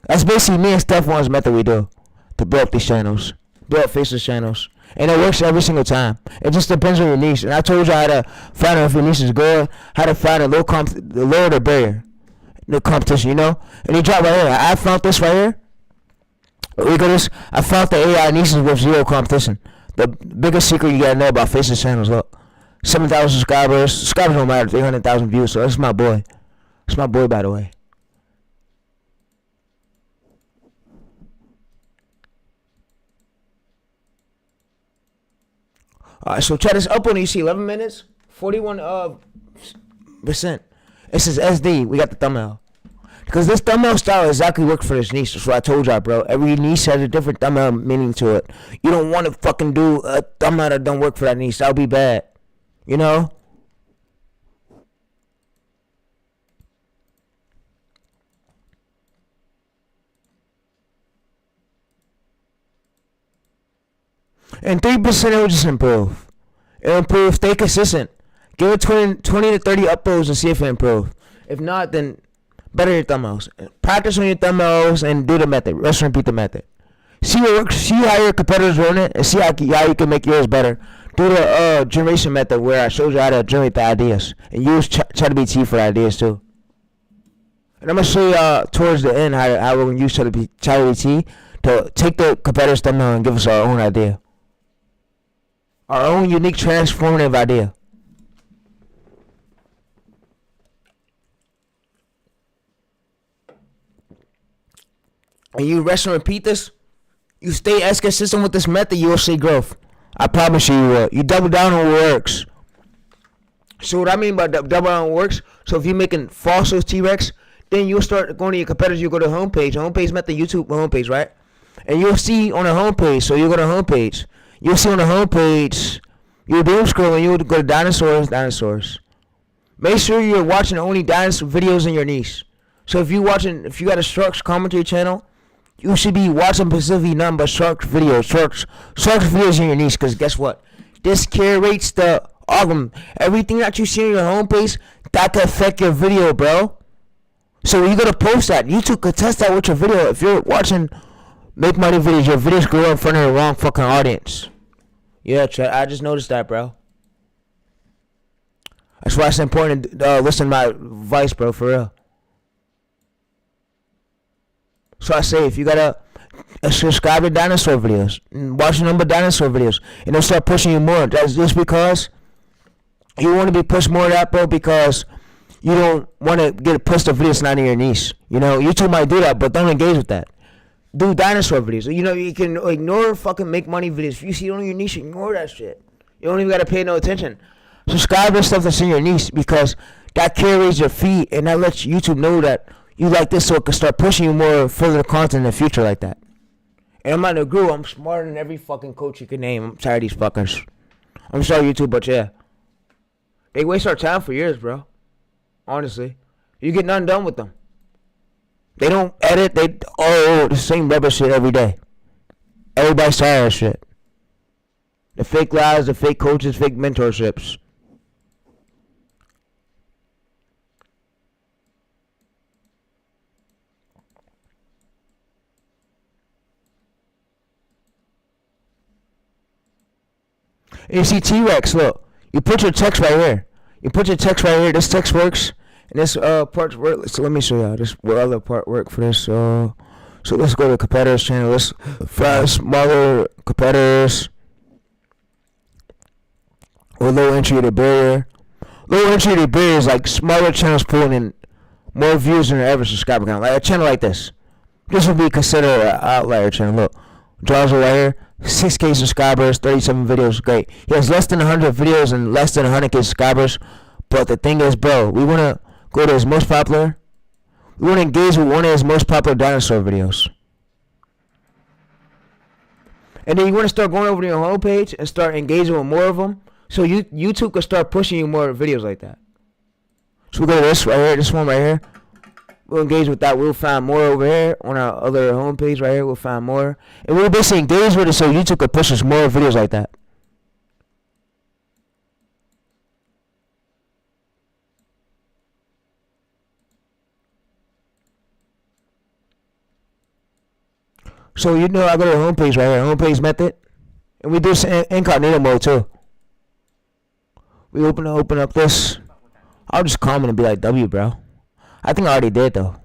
That's basically me and Stefan's method we do to build up these channels. Build up faceless channels. And it works every single time. It just depends on your niche. And I told you how to find out if your niche is good, how to find the lower the barrier. The competition, you know? And you drop right here. I found this right here. Look at this. I found the AI niches with 0 competition. The biggest secret you gotta know about faceless channels. Look, 7,000 subscribers. Subscribers don't matter. 300,000 views. So that's my boy. That's my boy, by the way. Alright, so check this up on. You see 11 minutes, 41%. It says SD. We got the thumbnail. Because this thumbnail style exactly works for this niche. That's what I told y'all, bro. Every niche has a different thumbnail meaning to it. You don't want to fucking do a thumbnail that don't work for that niche. That would be bad. You know? And 3% it will just improve. It'll improve. Stay consistent. Give it 20 to 30 uploads and see if it improves. If not, then better your thumbnails. Practice on your thumbnails and do the method. Rest and repeat the method. See what works. See how your competitors run it, and see how you can make yours better. Do the generation method where I showed you how to generate the ideas, and use ChatGPT for the ideas too. And I'm gonna show you towards the end how we're gonna use ChatGPT to take the competitor's thumbnail and give us our own idea, our own unique transformative idea. And you rest and repeat this, you stay as consistent with this method, you will see growth. I promise you will. You double down on what works. So what I mean by double down on what works, so if you're making fossils, T-Rex, then you'll start going to your competitors, you go to the homepage method, YouTube homepage, right? And you'll see on the homepage, so you go to the homepage, you'll see on the homepage, you'll doom scrolling, you'll go to dinosaurs. Make sure you're watching only dinosaur videos in your niche. So if you got a sharks commentary channel, you should be watching specifically nothing but sharks videos. Sharks videos in your niche, because guess what? This curates the algorithm. Everything that you see on your homepage, that could affect your video, bro. So when you go to post that, YouTube could test that with your video. If you're watching Make money videos. Your videos grow in front of the wrong fucking audience. Yeah, Chet, I just noticed that, bro. That's why it's important to listen to my advice, bro, for real. So I say, if you got subscribe to dinosaur videos, and watch a number of dinosaur videos, and they'll start pushing you more. That's just because you want to be pushed more of that, bro, because you don't want to get pushed to videos not in your niche. You know, YouTube might do that, but don't engage with that. Do dinosaur videos. You know, you can ignore fucking make money videos. If you see it on your niche, ignore that shit. You don't even gotta pay no attention. Subscribe to stuff that's in your niche, because that carries your feed, and that lets YouTube know that you like this, so it can start pushing you more further content in the future like that. And I'm not a guru. I'm smarter than every fucking coach you can name. I'm tired of these fuckers. I'm sorry, YouTube, but yeah. They waste our time for years, bro. Honestly. You get nothing done with them. They don't edit. They the same rubbish shit every day. Everybody's tired of shit. The fake lives, the fake coaches, fake mentorships. And you see T-Rex, look. You put your text right here. You put your text right here. This text works. And this part work. So let me show y'all this what other part work for this. So let's go to competitors channel. Let's find smaller competitors or low entry to barrier. Low entry to barrier is like smaller channels pulling in more views than their average subscriber count. Like a channel like this. This would be considered an outlier channel. Look, draws right here. 6K subscribers, 37 videos, great. He has less than 100 videos and less than 100K subscribers. But the thing is, bro, we want to go to his most popular. We want to engage with one of his most popular dinosaur videos. And then you want to start going over to your homepage and start engaging with more of them. So YouTube can start pushing you more videos like that. So we go to this right here, this one right here. We'll engage with that. We'll find more over here on our other homepage right here. We'll find more. And we'll basically engage with it so YouTube can push us more videos like that. So you know I go to the homepage right here, homepage method. And we do this in incognito mode too. We open up this. I'll just comment and be like W, bro. I think I already did though.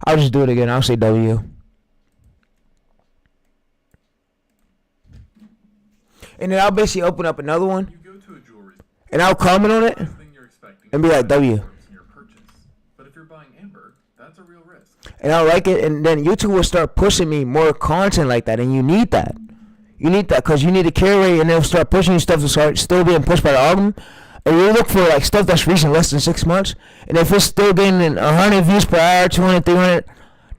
I'll just do it again. I'll say W. And then I'll basically open up another one. You go to a jewelry And I'll comment on it thing you're expecting and be like W. in your purchase. But if you're buying amber, that's a real risk. And I like it, and then YouTube will start pushing me more content like that, and you need that. You need that because you need a carry rate, and they'll start pushing you stuff that's still being pushed by the algorithm. And you look for like stuff that's recent, less than 6 months, and if it's still getting 100 views per hour, 200, 300,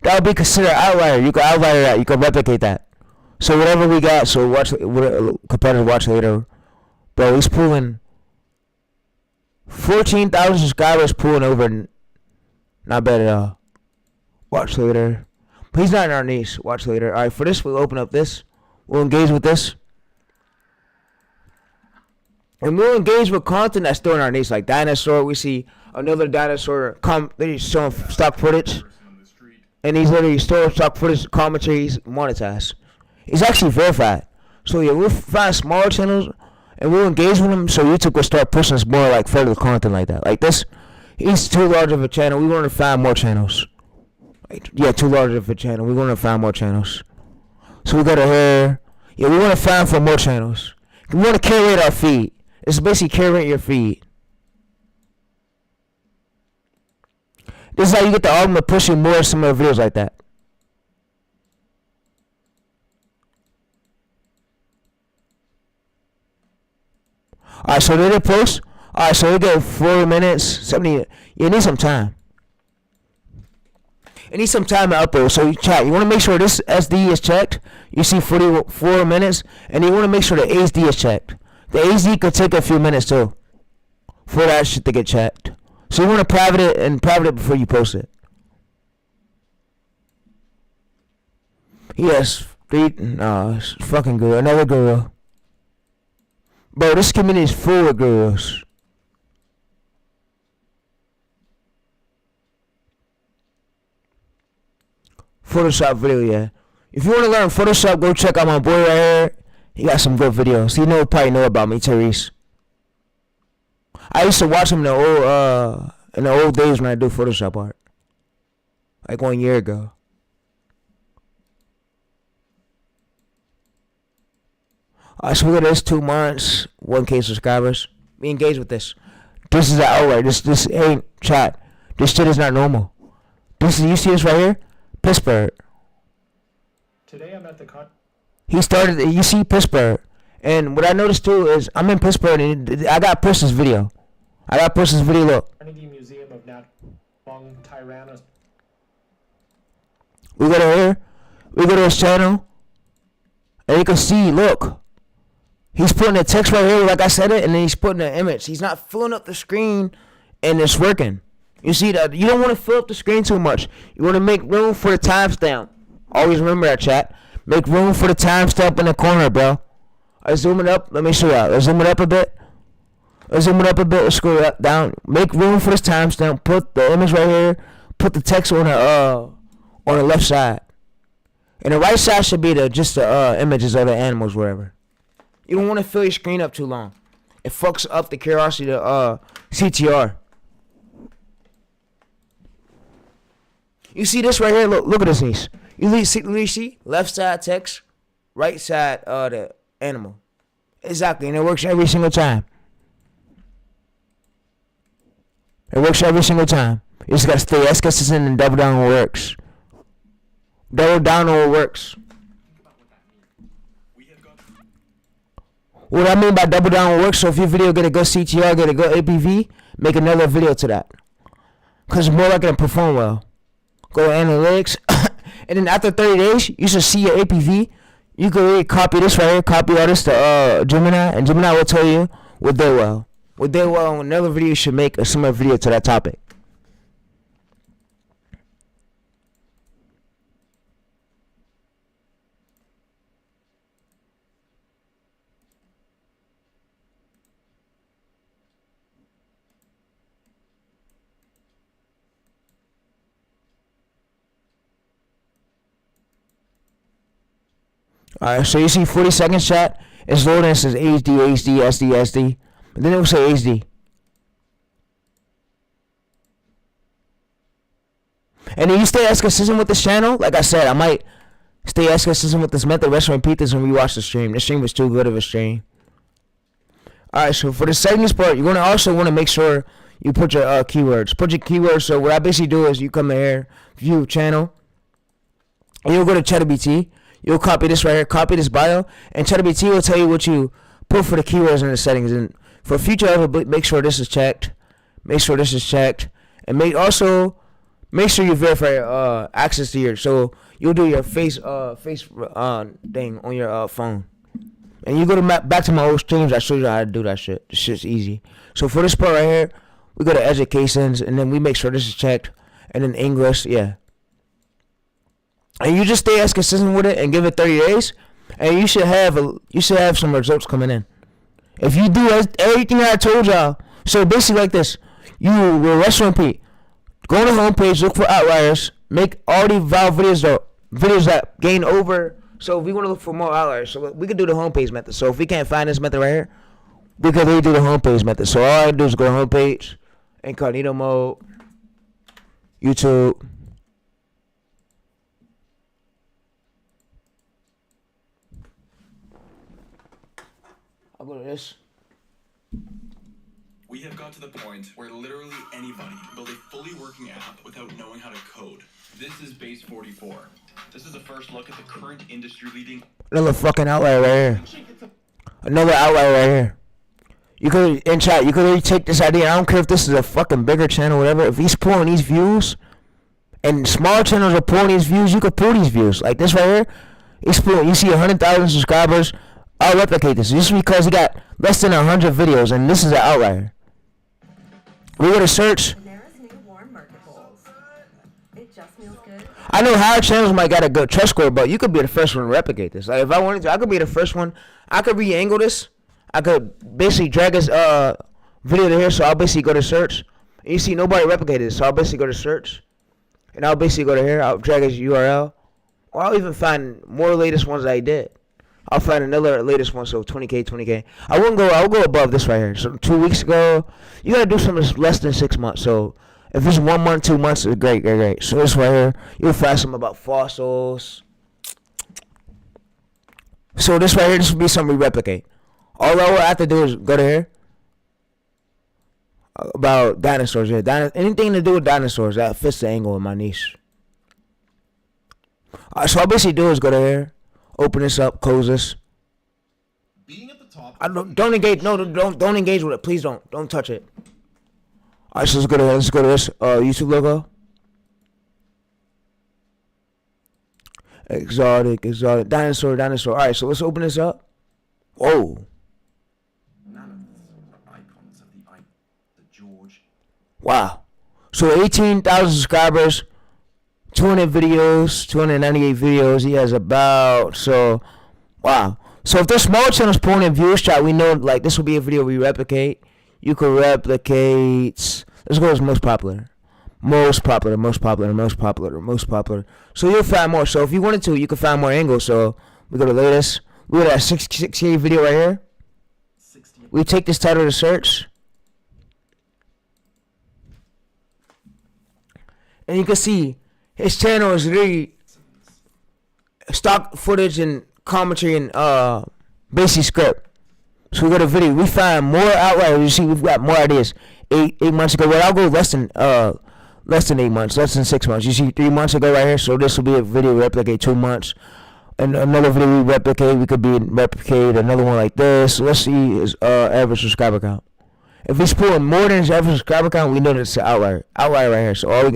that would be considered outlier. You can outlier that. You can replicate that. So whatever we got, so watch what competitor watch later. Bro, he's pulling 14,000 subscribers, pulling over. Not bad at all. Watch later. But he's not in our niche. Watch later. All right, for this, we'll open up this. We'll engage with this. And we'll engage with content that's still in our niche, like dinosaur. We see another dinosaur they're showing stock footage. And he's literally storing stock footage, commentaries, monetized. He's actually verified. So yeah, we'll find smaller channels and we'll engage with them so YouTube will start pushing us more like further content like that. Like this, he's too large of a channel. We want to find more channels. Like, yeah, too large of a channel. We want to find more channels. So we go to here. Yeah, we want to find for more channels. We want to curate our feed. It's basically curate your feed. This is how you get the algorithm to push you more similar videos like that. Alright, so they did post. Alright, so we get 4 minutes, 70. You need some time. It needs some time to upload. So you chat. You want to make sure this SD is checked. You see 44 minutes, and you want to make sure the HD is checked. The HD could take a few minutes too for that shit to get checked. So you want to private it before you post it. Yes, it's fucking good. Another guru. Bro, this community is full of gurus. Photoshop video, yeah. If you want to learn Photoshop, go check out my boy right here. He got some good videos. He probably know about me, TayReese. I used to watch him in the old days when I do Photoshop art. Like 1 year ago. Alright, so we got this 2 months, 1K subscribers. We engage with this. This is an outlier. This ain't chat. This shit is not normal. You see this right here? Pittsburgh. Today I'm at the He started, you see Pittsburgh. And what I noticed too is I'm in Pittsburgh and I got Puss's video. Look. Carnegie Museum of Natural Tyrannosaurus. We go to here. We go to his channel. And you can see, look. He's putting the text right here like I said it, and then he's putting the image. He's not filling up the screen, and it's working. You see that? You don't want to fill up the screen too much. You want to make room for the timestamp. Always remember that, chat. Make room for the timestamp in the corner, bro. I zoom it up. Let me show you out. Let's zoom it up a bit. Let's scroll it down. Make room for this timestamp. Put the image right here. Put the text on the left side. And the right side should be just the images of the animals, wherever. You don't want to fill your screen up too long. It fucks up the curiosity to CTR. You see this right here? Look at this, niece. You see left side text, right side the animal. Exactly, and it works every single time. You just gotta stay as consistent and double down on what works. What I mean by double down on what works, so if your video get a good CTR, get a good APV, make another video to that. Cause it's more likely to perform well. Go to analytics, and then after 30 days, you should see your APV. You can really copy this right here, copy all this to Gemini, and Gemini will tell you what did well. Another video you should make a similar video to that topic. Alright, so you see 40 seconds, chat. It's loading. It says HD, SD. And then it will say HD. And then you stay as consistent with this channel. Like I said, I might stay as consistent with this method. Rest and repeat this and rewatch the stream. The stream was too good of a stream. Alright, so for the settings part, you're gonna also want to make sure you put your keywords. So what I basically do is you come in here, view channel, and you'll go to ChatGPT. You'll copy this right here, copy this bio, and ChatGPT will tell you what you put for the keywords in the settings. And for future ever, make sure this is checked. And make sure you verify access to your. So you'll do your face thing on your phone. And you go to back to my old streams. I showed you how to do that shit. This shit's easy. So for this part right here, we go to educations, and then we make sure this is checked. And then English, yeah. And you just stay as consistent with it and give it 30 days, and you should have some results coming in. If you do everything that I told y'all, so basically like this, you will rest and repeat. Go to the homepage, look for outliers, make all these valid videos that gain over. So if we want to look for more outliers, so we can do the homepage method. So if we can't find this method right here, we can redo the homepage method. So all I do is go to homepage, incognito mode, YouTube. I'll go to this. We have got to the point where literally anybody can build a fully working app without knowing how to code. This is Base 44. This is a first look at the current industry-leading... Another fucking outlier right here. Another outlier right here. You could, in chat, you could really take this idea. I don't care if this is a fucking bigger channel or whatever. If he's pulling these views, and smaller channels are pulling these views, you could pull these views. Like this right here, he's pulling, you see 100,000 subscribers. I'll replicate this just because he got less than 100 videos, and this is an outlier. We go to search. I know higher channels might got a good trust score, but you could be the first one to replicate this. Like if I wanted to, I could be the first one. I could re-angle this. I could basically drag his video to here, so I'll basically go to search. And you see nobody replicated this, so I'll basically go to search, and I'll basically go to here. I'll drag his URL. Or I'll even find more latest ones I did. I'll find another latest one, so 20K, 20K. I'll go above this right here. So 2 weeks ago, you gotta do something that's less than 6 months. So if it's 1 month, 2 months, it's great, great, great. So this right here, you'll find something about fossils. So this right here, this will be something we replicate. All I will have to do is go to here. About dinosaurs, yeah. Anything to do with dinosaurs, that fits the angle in my niche. So all I basically do is go to here. Open this up, close this. Being at the top. Don't engage. No, don't engage with it. Please don't. Don't touch it. All right, so let's go to this. YouTube logo. Exotic. Dinosaur. All right, so let's open this up. Whoa. Icons of the George. Wow. So 18,000 subscribers. 200 videos, 298 videos. He has about, so, wow. So if there's small channels pulling in views, chat, we know, like, this will be a video we replicate. You could replicate, let's go as most popular. Most popular. So you'll find more. So if you wanted to, you could find more angles. So we go to latest. We got a 6K video right here. We take this title to search. And you can see, his channel is really stock footage and commentary and basic script. So we go to video. We find more outliers. You see, we've got more ideas. 8 months ago. Well, I'll go less than 8 months, less than 6 months. You see, 3 months ago right here. So this will be a video we replicate 2 months, and another video we replicate. We could replicate another one like this. So let's see his average subscriber count. If he's pulling more than his average subscriber count, we know that's an outlier. Outlier right here. So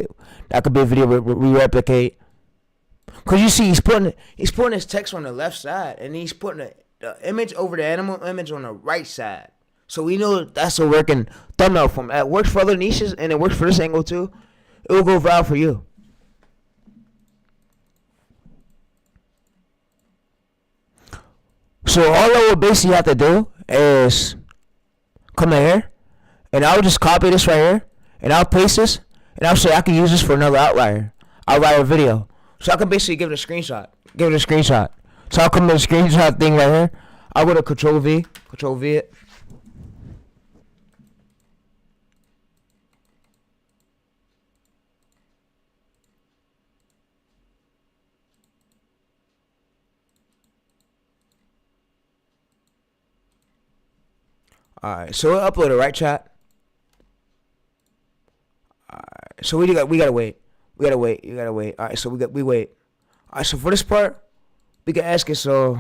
that could be a video we replicate. Cause you see, he's putting his text on the left side, and he's putting the image over the animal image on the right side. So we know that's a working thumbnail from. It works for other niches, and it works for this angle too. It will go viral for you. So all I will basically have to do is come in here, and I'll just copy this right here, and I'll paste this, and I'll say I can use this for another outlier video. So I can basically give it a screenshot. So I'll come to the screenshot thing right here. I'll go to Control V it. Alright, so we'll upload it, right, chat? Alright, so we gotta wait. You gotta wait. Alright, so we wait. Alright, so for this part, we can ask it, so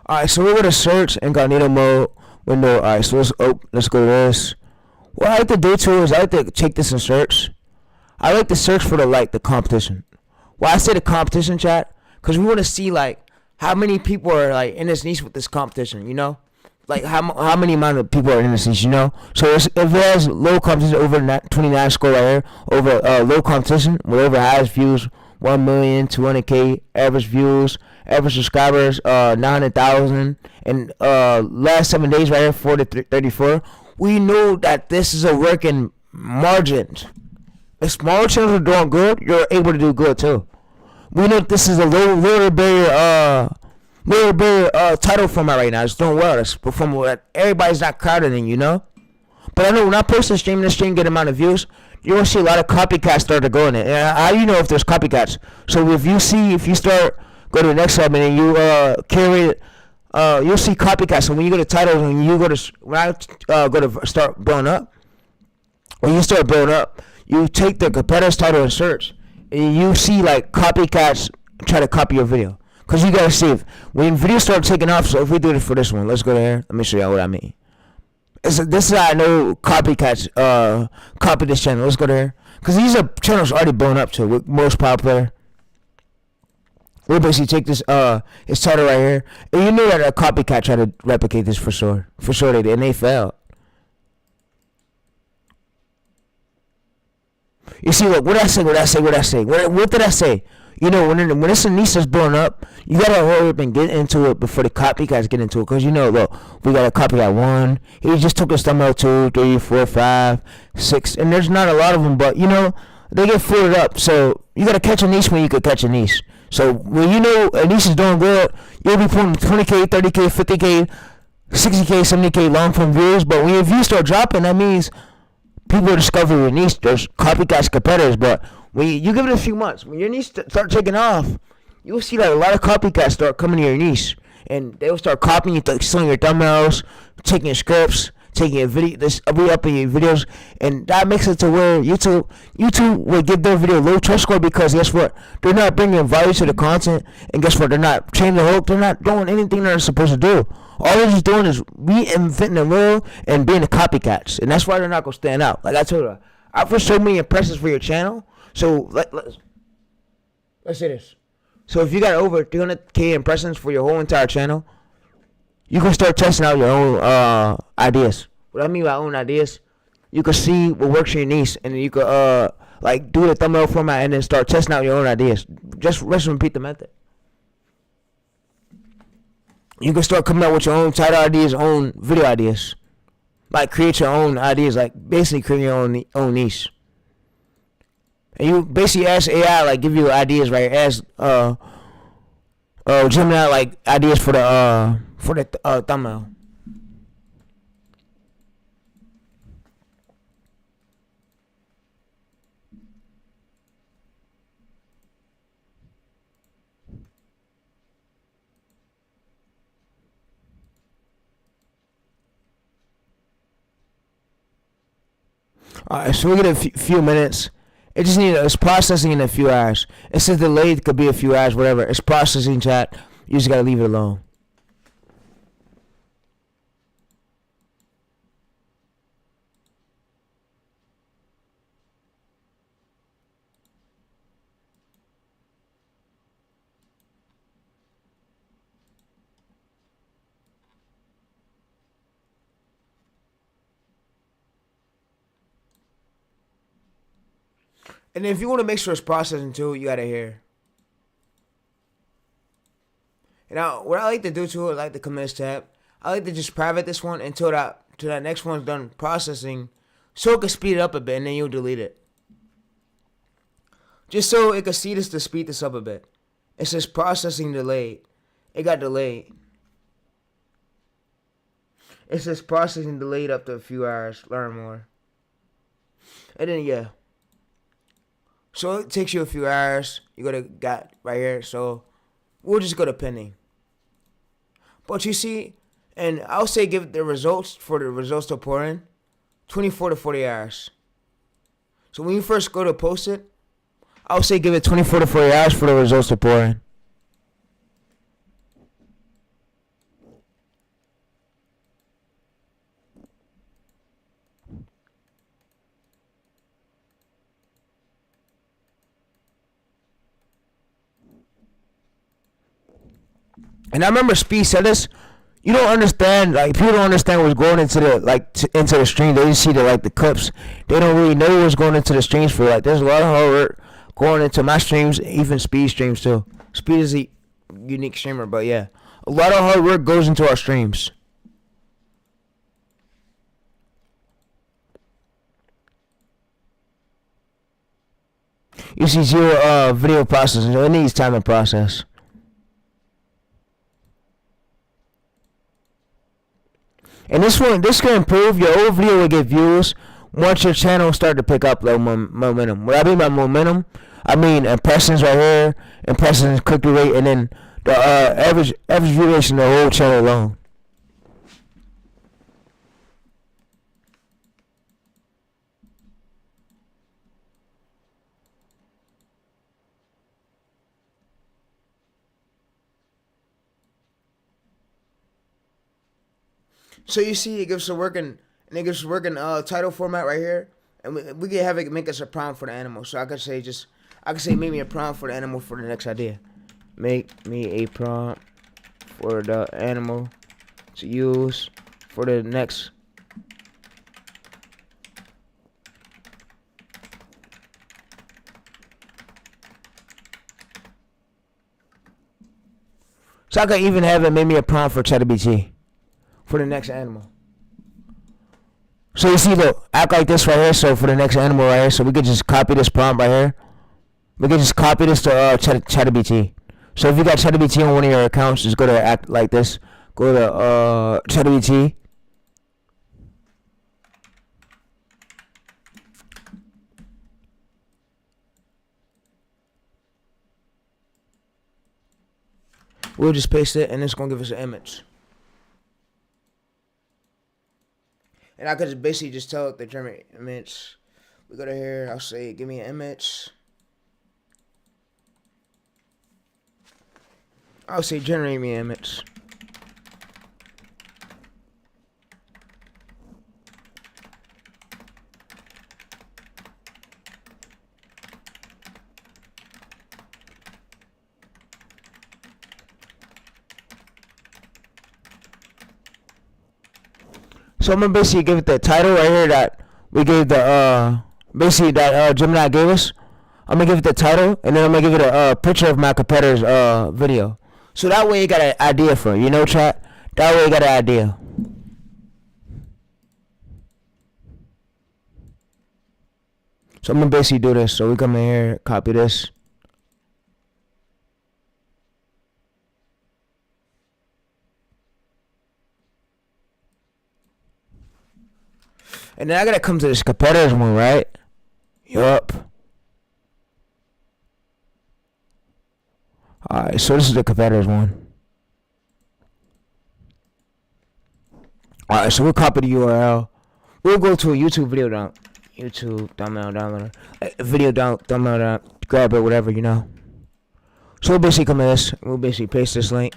alright, so we're gonna search incognito mode window. Alright, so let's go to this. What I like to do too is I like to take this and search. I like to search for the competition. Why I say the competition, chat? Cause we want to see how many people are in this niche with this competition, you know? How many amount of people are in this niche, you know? So if there's low competition over 29 score right here, over low competition, whatever has views, 1,200,000 average views, average subscribers, 900,000, and last 7 days right here, 4 to 34. We know that this is a working margin. If small channels are doing good, you're able to do good too. We know this is a lower barrier title format right now. It's doing well. It's performing well. Everybody's not crowded in, you know? But I know when I post this stream get amount of views, you're going to see a lot of copycats start to go in it. And how do you know if there's copycats? So if you start, go to the next segment and you carry it, you'll see copycats. So when you go to titles, when I go to start blowing up, when you start blowing up, you take the competitor's title and search. And you see copycats try to copy your video. Because you gotta see when videos start taking off. So if we do it for this one, let's go there. Let me show you what I mean. This is how I know copycats copy this channel. Let's go there. Because these are channels already blown up to with most popular. We'll basically take this his title right here. And you know that a copycat tried to replicate this for sure. For sure they did, and they failed. You see, look, what did I say? What did I say? you know, when this niche is blowing up, you gotta hurry up and get into it before the copycats get into it. Cause you know, look, we got a copycat 1. He just took his thumbnail 2, 3, 4, 5, 6, and there's not a lot of them, but you know, they get floated up. So you gotta catch a niche when you could catch a niche. So when you know a niche is doing good, you'll be putting 20K, 30K, 50K, 60K, 70K long-term views. But when your views start dropping, that means people discover your niche. There's copycats, competitors, but when you give it a few months, when your niche start taking off, you'll see that a lot of copycats start coming to your niche, and they'll start copying you, stealing your thumbnails, taking your scripts, taking your video, up in your videos, and that makes it to where YouTube will give their video low trust score because guess what? They're not bringing value to the content, and guess what? They're not changing the hook. They're not doing anything they're supposed to do. All they're just doing is reinventing the wheel and being the copycats, and that's why they're not gonna stand out. Like I told you, I offer so many impressions for your channel. So let's say this. So if you got over 300K impressions for your whole entire channel, you can start testing out your own ideas. What I mean by own ideas, you can see what works in your niche, and then you can like do the thumbnail format and then start testing out your own ideas. Just repeat the method. You can start coming out with your own title ideas, own video ideas. Like create your own ideas, like basically create your own niche. And you basically ask AI, like, give you ideas, right? Ask Gemini, like, ideas for the thumbnail. Alright, so we get a few minutes. It's processing in a few hours. It says delayed, could be a few hours, whatever. It's processing, chat. You just gotta leave it alone. And if you want to make sure it's processing too, you gotta hear. Now, what I like to do too, I like to come in this tab. I like to just private this one until that next one's done processing, so it can speed it up a bit, and then you'll delete it. Just so it can see this to speed this up a bit. It says processing delayed. It got delayed. It says processing delayed up to a few hours. Learn more. And then yeah. So it takes you a few hours. You got right here. So we'll just go to pending. But you see, and I'll say give the results to pour in 24 to 40 hours. So when you first go to post it, I'll say give it 24 to 40 hours for the results to pour in. And I remember Speed said this. You don't understand, like people don't understand what's going into the into the stream. They just see the clips. They don't really know what's going into the streams for. Like there's a lot of hard work going into my streams, even Speed streams too. Speed is a unique streamer, but yeah, a lot of hard work goes into our streams. You see zero video processing. So it needs time to process. And this can improve. Your old video will get views once your channel start to pick up momentum. What I mean by momentum, I mean impressions right here, impressions, click-through rate, and then the average view rate in the whole channel alone. So you see, it gives us a working title format right here, and we can have it make us a prompt for the animal. So I could say make me a prompt for the animal for the next idea. Make me a prompt for the animal to use for the next. So I could even have it make me a prompt for ChatGPT for the next animal. So you see, look, act like this right here. So for the next animal right here, so we could just copy this prompt right here. We could just copy this to ChatGPT. So if you got ChatGPT on one of your accounts, just go to act like this. Go to ChatGPT. We'll just paste it, and it's gonna give us an image. And I could just basically just tell it to generate image. We go to here. I'll say, give me an image. I'll say, generate me an image. So I'm gonna basically give it the title right here that we gave the basically that Gemini gave us. I'm gonna give it the title, and then I'm gonna give it a picture of my competitor's video. So that way you got an idea for it, you know, chat. That way you got an idea. So I'm gonna basically do this. So we come in here, copy this. And then I gotta come to this competitors one, right? Yup. Alright, so this is the competitors one. Alright, so we'll copy the URL. We'll go to a YouTube video down. YouTube, download. Video download, grab it, whatever, you know. So we'll basically come to this. We'll basically paste this link.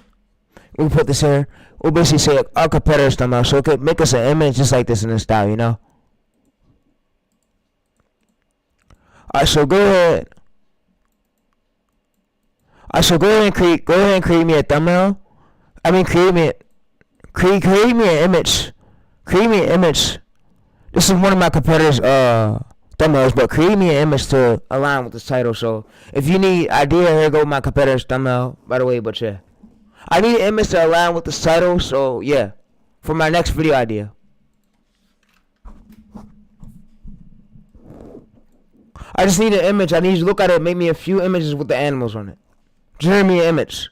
We'll put this here. We'll basically say our competitors thumbnail. So it could make us an image just like this in this style, you know. Alright, so go ahead. Alright, so go ahead and create me a thumbnail. I mean, create me an image. Create me an image. This is one of my competitors' thumbnails, but create me an image to align with this title. So if you need idea, here go my competitor's thumbnail. By the way, but yeah, I need an image to align with this title. So yeah, for my next video idea. I just need an image. I need you to look at it, make me a few images with the animals on it. Generate me an image.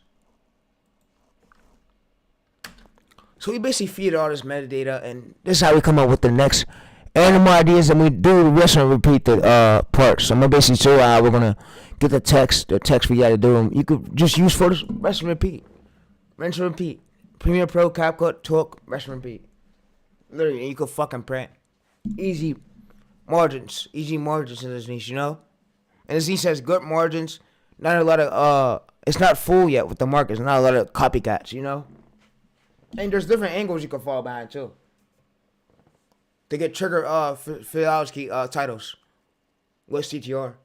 So we basically feed all this metadata, and this is how we come up with the next animal ideas, and we do rinse and repeat the parts. So I'm gonna basically show you how we're gonna get the text we gotta do. You could just use for this, rinse and repeat. Rinse and repeat. Premiere Pro, CapCut, Talk, rinse and repeat. Literally, and you could fucking print. Easy margins in this niche, you know? And this niche has good margins. Not a lot of it's not full yet with the markets. Not a lot of copycats, you know? And there's different angles you can fall behind too. To get trigger philology titles with CTR.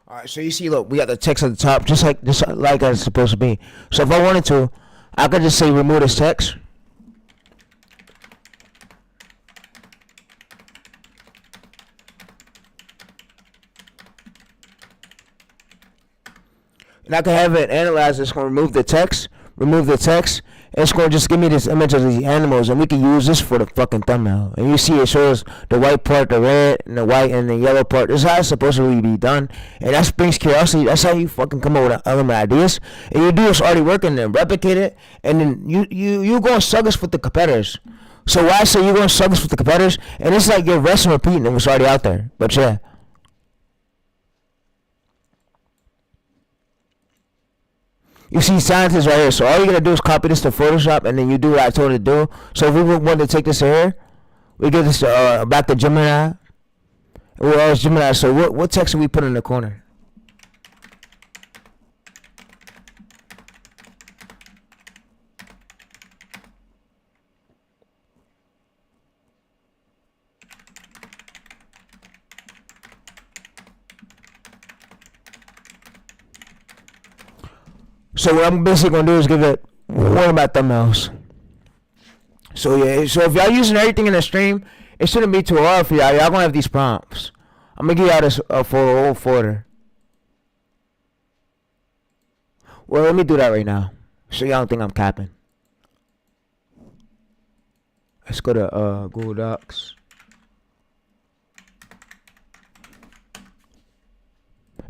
Alright, so you see, look, we got the text at the top, just like it's supposed to be. So if I wanted to, I could just say remove this text. And I can have it analyze. It's going to remove the text, and it's going to just give me this image of these animals, and we can use this for the fucking thumbnail. And you see it shows the white part, the red, and the white, and the yellow part. This is how it's supposed to really be done. And that brings curiosity. That's how you fucking come up with element ideas. And you do what's already working, then replicate it, and then you go and suck us with the competitors. So why I say you're going to suck us with the competitors, and it's like you're resting and repeating what's already out there. But yeah. You see scientists right here. So all you gotta do is copy this to Photoshop, and then you do what I told you to do. So if we want to take this here, we get this back to Gemini. We're always Gemini. So what text do we put in the corner? So what I'm basically gonna do is give it one of my thumbnails. So yeah, so if y'all using everything in the stream, it shouldn't be too hard for y'all. Y'all gonna have these prompts. I'm gonna give y'all this for a whole folder. Well, let me do that right now, so y'all don't think I'm capping. Let's go to Google Docs.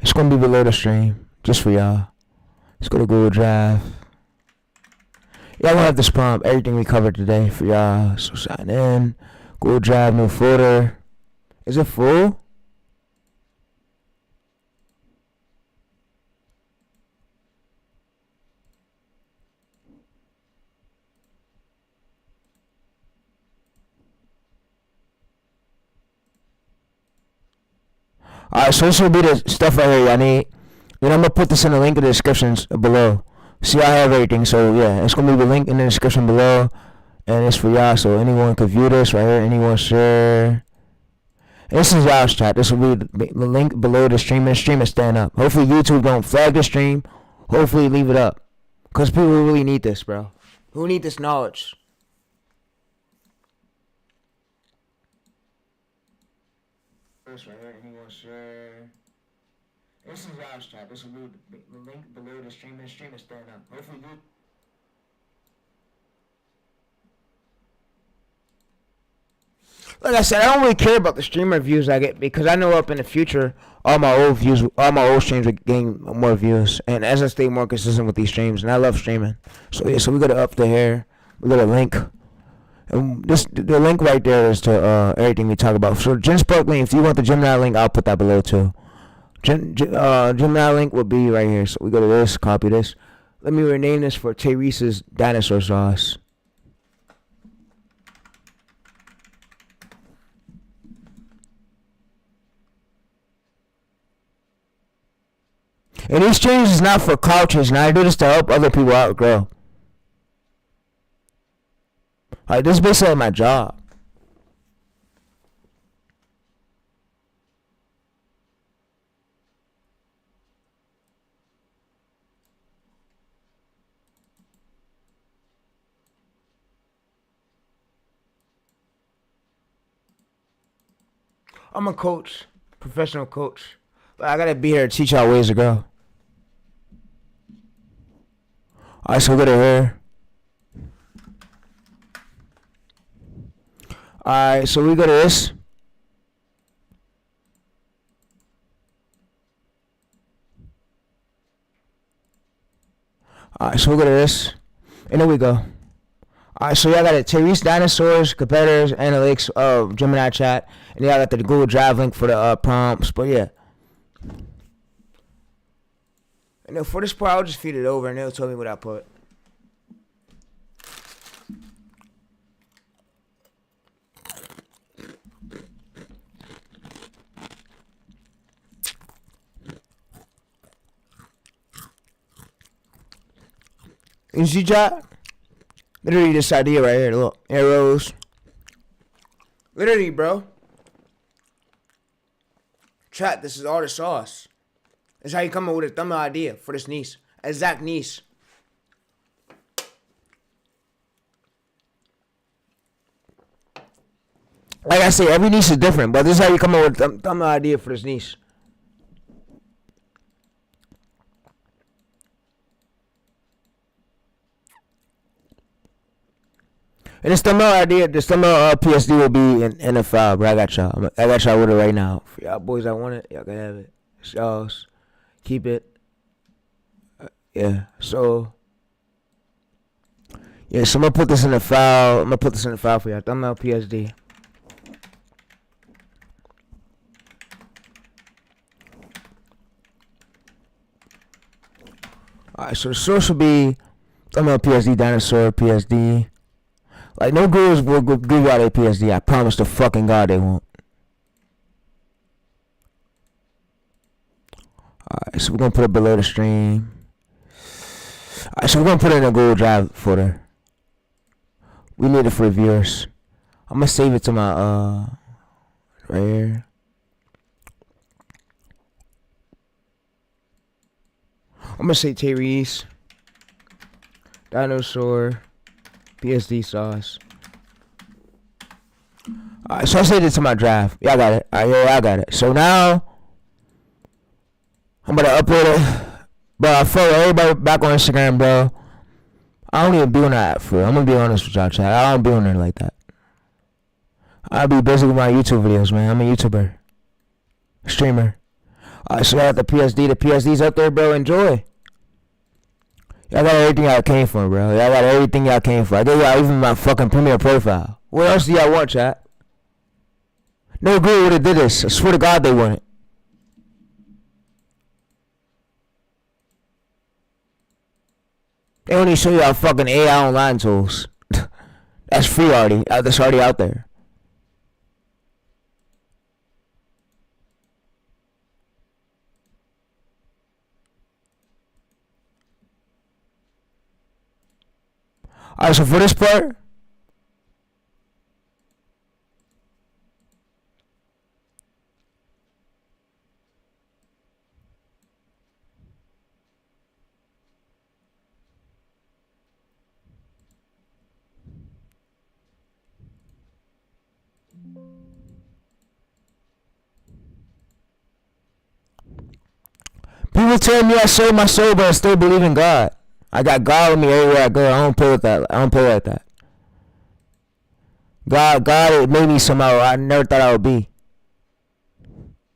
It's gonna be below the stream, just for y'all. Let's go to Google Drive. Y'all gonna have this prompt, everything we covered today for y'all. So sign in, Google Drive, new folder. Is it full? Alright, so this will be the stuff right here y'all need. Then I'm gonna put this in the link in the descriptions below. See, I have everything, so yeah, it's gonna be the link in the description below, and it's for y'all, so anyone can view this right here. Anyone share. This is y'all's chat. This will be the link below the stream, and the stream is staying up. Hopefully YouTube don't flag the stream. Hopefully leave it up, cause people really need this, bro. Who need this knowledge? This right here, anyone share. This is y'all's chat. This will be the link below the stream, and the stream is staying up. Hopefully you. Like I said, I don't really care about the streamer views I get, because I know up in the future all my old streams will gain more views, and as I stay more consistent with these streams, and I love streaming. So yeah, so we gotta up the hair. We got a link, and the link right there is to everything we talk about. So Gym Spark link. If you want the Gemini link, I'll put that below too. Gemini link will be right here. So we go to this, copy this. Let me rename this for TayReese's Dinosaur Sauce. And these streams is not for couches, and I do this to help other people out grow. Alright, this is basically my job. I'm a coach, professional coach. But I gotta be here to teach y'all ways to grow. Alright, so we go to here. Alright, so we go to this. Alright, so we go to this. And there we go. Alright, so y'all got it. TayReese Dinosaurs, competitors, analytics, Gemini chat. And y'all got the Google Drive link for the prompts. But yeah. And then for this part, I'll just feed it over and it'll tell me what I put. You see, chat? Literally this idea right here. Look, arrows. Literally, bro. Chat, this is all the sauce. That's how you come up with a thumbnail idea for this niece. Exact niece. Like I say, every niece is different, but this is how you come up with a thumbnail idea for this niece. And this thumbnail idea, this thumbnail PSD will be in a file, bro. I got y'all. I got y'all with it right now. For y'all boys that want it, y'all can have it. It's y'all's. Keep it. Yeah. So I'm gonna put this in a file. I'm gonna put this in a file for y'all. Thumbnail PSD. Alright, so the source will be thumbnail PSD, dinosaur PSD. Like, no girls will give out a PSD. I promise to fucking God they won't. Alright, so we're gonna put it below the stream. Alright, so we're gonna put it in a Google Drive folder. We need it for viewers. I'm gonna save it to my right here. I'm gonna say TayReese Dinosaur PSD sauce. Alright, so I saved it to my drive. Yeah, I got it. Alright, yeah, I got it. So now I'm gonna upload it. Bro, I follow everybody back on Instagram, bro. I don't even be on that for real. I'm gonna be honest with y'all, chat. I don't be on there like that. I be busy with my YouTube videos, man. I'm a YouTuber. Streamer. Alright, so I got the PSD. The PSD's up there, bro. Enjoy. Y'all got everything y'all came for, bro. Y'all got everything y'all came for. I gave y'all even my fucking premiere profile. What else do y'all want, chat? No Google would have did this. I swear to God they wouldn't. They only show y'all fucking AI online tools. That's free already. That's already out there. Alright, so for this part, people tell me I sold my soul, but I still believe in God. I got God with me everywhere I go. I don't play with that. I don't play like that. God it made me somehow I never thought I would be.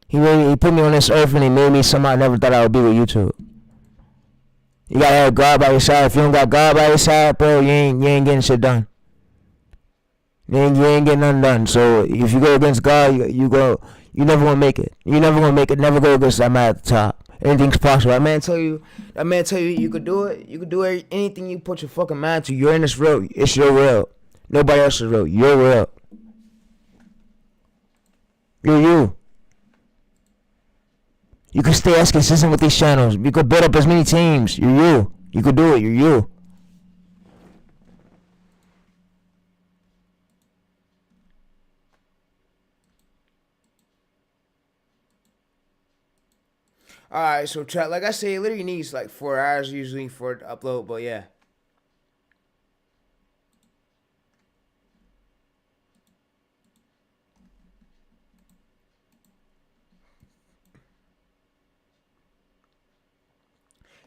He put me on this earth and he made me somehow I never thought I would be with YouTube. You gotta have God by your side. If you don't got God by your side, bro, you ain't getting shit done. You ain't getting nothing done. So if you go against God, you never gonna make it. You never gonna make it. Never go against that man at the top. Anything's possible. That man tell you you could do it. You could do anything you put your fucking mind to. You're in this world. It's your world. Nobody else's world. Your world. You're you. You can stay as consistent with these channels. You could build up as many teams. You're you. You could do it. You're you. Alright, so chat, like I say, it literally needs like 4 hours usually for it to upload, but yeah.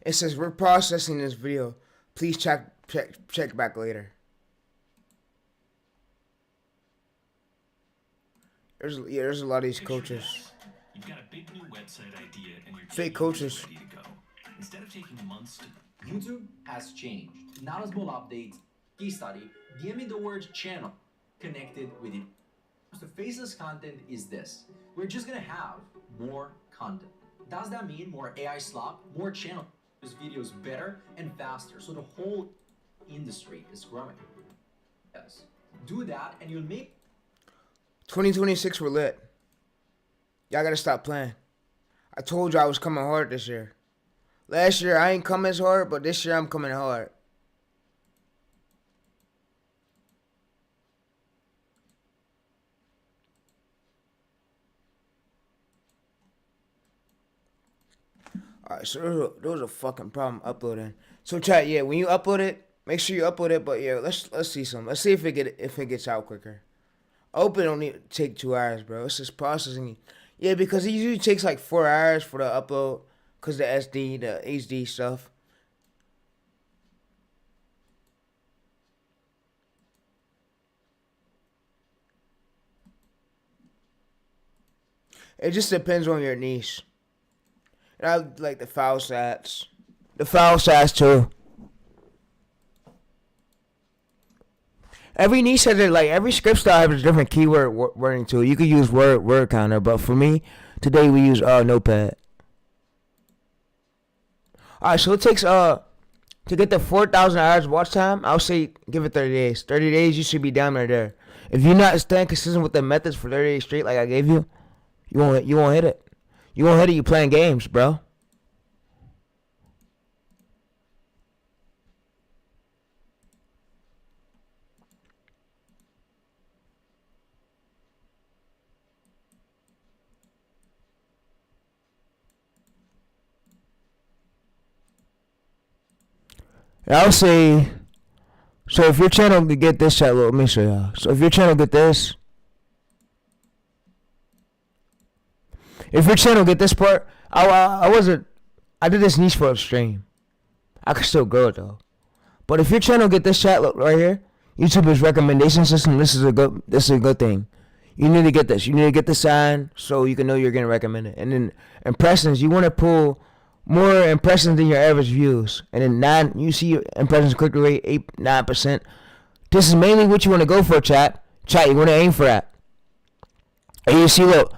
It says we're processing this video. Please check back later. There's a lot of these coaches. You've got a big new website idea and you're Fake coaches. ready to go. Instead of taking months to YouTube has changed. Now a small update. Key study. DM the word channel connected with it. The faceless content is this. We're just gonna have more content. Does that mean more AI slop, more channel videos better and faster? So the whole industry is growing. Yes. Do that and you'll make 2026 we're lit. Y'all gotta stop playing. I told you I was coming hard this year. Last year I ain't come as hard, but this year I'm coming hard. Alright, so there was a fucking problem uploading. So chat, yeah, when you upload it, make sure you upload it. But yeah, let's see some. Let's see if it gets out quicker. I hope it don't need to take 2 hours, bro. It's just processing. Yeah, because it usually takes like 4 hours for the upload, cause the SD, the HD stuff. It just depends on your niche. And I like the foul stats. The foul stats too. Every niche has it, like every script style has a different keyword wording tool. You could use word counter, but for me, today we use Notepad. Alright, so it takes to get the 4,000 hours watch time, I'll say give it 30 days. 30 days you should be down there. If you're not staying consistent with the methods for 30 days straight like I gave you, you won't hit it. You won't hit it, you playing games, bro. I'll say, so if your channel could get this chat, let me show y'all. So if your channel get this, If your channel get this part, I did this niche for a stream. I could still grow it though. But if your channel get this chat look right here, YouTube's recommendation system, this is a good thing. You need to get this. You need to get the sign so you can know you're getting recommended. And then impressions, you want to pull more impressions than your average views. And then you see your impressions click rate 9%. This is mainly what you want to go for, chat. Chat, you want to aim for that. And you see the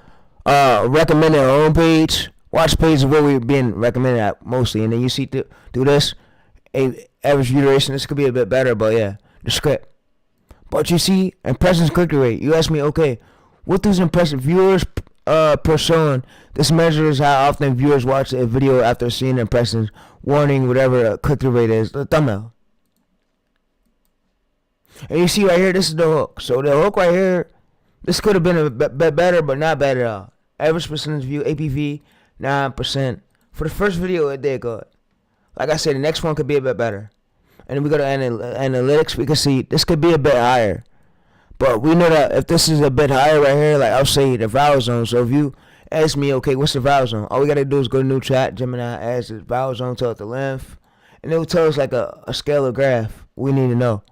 recommended homepage, watch page is where we're being recommended at mostly. And then you see do this, average view duration. This could be a bit better, but yeah, the script. But you see impressions click rate. You ask me, okay, what does impression viewers per shown? This measures how often viewers watch a video after seeing impressions, warning, whatever click rate is, the thumbnail. And you see right here, this is the hook. So the hook right here, this could have been a bit better, but not bad at all. Average percentage view, APV, 9%. For the first video, it did good. Like I said, the next one could be a bit better. And then we go to analytics, we can see this could be a bit higher. But we know that if this is a bit higher right here, like I'll say the vowel zone. So if you ask me, okay, what's the vowel zone? All we got to do is go to new chat, Gemini adds the vowel zone, tell it the length. And it will tell us like a scale of graph we need to know.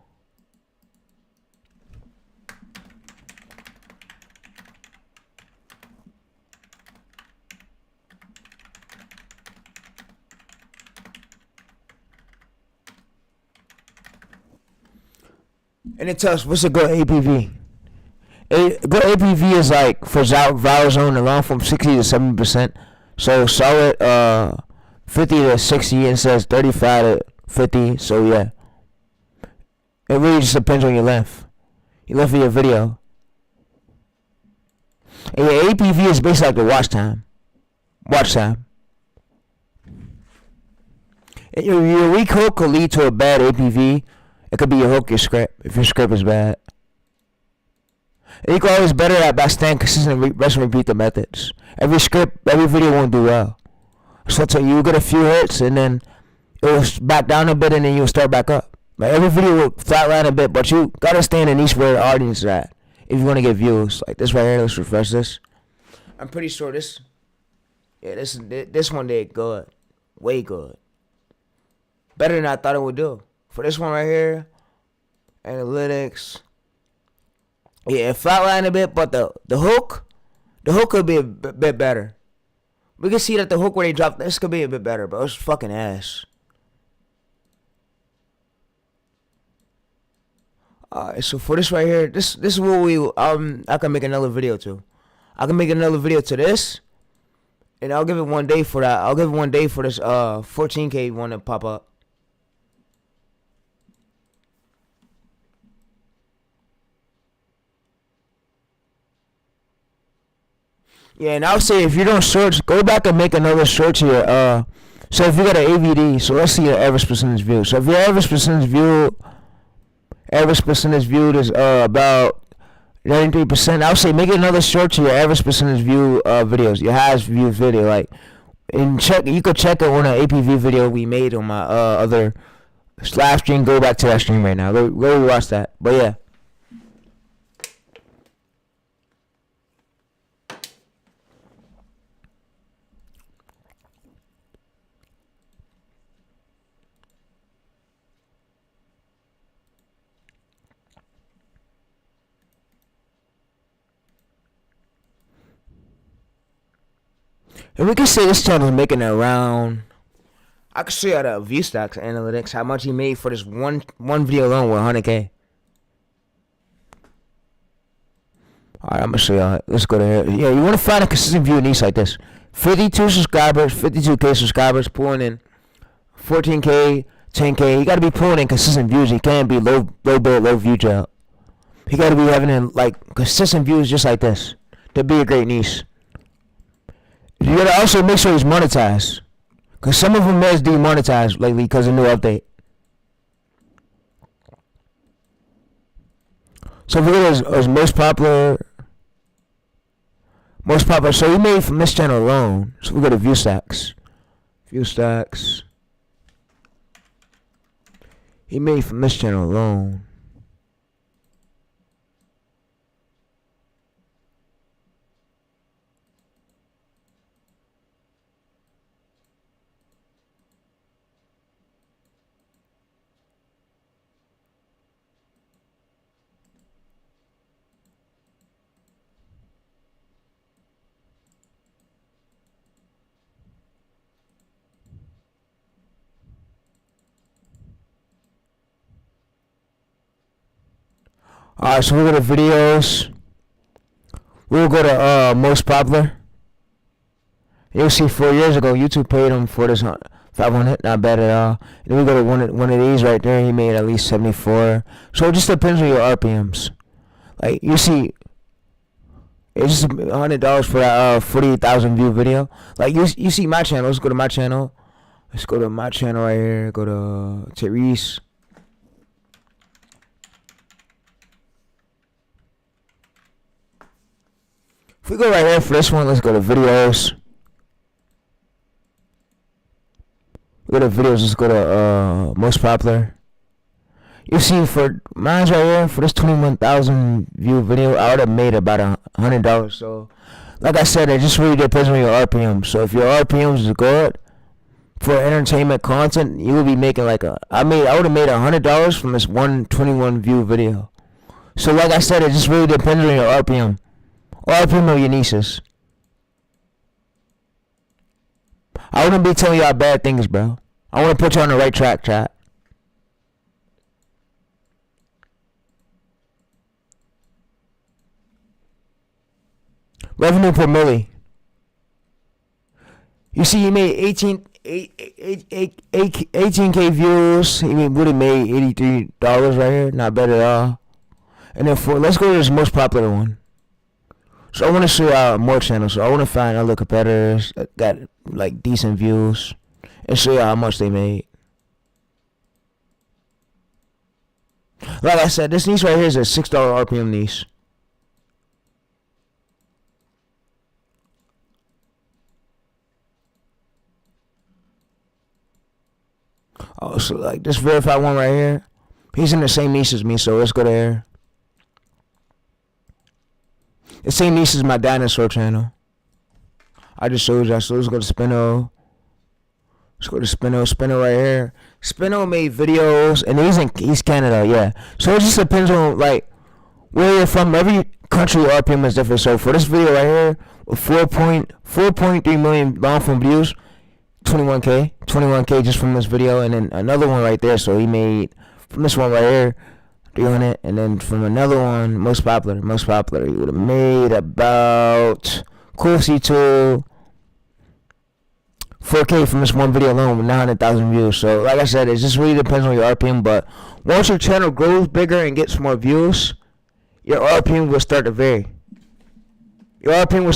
And it tells us what's a good APV. A good APV is like for vowel zone along from 60 to 70%. So solid 50 to 60 and says 35 to 50. So yeah, it really just depends on your length. Your length of your video. And your APV is basically like the watch time. Watch time. And your weak hook could lead to a bad APV. It could be your hook, your script, if your script is bad. And you can always better that by staying consistent, rest and repeat the methods. Every video won't do well. So you get a few hits and then it will back down a bit and then you'll start back up. Like every video will flatline a bit, but you gotta stay in the niche where the audience is at if you want to get views. Like this right here, let's refresh this. I'm pretty sure this one did good. Way good. Better than I thought it would do. For this one right here, analytics. Yeah, it flatlined a bit, but the hook could be a bit better. We can see that the hook where they dropped, this could be a bit better, but it's fucking ass. Alright, so for this right here, this is what I can make another video to. I can make another video to this, and I'll give it one day for that. I'll give it one day for this 14K one to pop up. Yeah, and I'll say if you don't search, go back and make another search here. So if you got an AVD, so let's see your average percentage view. So if your average percentage viewed is about 93%, I'll say make another search to your average percentage view videos, your highest viewed video. Like, and check, you could check it on an APV video we made on my other live stream. Go back to that stream right now. Go watch that. But yeah. And we can say this channel is making around, I can show you the view stocks analytics, how much he made for this one video alone with 100K. Alright, I'm going to show y'all. Let's go to here. Yeah, you want to find a consistent view niche like this. 52 subscribers, 52K subscribers, pulling in 14K, 10K. You got to be pulling in consistent views. You can't be low bid, low view job. You got to be having like consistent views just like this to be a great niche. You gotta also make sure he's monetized, cause some of them is demonetized lately because of new update. So if we go to his most popular. So he made from this channel alone. So we go to view stacks. He made from this channel alone. Alright, so we'll go to videos. We'll go to most popular. You'll see 4 years ago YouTube paid him for this 500, not bad at all. Then we go to one of these right there. He made at least 74. So it just depends on your RPMs. Like you see, it's just $100 for that 48,000 view video. Like you see my channel. Let's go to my channel. Let's go to my channel right here. Go to TayReese. If we go right here for this one, let's go to videos. Go to videos, let's go to most popular. You see for mine's right here, for this 21,000 view video, I would have made about $100. So like I said, it just really depends on your RPM. So if your RPMs is good for entertainment content, you will be making like I would have made $100 from this 121 view video. So like I said, it just really depends on your RPM. Or RPM of your nieces. I wouldn't be telling y'all bad things, bro. I want to put you on the right track, chat. Revenue per milli. You see, he made 18K views. He would have made $83 right here. Not bad at all. And then let's go to this most popular one. So I want to show y'all more channels. So I want to find other competitors that got like decent views and show y'all how much they made. Like I said, this niche right here is a $6 RPM niche. Oh, so like this verified one right here, he's in the same niche as me. So let's go there. The same niche as my dinosaur channel. I just showed y'all. So let's go to Spino. Let's go to Spino. Spino right here. Spino made videos, and he's Canada, yeah. So it just depends on like where you're from. Every country RPM is different. So for this video right here, with 4.3 million long form views, 21K just from this video, and then another one right there. So he made from this one right here 300, and then from another one, most popular, he would have made about close to 4K from this one video alone with 900,000 views. So like I said, it just really depends on your RPM. But once your channel grows bigger and gets more views, your RPM will start to vary. Your RPM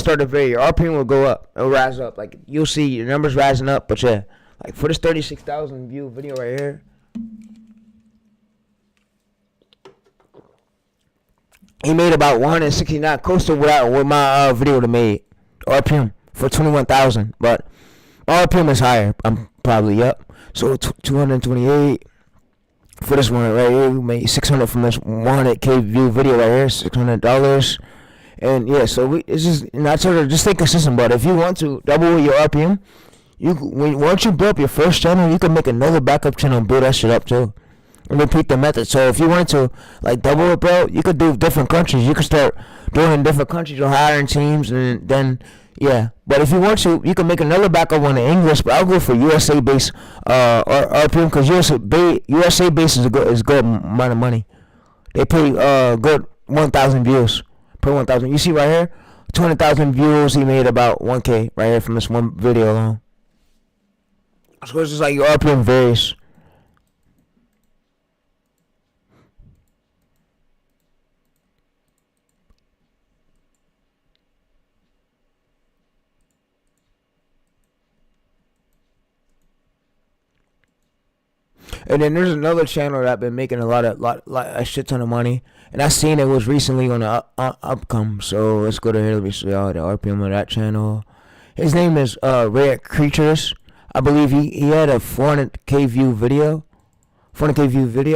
will go up. It'll rise up. Like you'll see your numbers rising up. But yeah, like for this 36,000 view video right here, he made about 169, close to what my video would have made. RPM for 21,000, but my RPM is higher. I'm probably up. So 228 for this one right here. We made 600 from this 100K view video right here. $600. And yeah, so it's just not sort of just stay consistent. But if you want to double your RPM, once you build up your first channel, you can make another backup channel and build that shit up too. And repeat the method. So if you want to like double it, bro, you could do different countries. You could start doing in different countries or hiring teams, and then yeah. But if you want to, you can make another backup one in English. But I'll go for USA based RPM because USA based is good amount of money. They pay good 1,000 views per 1,000. You see right here, 200,000 views. He made about 1K right here from this one video alone. So it's just like your RPM varies. And then there's another channel that I've been making a shit ton of money, and I seen it was recently on the upcome. So let's go to here. Let me show y'all the RPM of that channel. His name is Rare Creatures. I believe he had a 400K view video,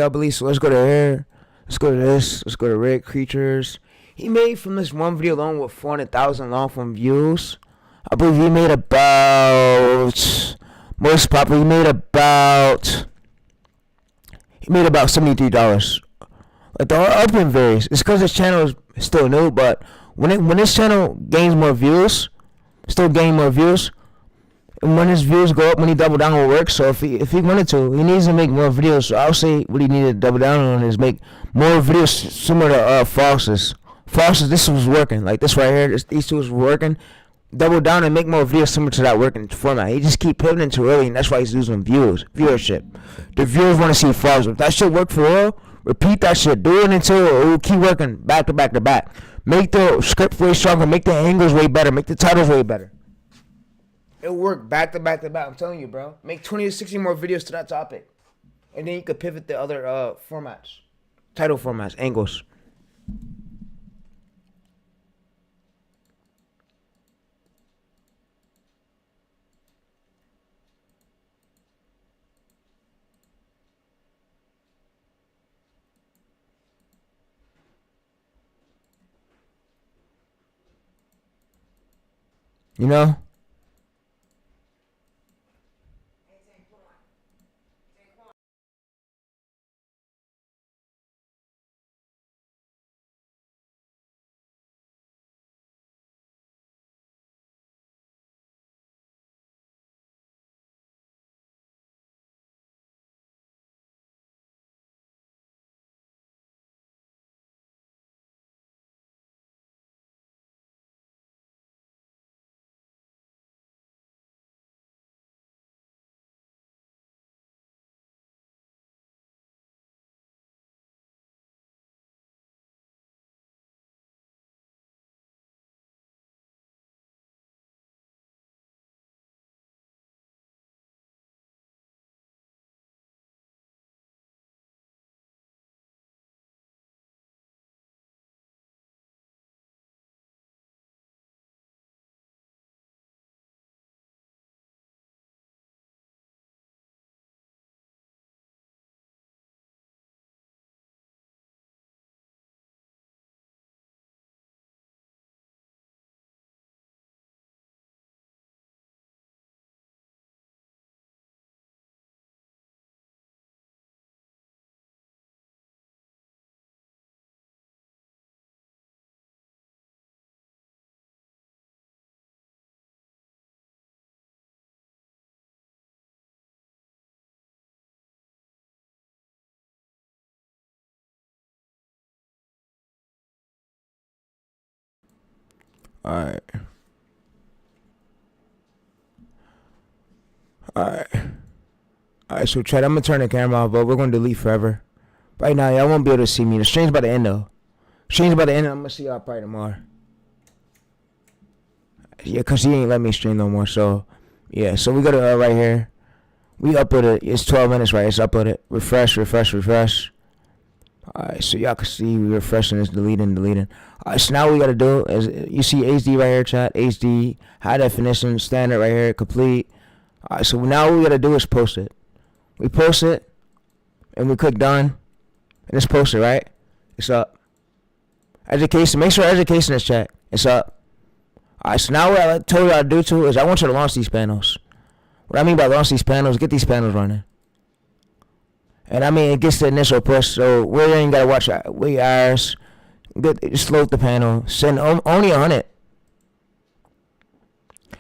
I believe. So let's go to here. Let's go to this. Let's go to Rare Creatures. He made from this one video alone with 400,000 long form views. I believe he made about most popular. He made about $73. Like the RPM varies. It's because this channel is still new, but when this channel gains more views, And when his views go up, when he double down on work, so if he wanted to, he needs to make more videos. So I'll say what he needed to double down on is make more videos similar to Fox's. Fox's, this was working. Like this right here, these two was working. Double down and make more videos similar to that working format. He just keep pivoting too early, and that's why he's losing viewership. The viewers want to see Fox. If that shit work for real, repeat that shit. Do it until it will keep working back to back to back. Make the script way stronger. Make the angles way better. Make the titles way better. It'll work back to back to back. I'm telling you, bro. Make 20 to 60 more videos to that topic. And then you could pivot the other formats. Title formats, angles. You know? Alright. Alright, so Chad, I'm gonna turn the camera off, but we're gonna delete forever. Right now, y'all won't be able to see me. The stream's about to end though. Stream's about to end, I'm gonna see y'all probably tomorrow. Yeah, cause he ain't let me stream no more, so yeah, so we go to right here. We uploaded it. It's 12 minutes, right? It's uploaded. Refresh. Alright, so y'all can see we refreshing this, deleting. Alright, so now what we gotta do is you see HD right here, chat. HD, high definition, standard right here, complete. Alright, so now what we gotta do is post it. We post it and we click done. And it's posted, right? It's up. Education, make sure education is checked. It's up. Alright, so now what I told you how to do too is I want you to launch these panels. What I mean by launch these panels, get these panels running. And I mean, it gets the initial push, so we ain't gotta watch wait hours. Just load the panel. Send only 100.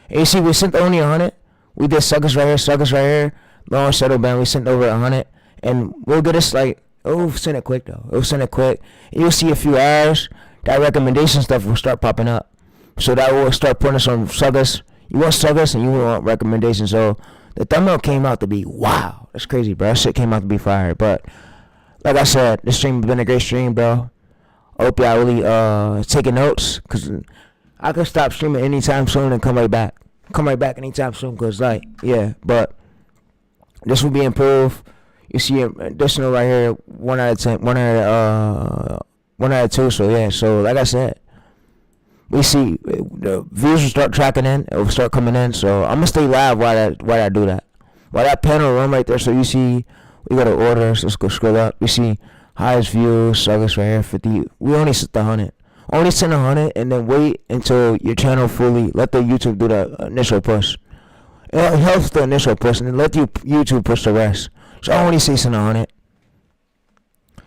And you see, we sent only 100. We did suckers right here. Long settle band, we sent over 100. And we'll get us like, send it quick though. It'll send it quick. And you'll see a few hours, that recommendation stuff will start popping up. So that will start putting us on suckers. You want suckers and you want recommendations. So the thumbnail came out to be, wow, that's crazy, bro. That shit came out to be fire. But like I said, this stream has been a great stream, bro. I hope y'all really taking notes, because I could stop streaming anytime soon and come right back. Anytime soon, because like, yeah, but this will be improved. You see additional right here, 1 out of 10, 1 out of 2. So yeah, so like I said, we see the views will start tracking in. It will start coming in. So I'm gonna stay live while I do that. While that panel run right there. So you see, we go to orders. Let's go scroll up. You see highest views, suggest right here, 50. We only set the 100. Only send 100, and then wait until your channel fully. Let the YouTube do the initial push. It helps the initial push, and then let YouTube push the rest. So I only say send 100.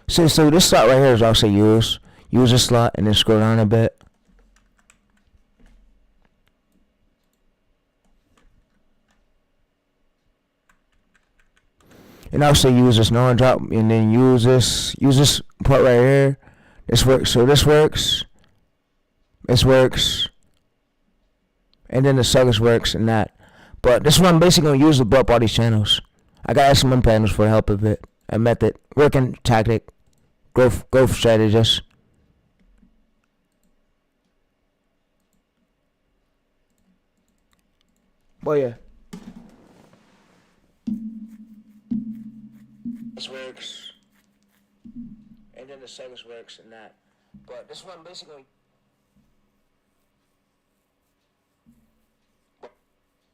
So this slot right here is also use this slot, and then scroll down a bit. And also use this non drop, and then use this part right here. This works. So this works. This works. And then the suckers works and that. But this one I'm basically gonna use to blow up all these channels. I got some panels for the help of it. A method, working tactic, growth strategist. Well, yeah. This works. And then the suckers works and that. But this one basically.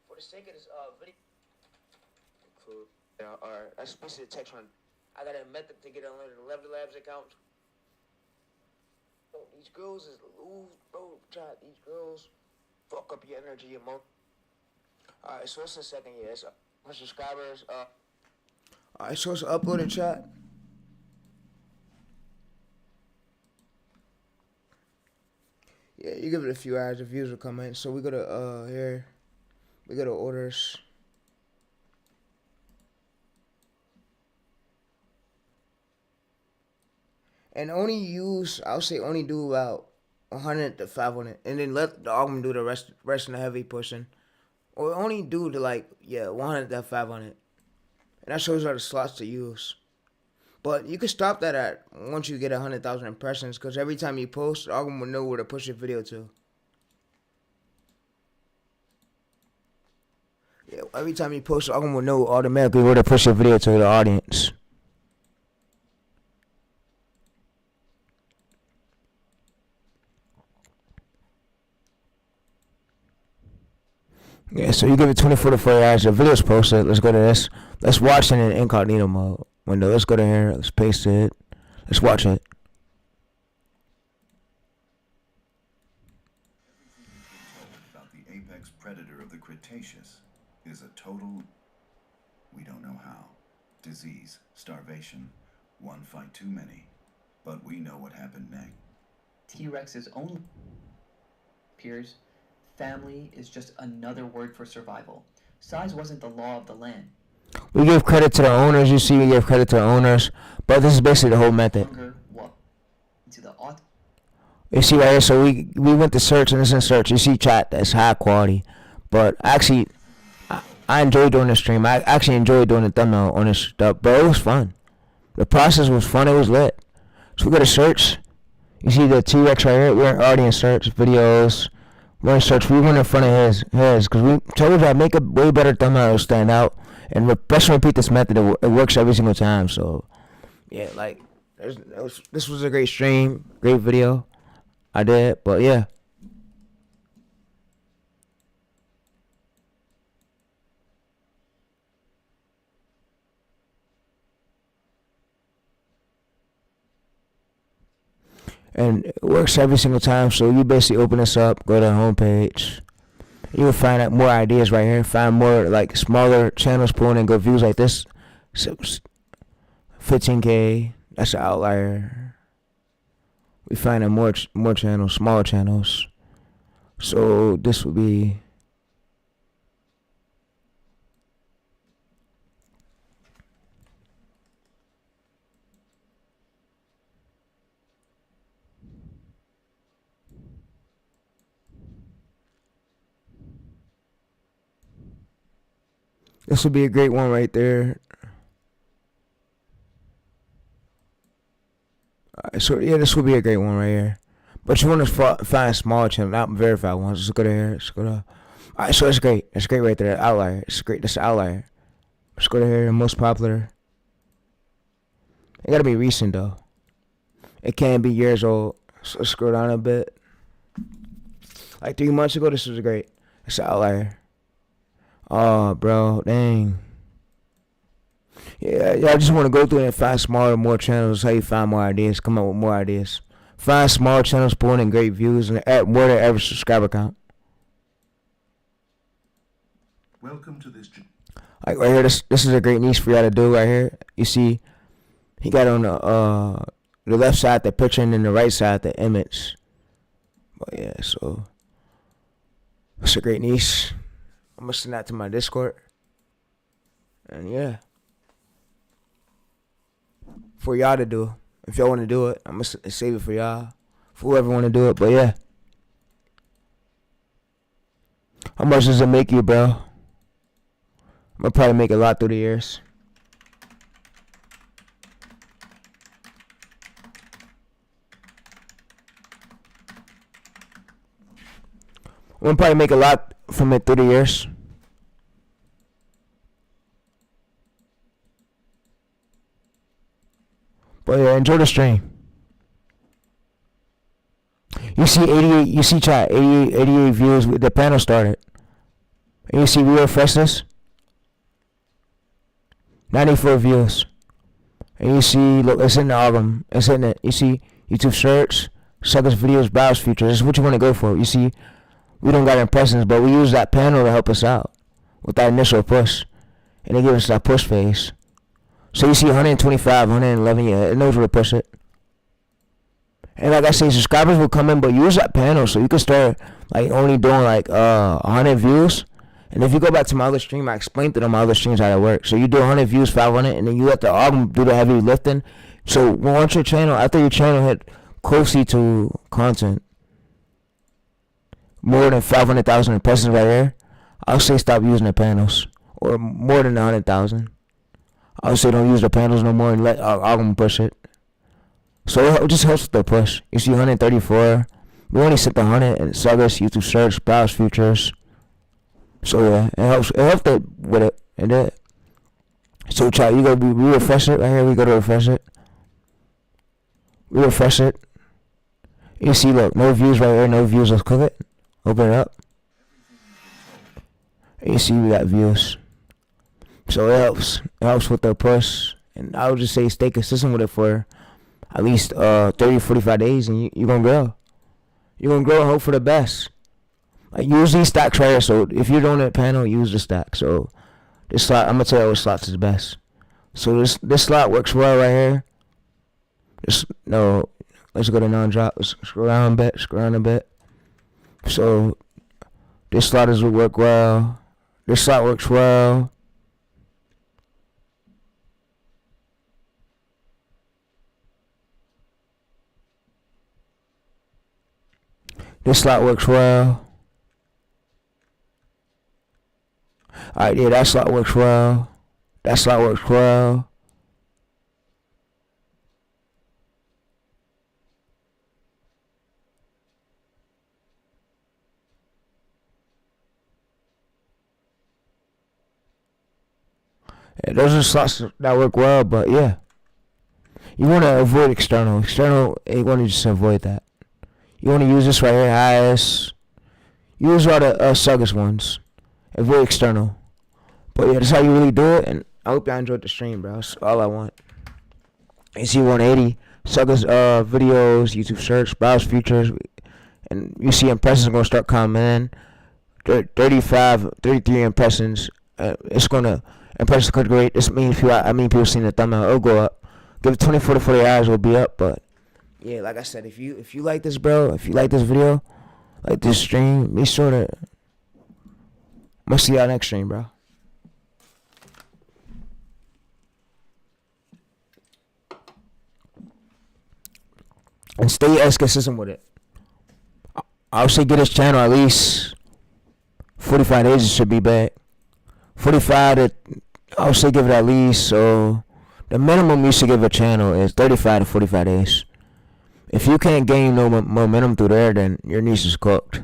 For the sake of this video. Or that's basically the text one. I got a method to get unlimited Level Labs account. Oh, these girls is loose, bro. Try these girls. Fuck up your energy, your month. Alright, so it's the second year. It's for subscribers. Alright, so it's uploaded chat. Yeah, you give it a few hours, the views will come in. So we go to here. We go to orders. And only use, I'll say only do about 100 to 500. And then let the algorithm do the rest of the heavy pushing. Or only do to 100 to 500. And that shows you the slots to use. But you can stop that at once you get 100,000 impressions. Because every time you post, the algorithm will know where to push your video to. Yeah, every time you post, the algorithm will know automatically where to push your video to the audience. Yeah, so you give it 24 to 40 hours. The video's posted. Let's go to this. Let's watch it in incognito mode. Window. Let's go to here. Let's paste it. Let's watch it. About the apex predator of the Cretaceous is a total, we don't know how, disease, starvation, one fight too many. But we know what happened next. T-Rex's own peers. Family is just another word for survival. Size wasn't the law of the land. We give credit to the owners. You see, we give credit to the owners. But this is basically the whole method. You see right here, so we went to search, and it's in search. You see chat, that's high quality. But actually, I enjoy doing the stream. I actually enjoy doing the thumbnail on this stuff. But it was fun. The process was fun. It was lit. So we go to search. You see the T-Rex right here. We're already in search. Videos. We're in search. We went in front of his. Because we told you I make a way better thumbnail. It'll stand out. And press and repeat this method. It works every single time. So, yeah, this was a great stream. Great video. I did. But, yeah. And it works every single time. So you basically open this up, go to the home page. You will find out more ideas right here. Find more smaller channels pulling in good views like this. So 15K. That's an outlier. We find out more channels, smaller channels. So this would be. This would be a great one right there. Alright, so yeah, this would be a great one right here. But you want to find small channel, not verified ones. Let's go to here. Let's go to. Alright, so it's great. It's great right there. Outlier. It's great. That's the outlier. Let's go to here. Most popular. It gotta be recent though. It can't be years old. So let's scroll down a bit. Like 3 months ago, this was great. It's an outlier. Oh, bro, dang. Yeah, I just want to go through and find smaller, more channels. How you find more ideas, come up with more ideas. Find small channels, pulling in great views, and add more than average subscriber count. Welcome to this. Like right here, this is a great niche for y'all to do right here. You see, he got on the left side the picture and then the right side the image. But yeah, so it's a great niche. I'm gonna send that to my Discord. And yeah. for y'all to do. If y'all want to do it, I'm going to save it for y'all. For whoever want to do it. But yeah. How much does it make you, bro? I'm going to probably make a lot through the years. I'm going to probably make a lot from it through the years. But yeah, enjoy the stream. You see 88, you see chat, 88 views, the panel started. And you see we refresh this? 94 views. And you see, look, it's in the album. It's in it. You see YouTube search, Suckers videos, browse features. This is what you want to go for. You see, we don't got impressions, but we use that panel to help us out with that initial push. And it gives us that push phase. So you see 125, 111, yeah, it knows where to push it. And like I say, subscribers will come in, but use that panel so you can start like only doing like 100 views. And if you go back to my other stream, I explained to them my other streams how that works. So you do 100 views, 500, and then you let the album do the heavy lifting. So once your channel, after your channel hit closely to content, more than 500,000 impressions right here, I'll say stop using the panels. Or more than 100,000. I'll say don't use the panels no more and let our album push it. So it just helps with the push. You see 134. We only set the 100 and Suggers, YouTube search, browse features. So yeah, it helps it with it. And it. So try, you go, we refresh it right here. We go to refresh it. We refresh it. You see, look, no views right here. No views. Let's click it. Open it up. And you see we got views. So it helps. It helps with the push. And I would just say stay consistent with it for at least 30, 45 days, and you're going to grow. You're going to grow and hope for the best. Like, use these stacks right here. So if you're doing that panel, use the stack. So this slot, I'm going to tell you what slots is best. So this slot works well right here. Let's go to non-drop. Let's scroll down a bit. So this slot will work well. This slot works well. This slot works well. Alright, yeah, that slot works well. That slot works well. Yeah, those are slots that work well, but yeah. You want to avoid external. External, you want to just avoid that. You want to use this right here, highest. Use all the Suggers ones. Avoid external. But yeah, that's how you really do it. And I hope y'all enjoyed the stream, bro. That's all I want. You see 180. Suggers videos, YouTube search, browse features. And you see impressions are going to start coming in. 35, 33 impressions. It's going to, impressions click rate. This means people seeing the thumbnail. It'll go up. Give it 24 to 40 hours, it'll be up. But yeah, like I said, if you like this, bro, if you like this video, like this stream, be sure to. I'm gonna see y'all next stream, bro. And stay as consistent with it. I would say get this channel at least 45 days. It should be back. 45 to, I would say give it at least, so the minimum you should give a channel is 35 to 45 days. If you can't gain no momentum through there, then your niche is cooked.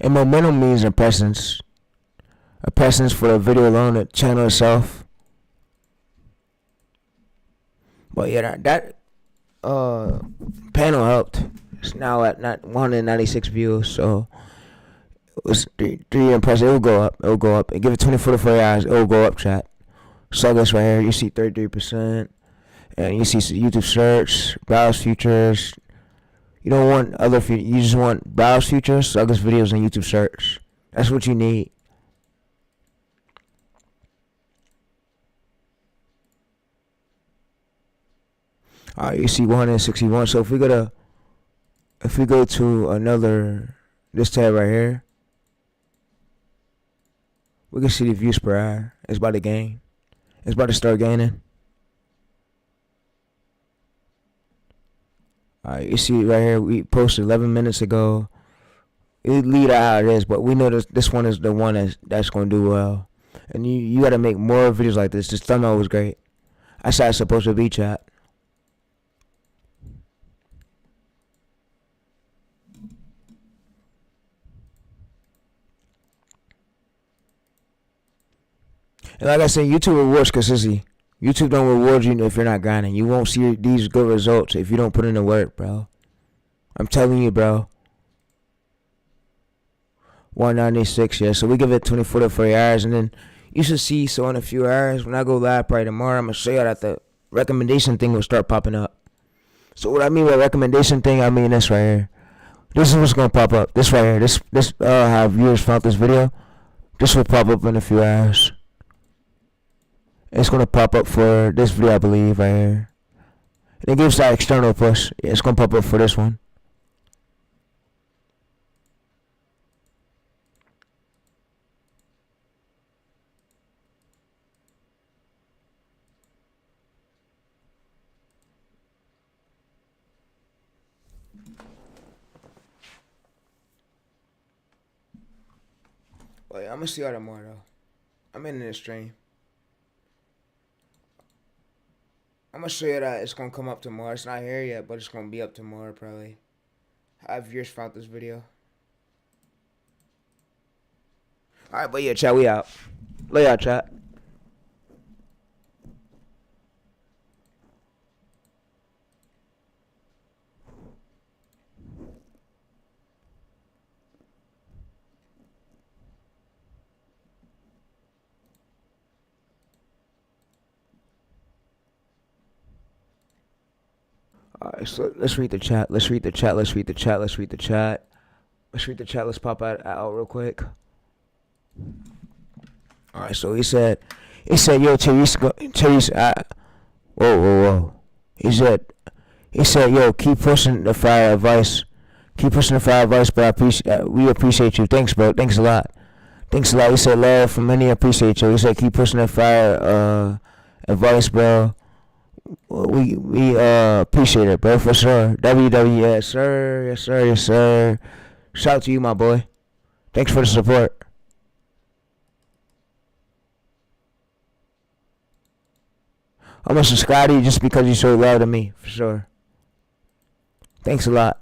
And momentum means impressions. Impressions for the video alone, the channel itself. But yeah, that panel helped. It's now at 196 views, so it was three impressions. It will go up. It will go up. And give it 24 to 40 hours. It will go up, chat. So this right here, you see 33%, and you see YouTube search, browse features. You don't want other features. You just want browse features, Suggers videos, and YouTube search. That's what you need. Alright, you see 161. So if we go to another, this tab right here, We can see the views per hour. It's about to gain. It's about to start gaining. Alright, you see right here, we posted 11 minutes ago. It lead out how it is, but we know this one is the one that's gonna do well. And you gotta make more videos like this. This thumbnail was great. I said it's supposed to be, chat. And like I said, YouTube rewards consistency. YouTube don't reward you if you're not grinding. You won't see these good results if you don't put in the work, bro. I'm telling you, bro. 196, yeah. So we give it 24 to 40 hours, and then you should see. So in a few hours, when I go live probably tomorrow, I'm gonna show you that the recommendation thing will start popping up. So what I mean by recommendation thing, I mean this right here. This is what's gonna pop up. This right here. This how viewers found this video. This will pop up in a few hours. It's gonna pop up for this video, I believe, right here. And it gives that external push. Yeah, it's gonna pop up for this one. Well, yeah, I'm gonna see y'all tomorrow though. I'm in the stream. I'm gonna show you that it's gonna come up tomorrow. It's not here yet, but it's gonna be up tomorrow probably. How viewers found this video. Alright, but yeah, chat, we out. Lay out, chat. Alright, so let's read the chat. Let's read the chat. Let's read the chat. Let's read the chat. Let's read the chat. Let's pop out real quick. Alright, so he said, yo, TayReese, whoa. He said, yo, keep pushing the fire advice. Keep pushing the fire advice, but we appreciate you. Thanks, bro. Thanks a lot. He said, love from many, appreciate you. He said, keep pushing the fire advice, bro. We appreciate it, bro, for sure. Yes, sir. Shout out to you, my boy. Thanks for the support. I'm gonna subscribe to you just because you showed love to me, for sure. Thanks a lot.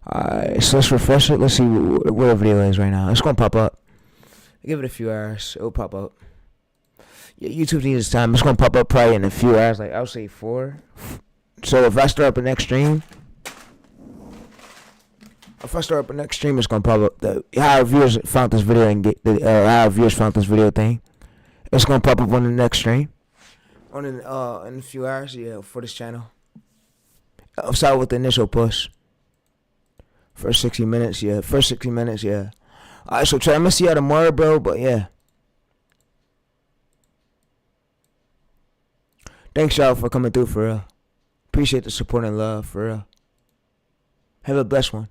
Alright, so let's refresh it. Let's see where the video is right now. It's gonna pop up. Give it a few hours. It'll pop up. Yeah, YouTube needs time. It's gonna pop up probably in a few hours, like I'll say 4. So if I start up the next stream, it's gonna pop up how viewers found this video and get how viewers found this video thing. It's gonna pop up on the next stream, in a few hours. Yeah, for this channel. I'll start with the initial push. First 60 minutes, yeah. Alright, so I'm gonna see y'all tomorrow, bro. But yeah. Thanks y'all for coming through, for real. Appreciate the support and love, for real. Have a blessed one.